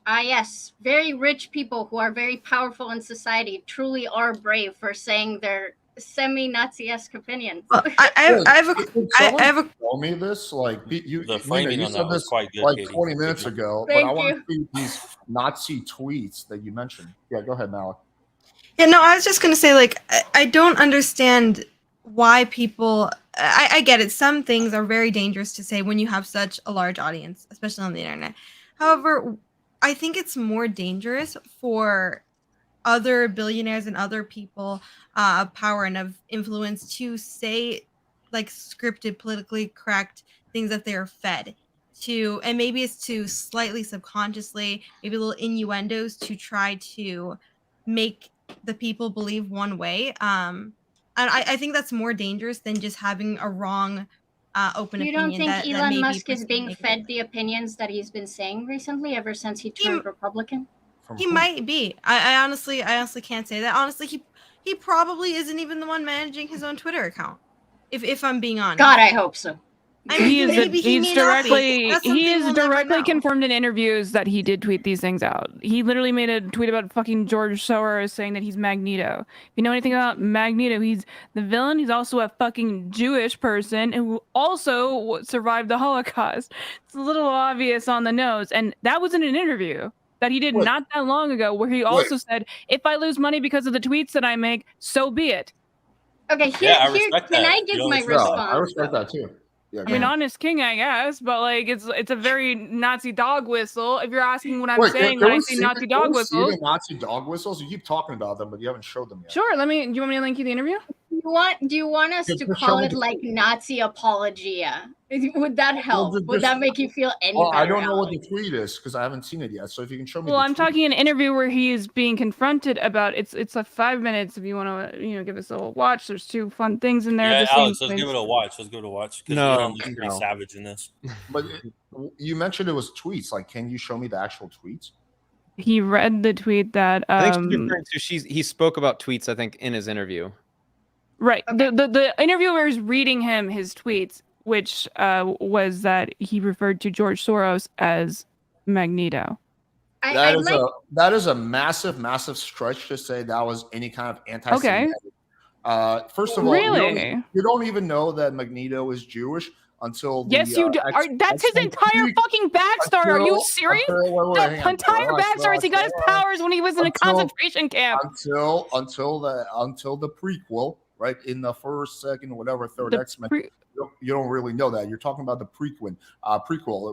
Yes, very rich people who are very powerful in society truly are brave for saying their semi-Nazi-esque opinions. Well, I have a Could I someone have a tell me this. Like you, The Nina, framing you on said that was this quite good, like Katie. 20 minutes ago, but I Thank want to see these Nazi tweets that you mentioned. Yeah, go ahead, Malik. Yeah, no, I was just gonna say, like, I don't understand why people. I get it. Some things are very dangerous to say when you have such a large audience, especially on the internet. However, I think it's more dangerous for other billionaires and other people of power and of influence to say like scripted, politically correct things that they're fed to, and maybe it's to slightly subconsciously, maybe little innuendos to try to make the people believe one way. And I think that's more dangerous than just having a wrong open You opinion. don't think that Elon may be Musk is perceived being negative. fed the opinions that he's been saying recently ever since he turned Republican? From He who? might be. I honestly can't say that. Honestly, he probably isn't even the one managing his own Twitter account. If I'm being honest. God, I hope so. I mean, maybe he he's may not be. directly That's he something is we'll never directly know. confirmed in interviews that he did tweet these things out. He literally made a tweet about fucking George Soros saying that he's Magneto. If you know anything about Magneto, he's the villain. He's also a fucking Jewish person who also survived the Holocaust. It's a little obvious on the nose, and that was in an interview that he did Wait. not that long ago, where he also said, "If I lose money because of the tweets that I make, so be it." Okay, Yeah, I respect can that. I You give don't my respect that. response? I respect though? that too. Yeah, I go mean, ahead. honest king, I guess, but like it's a very Nazi dog whistle. If you're asking what I'm Wait, saying can when I we say see Nazi the- dog can we see whistles, the Nazi dog whistles? You keep talking about them, but you haven't showed them yet. sure. Do you want me to link you the interview? Do you want us Yeah, to just call show me it the- like Nazi apologia? Would that help? just- Would that make you feel any Well, better? I don't know what Alex? the tweet is because I haven't seen it yet. So if you can show me. Well, the I'm tweet. talking an interview where he is being confronted about it's like 5 minutes if you want to give us a little watch. There's two fun things in there. Yeah, at the same Alex, let's give it a watch. Let's give it a watch because No, Elon looks pretty no. savage in this. But you mentioned it was tweets. Like, can you show me the actual tweets? He read the tweet that I think she's referring to he spoke about tweets, I think, in his interview. right. Okay. The interviewer is reading him his tweets, which was that he referred to George Soros as Magneto. That is a massive stretch to say that was any kind of anti-Semitic. First of all, Really? you don't even know that Magneto is Jewish until the, Yes, you do. That's his X-Men entire tweet. fucking backstory. Are you serious? Wait, The hang on. entire Hold on, backstory is he got his hold on. powers when he was in a concentration camp. Until the prequel, right? In the first, second, whatever, third The X-Men. You don't really know that. You're talking about the prequel.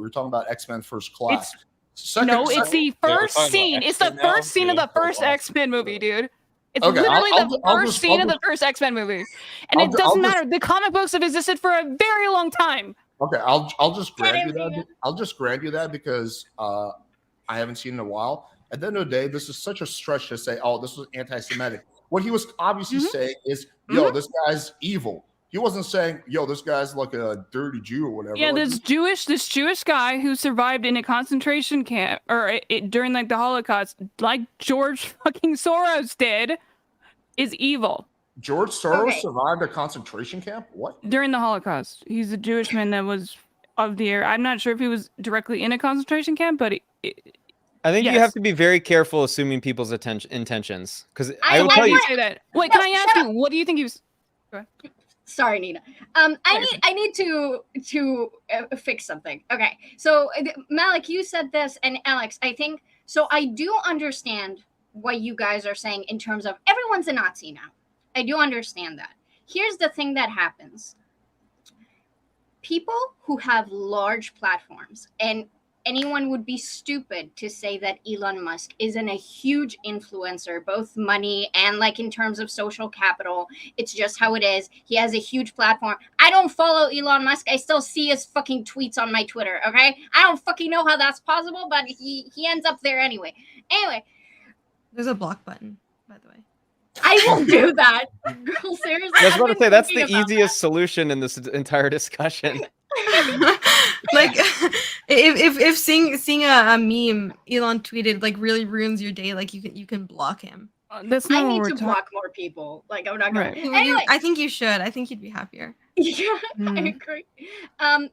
We're talking about X-Men First Class. It's the first talking about scene. It's the X-Men now? first scene of Yeah, the first wow. X-Men movie, dude. It's Okay, literally the I'll first just- scene I'll of the just- first X-Men movie. And I'll it ju- doesn't I'll just- matter. The comic books have existed for a very long time. Okay, I'll just grant you Kidding me. that. I'll just grant you that because I haven't seen it in a while. At the end of the day, this is such a stretch to say, "Oh, this was anti-Semitic." What he was obviously saying is, "Yo, this guy's evil." He wasn't saying, "Yo, this guy's like a dirty Jew or whatever." Yeah, Like, this Jewish guy who survived in a concentration camp or during like the Holocaust, like George fucking Soros did, is evil. George Soros Okay. survived a concentration camp. What? During the Holocaust, he's a Jewish man that was of the area. I'm not sure if he was directly in a concentration camp, but I think you Yes. have to be very careful assuming people's intentions because I I will why tell do you. you say that? Wait, can I ask shut you? What do you think he was? Sorry, Nina. I need to fix something. Okay, so Malik, you said this, and Alex, I think so. I do understand what you guys are saying in terms of everyone's a Nazi now. I do understand that. Here's the thing that happens: people who have large platforms, and anyone would be stupid to say that Elon Musk isn't a huge influencer, both money and like in terms of social capital. It's just how it is. He has a huge platform. I don't follow Elon Musk. I still see his fucking tweets on my Twitter, okay? I don't fucking know how that's possible, but he ends up there anyway. Anyway, There's a block button, by the way. I will do that. Girl, seriously. I was I've about to been say that's the thinking about easiest solution in this entire discussion. Like if seeing a meme Elon tweeted like really ruins your day, like you can block him. That's I not what need we're to talking. block more people. Like, I'm not gonna. Right. Anyway, I think you should. I think you'd be happier. yeah, I Mm. agree.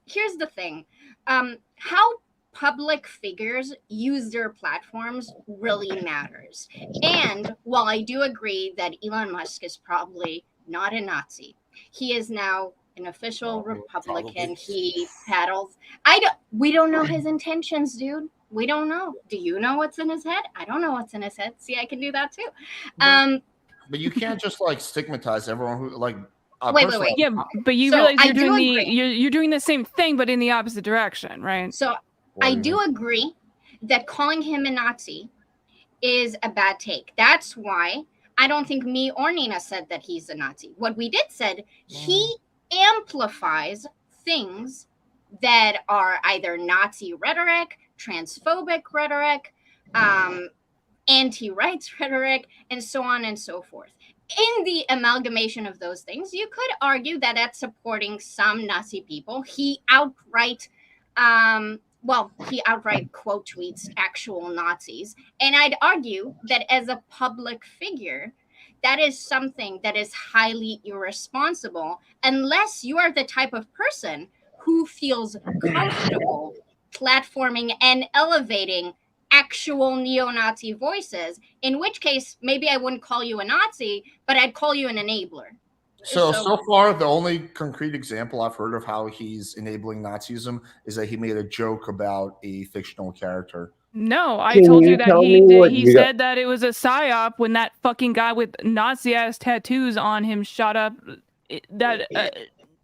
Here's the thing. How public figures use their platforms really matters. And while I do agree that Elon Musk is probably not a Nazi, he is now an official Republican. Probably. He paddles. We don't know his intentions, dude. We don't know. Do you know what's in his head? I don't know what's in his head. See, I can do that too. But you can't just like stigmatize everyone who like. Wait. personally, Yeah, but you So, realize I you're do doing agree. you're doing the same thing, but in the opposite direction, right? So I do agree that calling him a Nazi is a bad take. That's why I don't think me or Nina said that he's a Nazi. What we did said, he amplifies things that are either Nazi rhetoric, transphobic rhetoric, anti-rights rhetoric, and so on and so forth. In the amalgamation of those things, you could argue that that's supporting some Nazi people. He outright quote tweets actual Nazis. And I'd argue that as a public figure, that is something that is highly irresponsible unless you are the type of person who feels comfortable platforming and elevating actual neo-Nazi voices, in which case maybe I wouldn't call you a Nazi, but I'd call you an enabler. So far, the only concrete example I've heard of how he's enabling Nazism is that he made a joke about a fictional character. No, I Can told you you that tell he me did. what He you got- said that it was a psyop when that fucking guy with Nazi-ass tattoos on him shot up that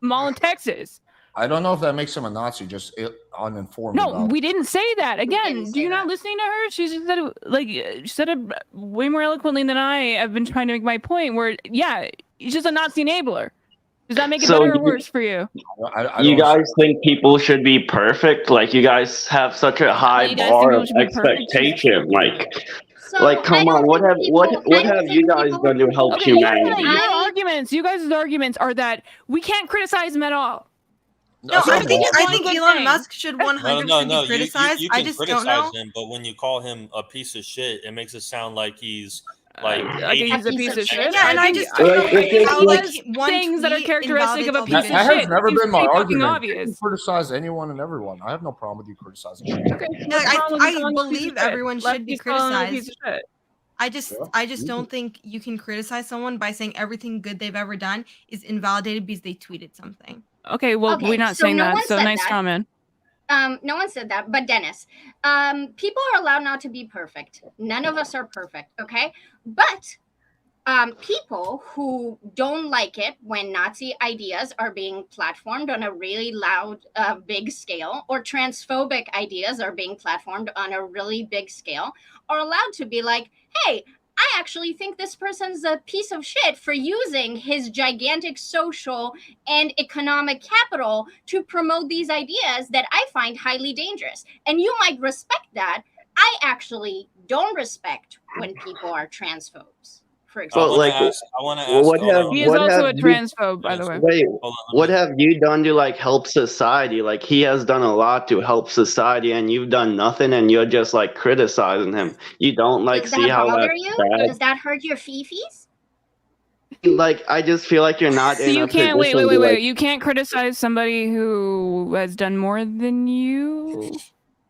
mall in Texas. I don't know if that makes him a Nazi, just uninformed. No, about we didn't say that. Again, didn't do you say not that. listening to her? She just said it, like she said it way more eloquently than I have been trying to make my point. Where yeah, he's just a Nazi enabler. Does that make it So better or you- worse for you? I You don't- guys think people should be perfect? Like you guys have such a high you guys think bar people of should be perfect? expectation. So Like I come don't on, what think have people- I what don't have think you guys people- done to help Okay, humanity? your arguments, you guys' arguments are that we can't criticize him at all. No, That's I not think bad. One I think good Elon thing. Musk should 100% No. be criticized. You I can just criticize don't know. him, but when you call him a piece of shit, it makes it sound like he's like he's a piece of shit. Yeah, and I just think- don't know Like, it's just how like There's one things that are tweet characteristic of a invalidates piece all of That the shit. has never Seems been my pretty fucking argument. You obvious. can criticize anyone and everyone. I have no problem with you criticizing. Okay, Yeah, what's wrong with I calling him a piece believe of shit? everyone should be Lefties calling him a piece criticized. of shit. I just don't think you can criticize someone by saying everything good they've ever done is invalidated because they tweeted something. Okay, well, Okay, we're not so saying no that, one so said nice that. comment. No one said that, but Dennis, people are allowed not to be perfect. None of us are perfect, okay? But people who don't like it when Nazi ideas are being platformed on a really loud, big scale, or transphobic ideas are being platformed on a really big scale, are allowed to be like, hey, I actually think this person's a piece of shit for using his gigantic social and economic capital to promote these ideas that I find highly dangerous. And you might respect that. I actually don't respect when people are transphobes, for But, example. like, I want to well, ask. what hold have- on. He is what also a have you- transphobe, by the way. Wait, Hold on, let what me- have you done to like help society? Like he has done a lot to help society, and you've done nothing, and you're just like criticizing him. You don't like Does see that how bother that's you? bad. Does that hurt your fifis? Like I just feel like you're not So in you a can't position wait. to, like, You can't criticize somebody who has done more than you.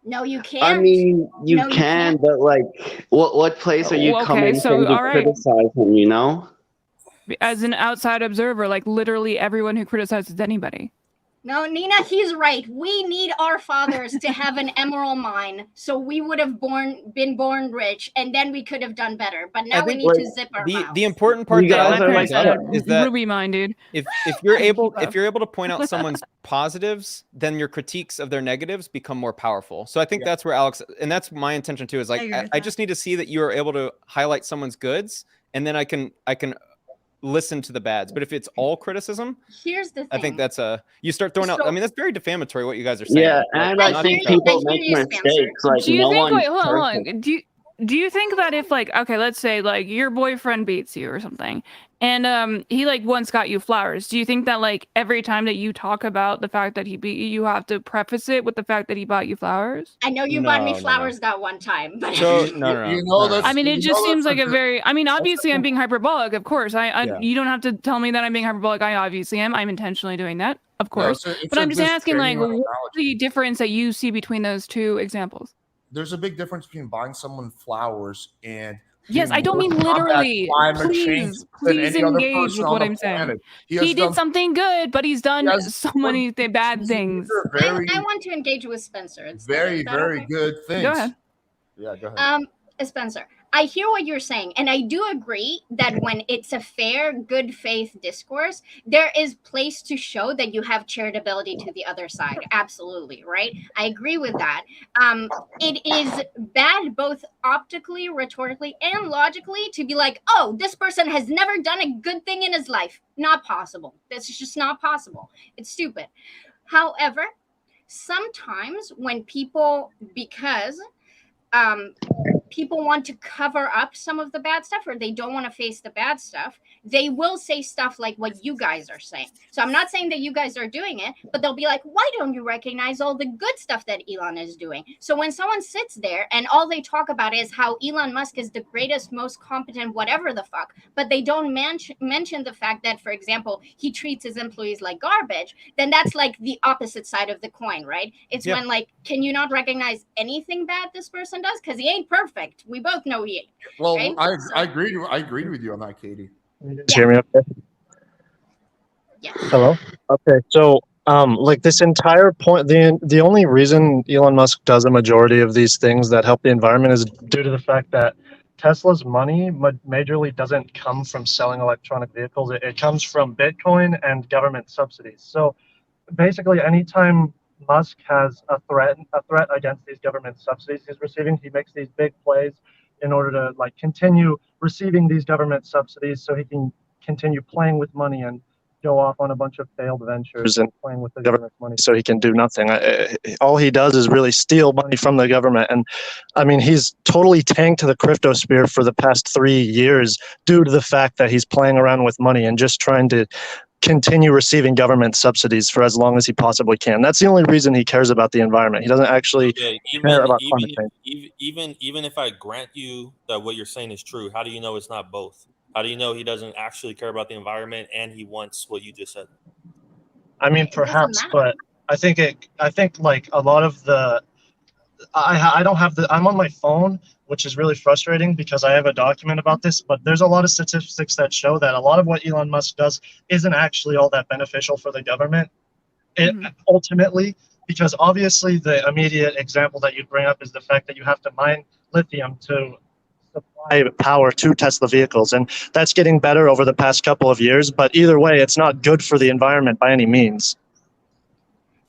No, you can't. I mean, you No, you can, can't. but like, what place are you Okay, coming so, from to all right. criticize him? You know? As an outside observer, like literally everyone who criticizes anybody. No, Nina, he's right. We need our fathers to have an emerald mine, so we would have been born rich, and then we could have done better. But now we think, need like, to zip our mouths. The important part You that guys My Alex are parents brings like up had is that Ruby mine, dude. if I you're keep able up. if you're able to point out someone's positives, then your critiques of their negatives become more powerful. So I think that's where Alex, and that's my intention too, is like agree with I that. just need to see that you are able to highlight someone's goods, and then I can listen to the bads. But if it's all criticism, Here's the thing. I think that's you start throwing out. I So- mean, that's very defamatory what you guys are saying. Yeah, Like, and I I not think hear you. even- people I hear make you, Spencer. mistakes. Like Do you no think? one's Wait, hold perfect. on. Do you think that if like okay, let's say like your boyfriend beats you or something, and he like once got you flowers, do you think that like every time that you talk about the fact that he beat you, you have to preface it with the fact that he bought you flowers? I know you bought me No, no, flowers that one time, but So no. You know that's- I mean, it You just know seems that's like a a- very. I mean, obviously, I'm being hyperbolic, of course. Yeah. You don't have to tell me that I'm being hyperbolic. I obviously am. I'm intentionally doing that, of No, course. it's But a I'm just asking, like, genuine what's analogy. the difference that you see between those two examples? There's a big difference between buying someone flowers and Yes, doing I don't more mean to combat literally. climate change Please, than please any other engage person with on what the I'm saying. planet. He has did done- something good, but he's done has so done- many bad these things. are very, I want to engage with Spencer. Is very, that very okay? good things. Go ahead. Yeah, go ahead. Spencer, I hear what you're saying, and I do agree that when it's a fair, good faith discourse, there is place to show that you have charitability to the other side. Absolutely, right? I agree with that. It is bad both optically, rhetorically, and logically to be like, oh, this person has never done a good thing in his life. Not possible. That's just not possible. It's stupid. However, sometimes when people, because people want to cover up some of the bad stuff, or they don't want to face the bad stuff, they will say stuff like what you guys are saying. So I'm not saying that you guys are doing it, but they'll be like, why don't you recognize all the good stuff that Elon is doing? So when someone sits there and all they talk about is how Elon Musk is the greatest, most competent, whatever the fuck, but they don't mention the fact that, for example, he treats his employees like garbage, then that's like the opposite side of the coin, right? It's when like, can you not recognize anything bad this person does? Because he ain't perfect. We both know he ain't. Well, right? I agree with you on that, Katie. Hear me okay? Yeah. Hello? Okay, so like this entire point, the only reason Elon Musk does a majority of these things that help the environment is due to the fact that Tesla's money majorly doesn't come from selling electronic vehicles. It comes from Bitcoin and government subsidies. So basically, anytime Musk has a threat against these government subsidies he's receiving, he makes these big plays in order to like continue receiving these government subsidies so he can continue playing with money and go off on a bunch of failed ventures and playing with the government's money so he can do nothing. All he does is really steal money from the government. And I mean, he's totally tanked the cryptosphere for the past 3 years due to the fact that he's playing around with money and just trying to continue receiving government subsidies for as long as he possibly can. That's the only reason he cares about the environment. He doesn't actually care about climate change. Even if I grant you that what you're saying is true, how do you know it's not both? How do you know he doesn't actually care about the environment and he wants what you just said? I mean, perhaps, but I think like a lot of the, I don't have I'm on my phone, which is really frustrating because I have a document about this, but there's a lot of statistics that show that a lot of what Elon Musk does isn't actually all that beneficial for the government. Ultimately, because obviously the immediate example that you bring up is the fact that you have to mine lithium to supply power to Tesla vehicles, and that's getting better over the past couple of years, but either way, it's not good for the environment by any means.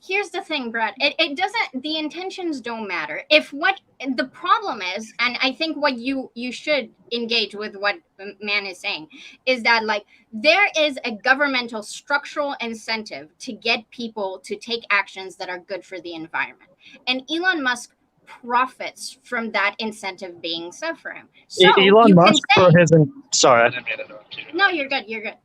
Here's the thing, Brad. It doesn't, the intentions don't matter. If what the problem is, and I think what you should engage with what man is saying, is that like there is a governmental structural incentive to get people to take actions that are good for the environment. And Elon Musk profits from that incentive being set for him. So Elon Musk for his, sorry, I didn't mean to interrupt you. No, you're good. You're good.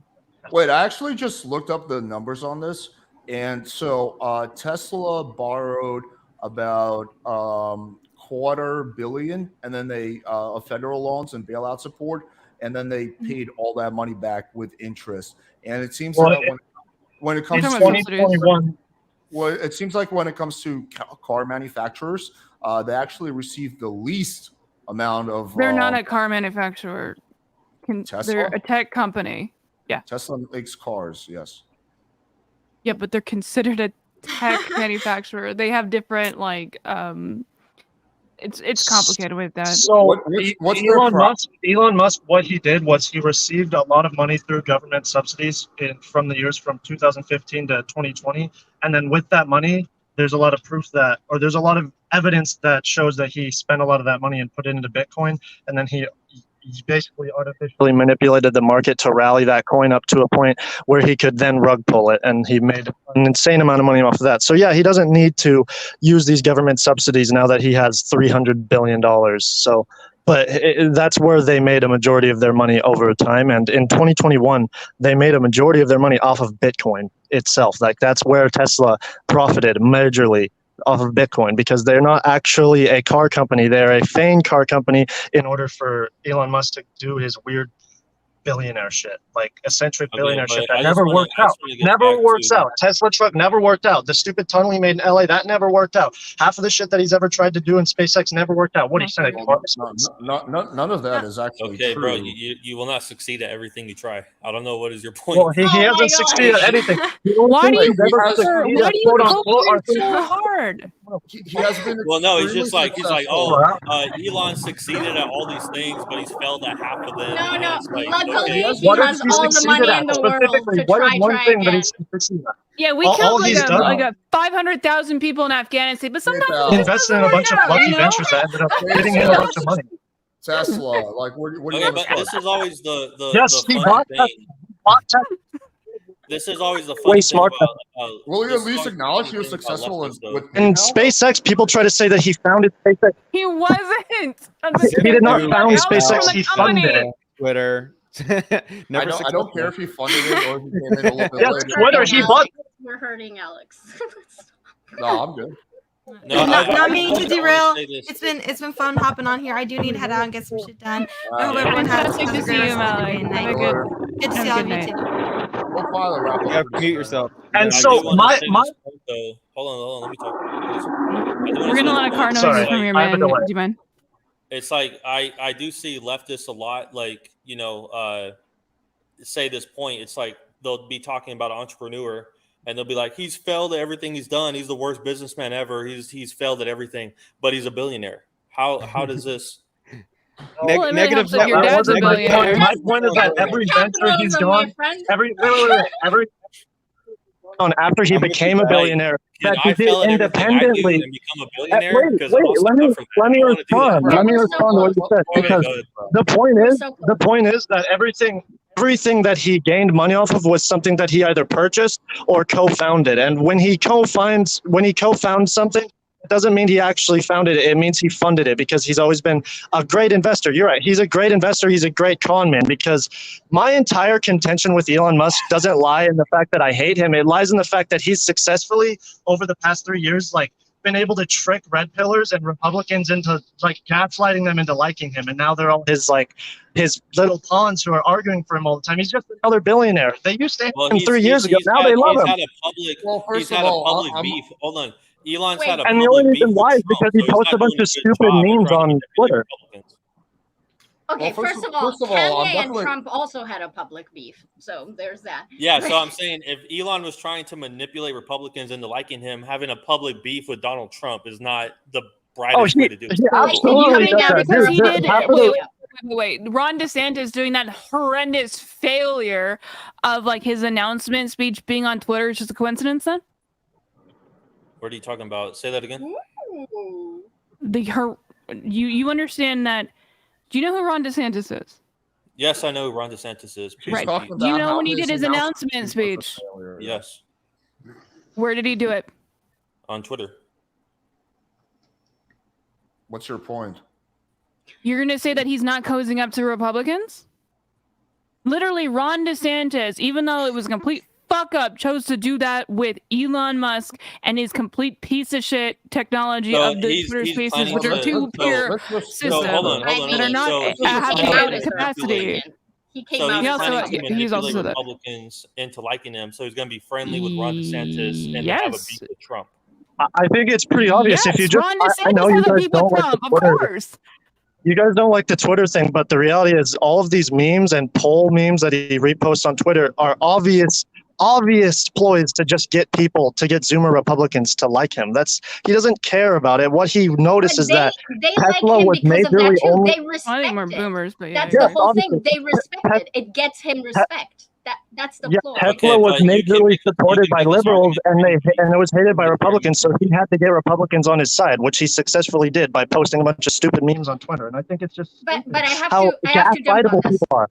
Wait, I actually just looked up the numbers on this. And so Tesla borrowed about $250 million, and then they federal loans and bailout support, and then they paid all that money back with interest. And it seems that when it comes to 2021, well, it seems like when it comes to car manufacturers, they actually receive the least amount of. They're not a car manufacturer. They're a tech company. Yeah. Tesla makes cars. Yes. Yeah, but they're considered a tech manufacturer. They have different like it's complicated with that. So Elon Musk, what he did was he received a lot of money through government subsidies from the years from 2015 to 2020, and then with that money, there's a lot of proof that, or there's a lot of evidence that shows that he spent a lot of that money and put it into Bitcoin, and then he basically artificially manipulated the market to rally that coin up to a point where he could then rug pull it, and he made an insane amount of money off of that. So yeah, he doesn't need to use these government subsidies now that he has $300 billion. So, but that's where they made a majority of their money over time. And in 2021, they made a majority of their money off of Bitcoin itself. Like that's where Tesla profited majorly off of Bitcoin, because they're not actually a car company. They're a feigned car company in order for Elon Musk to do his weird billionaire shit, like eccentric billionaire shit that never worked out. Never works out. Tesla truck never worked out. The stupid tunnel he made in LA, that never worked out. Half of the shit that he's ever tried to do in SpaceX never worked out. What he said, none of that is actually okay, true. bro. You will not succeed at everything you try. I don't know what is your point. Well, he hasn't succeeded at anything. Why do you focus so hard? He has been. Well, no, he's just like Elon succeeded at all these things, but he's failed at half of them. No. Like, he has all the money in the world to try again. Yeah, we killed like 500,000 people in Afghanistan, but sometimes he invested in a bunch of lucky ventures that ended up getting him a bunch of money. Tesla, like what do you but this is always the yes, the he fun bought thing. This is always the funny Way thing smart. about. Will you this at is least always the acknowledge funny he was thing about successful leftists, though. with In PayPal? SpaceX, people try to say that he founded SpaceX. He wasn't. He did not He found got out SpaceX. from the He company. funded it. Twitter. Never I don't care if he funded it or if he came in a little bit Yes, later. Twitter, he bought. We're hurting Alex. No, I'm good. No, Not meaning to wanna derail. say this. It's been fun hopping on here. I do need to head out and get some shit done. I hope Yeah. everyone has Fantastic a to great see rest you, of the day Alex. and Have night. a good. Good to see Have all a of you good too. We'll finally wrap You up have for to this mute one. yourself. And I so do want my to say this point, though. Hold on, let me talk. We're getting a lot of car Sorry, noise from your I have a man. delay. Do you mind? It's like I do see leftists a lot, like, you know, say this point. It's like they'll be talking about an entrepreneur and they'll be like, he's failed at everything he's done. He's the worst businessman ever. He's failed at everything, but he's a billionaire. How does this? Well, it really negative helps that your net dad's a wasn't my point. billionaire. My point is that every venture he's Capitalism, my gone, friend. every after he I'm with became you, a right? billionaire, Can that he I did fail at everything I do independently. and become a billionaire? Wait, Because I'll let me suffer from that. I don't wanna do that. respond. Let me We're so respond to what you said, Okay, because go ahead. the point is that everything that he gained money off of was something that he either purchased or co-founded. And when he co-founds something, it doesn't mean he actually founded it. It means he funded it, because he's always been a great investor. You're right. He's a great investor. He's a great con man, because my entire contention with Elon Musk doesn't lie in the fact that I hate him. It lies in the fact that he's successfully, over the past 3 years, like, been able to trick red pillars and Republicans into, like, gaslighting them into liking him. And now they're all his little pawns who are arguing for him all the time. He's just another billionaire. They used to hate him 3 years ago. Now they love him. First of all, public beef. Hold on. Elon's Wait. had a And the public only beef reason why with is because Trump, he so he's posts not a bunch doing of good stupid job at memes trying to on manipulate Twitter. Republicans. Okay, Well, first of all, I'm Kanye and definitely- Trump also had a public beef, so there's that. Yeah, so I'm saying if Elon was trying to manipulate Republicans into liking him, having a public beef with Donald Trump is not the brightest way to do it. He absolutely coming does out that. Because Dude, he dude, did half it. of the- Wait. Ron DeSantis doing that horrendous failure of like his announcement speech being on Twitter is just a coincidence then? What are you talking about? Say that again. Ooh. You understand that? Do you know who Ron DeSantis is? Yes, I know who Ron DeSantis is. She's Right. talking Do you about know how when he did his announcement was a speech? failure. Yes, Where did he do it? on Twitter. What's your point? You're going to say that he's not cozying up to Republicans? Literally, Ron DeSantis, even though it was a complete fuck up, chose to do that with Elon Musk and his complete piece of shit technology So of the he's Twitter Spaces, planning which are to- two-tier Let's just- systems hold on, that are not So at he's having planning that to capacity. manipulate- He came So out. He he's also- planning to he's also manipulate said that. Republicans into liking him. So he's going to be friendly with Ron DeSantis and have a Yes. beef with Trump. I think it's pretty obvious if you Yes, just. Ron I DeSantis know you has a guys beef with don't like Trump, the of Twitter. course. You guys don't like the Twitter thing, but the reality is all of these memes and poll memes that he reposts on Twitter are obvious ploys to just get people, to get Zoomer Republicans to like him. He doesn't care about it. What he noticed is that they Tesla like him was because of majorly that too. only- They respect I think we're it. boomers, but yeah. That's I the agree. whole obviously. thing. They respect it. It gets him respect. That's the Yeah, ploy. Tesla Okay, was but you can majorly make- you supported can by make this liberals, argument. and it was hated by Republicans. So he had to get Republicans on his side, which he successfully did by posting a bunch of stupid memes on Twitter. And I think it's just But stupid I have how to jump on gaslightable this. people are.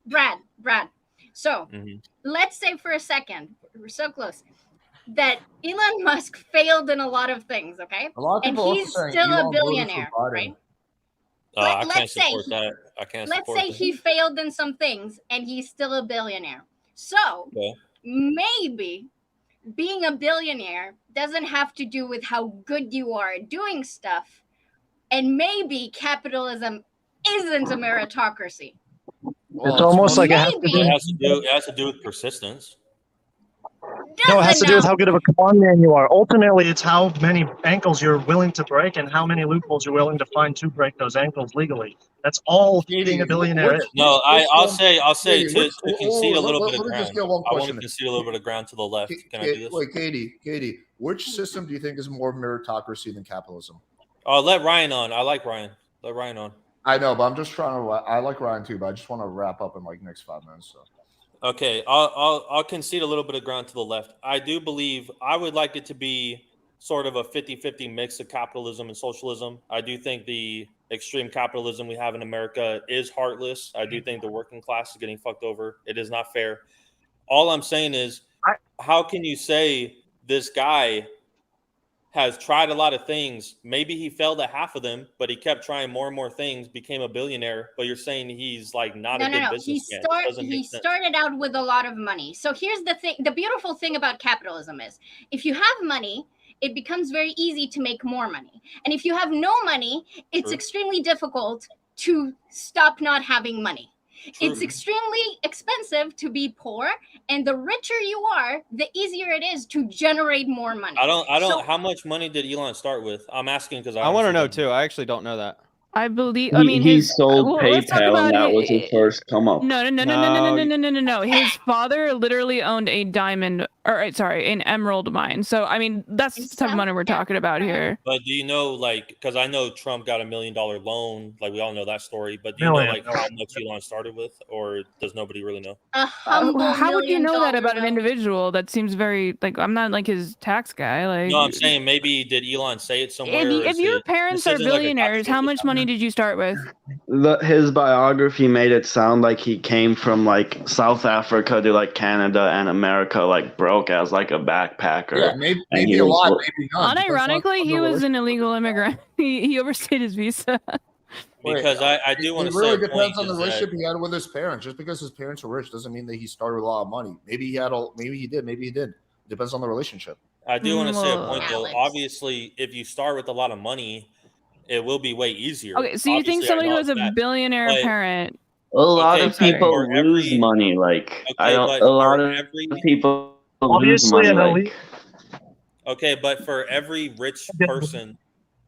Brad. So Mhm. let's say for a second, we're so close, that Elon Musk failed in a lot of things, okay? A lot of And people he's also saying still a Elon voted for billionaire, Biden. right? I can't let's say support that. I can't Let's support say that. he failed in some things and he's still a billionaire. So Okay. maybe being a billionaire doesn't have to do with how good you are at doing stuff. And maybe capitalism isn't a meritocracy. It's almost like it has to Maybe. do. It has to do with persistence. No, it has to do with Doesn't how good of a con man you are. Ultimately, it's how many ankles you're willing to break and how many loopholes you're willing to find to break those ankles legally. That's all being a billionaire is. No, I'll say Katie, to concede a little bit of let me ground. just get one I want question to in. concede a little bit of ground to the left. Can I do this? Wait, Katie, which system do you think is more meritocracy than capitalism? Oh, let Ryan on. I like Ryan. Let Ryan on. I know, but I'm just trying to. I like Ryan too, but I just want to wrap up in like next 5 minutes. So. Okay, I'll concede a little bit of ground to the left. I do believe I would like it to be sort of a 50-50 mix of capitalism and socialism. I do think the extreme capitalism we have in America is heartless. I do think the working class is getting fucked over. It is not fair. All I'm saying is, how can you say this guy has tried a lot of things? Maybe he failed at half of them, but he kept trying more and more things, became a billionaire. But you're saying he's like not a good businessman. He started out with a lot of money. So here's the thing. The beautiful thing about capitalism is if you have money, it becomes very easy to make more money. And if you have no money, it's extremely difficult to stop not having money. It's extremely expensive to be poor, and the richer you are, the easier it is to generate more money. I don't. How much money did Elon start with? I'm asking because I want to know too. I actually don't know that. I believe. He sold PayPal, and that was his first come up. No. His father literally owned a diamond, an emerald mine. So I mean, that's the type of money we're talking about here. But do you know, like, because I know Trump got $1 million loan, like we all know that story. But do you know, like, how much Elon started with, or does nobody really know? How would you know that about an individual? That seems very like I'm not like his tax guy. Like, no, I'm saying maybe did Elon say it somewhere? If your parents are billionaires, how much money did you start with? His biography made it sound like he came from like South Africa to like Canada and America, like broke as like a backpacker. Yeah, maybe a lot, maybe none. Unironically, he was an illegal immigrant. He overstayed his visa. Because I do want to say it really depends on the relationship he had with his parents. Just because his parents were rich doesn't mean that he started with a lot of money. Maybe he did. It depends on the relationship. I do want to say a point though. Obviously, if you start with a lot of money, it will be way easier. Okay, so you think somebody who has a billionaire parent? A lot of people lose money. Like a lot of people lose money. Like, okay, but for every rich person,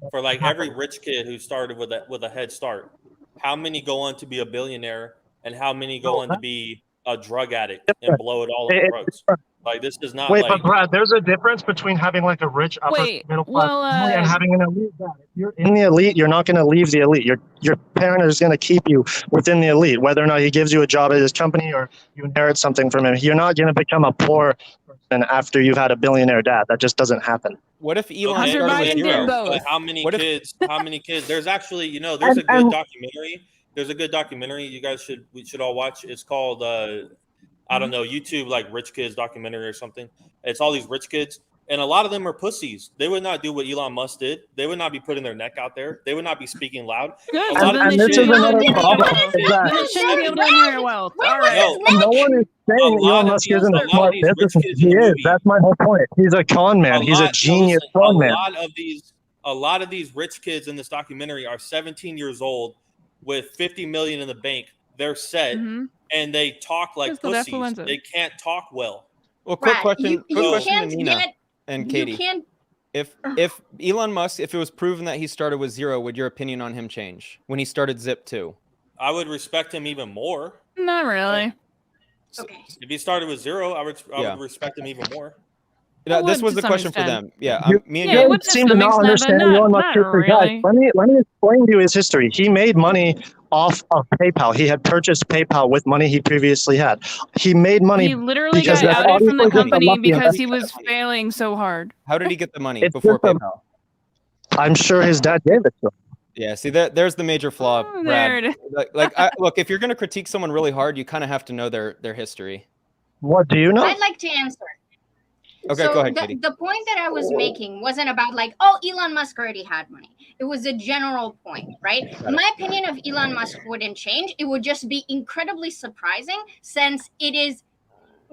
for like every rich kid who started with a head start, how many go on to be a billionaire, and how many go on to be a drug addict and blow it all on drugs? Like, this is not. Wait, but Brad, there's a difference between having like a rich upper middle class family and having an elite dad. If you're in the elite, you're not going to leave the elite. Your parent is going to keep you within the elite, whether or not he gives you a job at his company or you inherit something from him. You're not going to become a poor person after you've had a billionaire dad. That just doesn't happen. What if Elon started with zero? How many kids? How many kids? There's actually, there's a good documentary. There's a good documentary we should all watch. It's called I don't know, YouTube, like Rich Kids documentary or something. It's all these rich kids, and a lot of them are pussies. They would not do what Elon Musk did. They would not be putting their neck out there. They would not be speaking loud. Good. And this is another problem. They shouldn't be able to inherit wealth. All right. No one is saying Elon Musk isn't a smart businessman. He is. That's my whole point. He's a con man. He's a genius con man. A lot of these rich kids in this documentary are 17 years old with 50 million in the bank. They're set. Mm-hmm. And they talk like pussies. They can't talk well. Well, quick question to Nina and Katie. If Elon Musk, if it was proven that he started with zero, would your opinion on him change when he started Zip 2? I would respect him even more. Not really. Okay. If he started with zero, I would respect him even more. This was the question for them. Yeah, me and you seem to not understand Elon Musk's history. Guys, let me explain to you his history. He made money off of PayPal. He had purchased PayPal with money he previously had. He made money. He literally got outed from the company because he was failing so hard. How did he get the money before PayPal? I'm sure his dad gave it to him. Yeah, see, there's the major flaw, Brad. Look, if you're going to critique someone really hard, you kind of have to know their history. What do you know? I'd like to answer. Okay, so go ahead, Katie. The point that I was making wasn't about like, oh, Elon Musk already had money. It was a general point, right? My opinion of Elon Musk wouldn't change. It would just be incredibly surprising since it is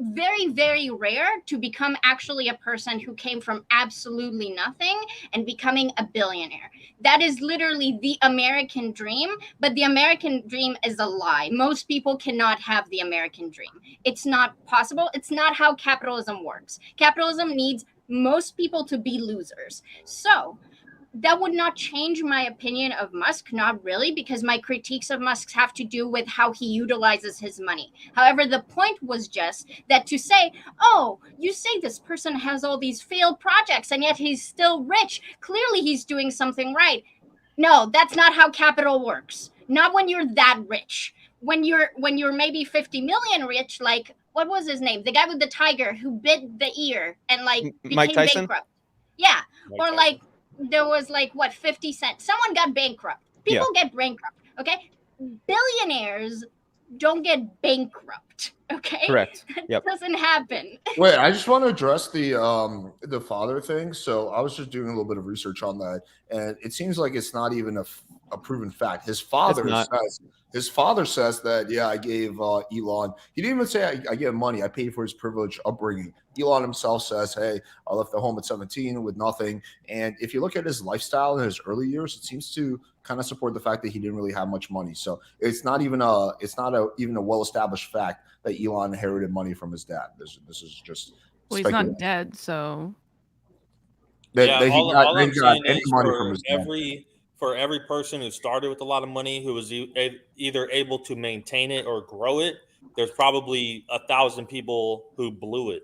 very, very rare to become actually a person who came from absolutely nothing and becoming a billionaire. That is literally the American dream, but the American dream is a lie. Most people cannot have the American dream. It's not possible. It's not how capitalism works. Capitalism needs most people to be losers. So that would not change my opinion of Musk, not really, because my critiques of Musk have to do with how he utilizes his money. However, the point was just that to say, oh, you say this person has all these failed projects and yet he's still rich. Clearly he's doing something right. No, that's not how capital works. Not when you're that rich. When you're maybe 50 million rich, like, what was his name? The guy with the tiger who bit the ear and became bankrupt. Yeah. Or like, there was 50 cents. Someone got bankrupt. People get bankrupt. Okay. Billionaires don't get bankrupt. Okay. Correct. That Yep. doesn't happen. Wait, I just want to address the father thing. So I was just doing a little bit of research on that, and it seems like it's not even a proven fact. His father says that, yeah, I gave Elon. He didn't even say I gave him money. I paid for his privileged upbringing. Elon himself says, hey, I left the home at 17 with nothing. And if you look at his lifestyle in his early years, it seems to kind of support the fact that he didn't really have much money. So it's not even even a well-established fact that Elon inherited money from his dad. This is just Well, he's not dead, so All I'm saying is money from his dad. for every person who started with a lot of money who was either able to maintain it or grow it, there's probably 1,000 people who blew it.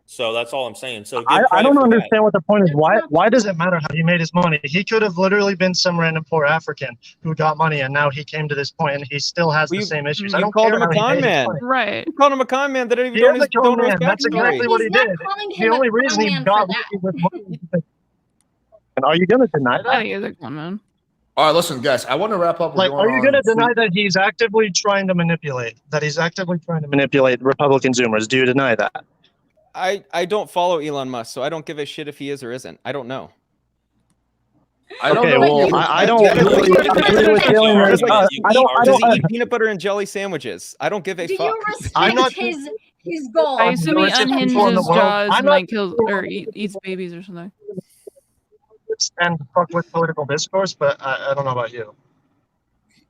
So that's all I'm saying. So I don't understand what the point is. Why does it matter how he made his money? He could have literally been some random poor African who got money, and now he came to this point, and he still has the same issues. I don't called care him a how he made con his man. money. right. You called him a con man that didn't He even is a con man. That's exactly what he He's not did. calling The him only a reason he con man got for that. with money. And are you going to deny I that? think he's a con man. All right, listen, guys. I want to wrap up. Like, are you going to deny that he's actively trying to manipulate? That he's actively trying to manipulate Republican Zoomers? Do you deny that? I don't follow Elon Musk, so I don't give a shit if he is or isn't. I don't know. I don't Okay, know. well, I don't really agree with feeling Does that. he eat peanut butter and jelly sandwiches? I don't give a Do fuck. you respect I'm not- his goal? I assume he richest people in the unhinges world. jaws I'm and not- like kills or eats babies or something. And fuck with political discourse, but I don't know about you.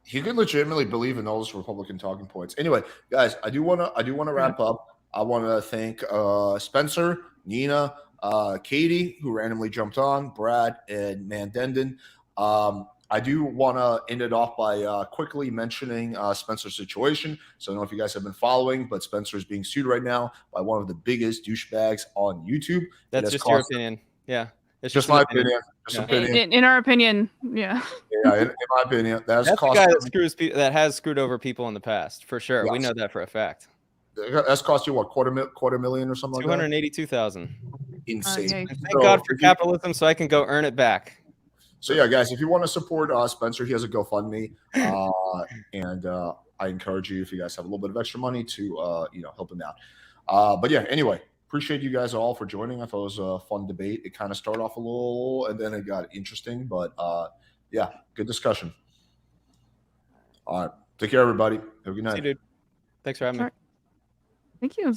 He could legitimately believe in all those Republican talking points. Anyway, guys, I do want to wrap up. I want to thank Spencer, Nina, Katie, who randomly jumped on, Brad, and Mandenden. I do want to end it off by quickly mentioning Spencer's situation. So I don't know if you guys have been following, but Spencer is being sued right now by one of the biggest douchebags on YouTube. That's just your opinion. Yeah. It's Just my opinion. Just opinion. In our opinion, yeah. Yeah, in my opinion, that's the cost guy that has screwed over people in the past, for sure. Yes. We know that for a fact. That's cost you what, quarter million or something like that? 282,000. Insane. Okay. And thank God for capitalism, so I can go earn it back. So yeah, guys, if you want to support Spencer, he has a GoFundMe, and I encourage you, if you guys have a little bit of extra money, to help him out. But yeah, anyway, appreciate you guys all for joining. I thought it was a fun debate. It kind of started off a little, and then it got interesting. But yeah, good discussion. All right, take care, everybody. Have a good night. See you, dude. Thanks for having me. Thank you.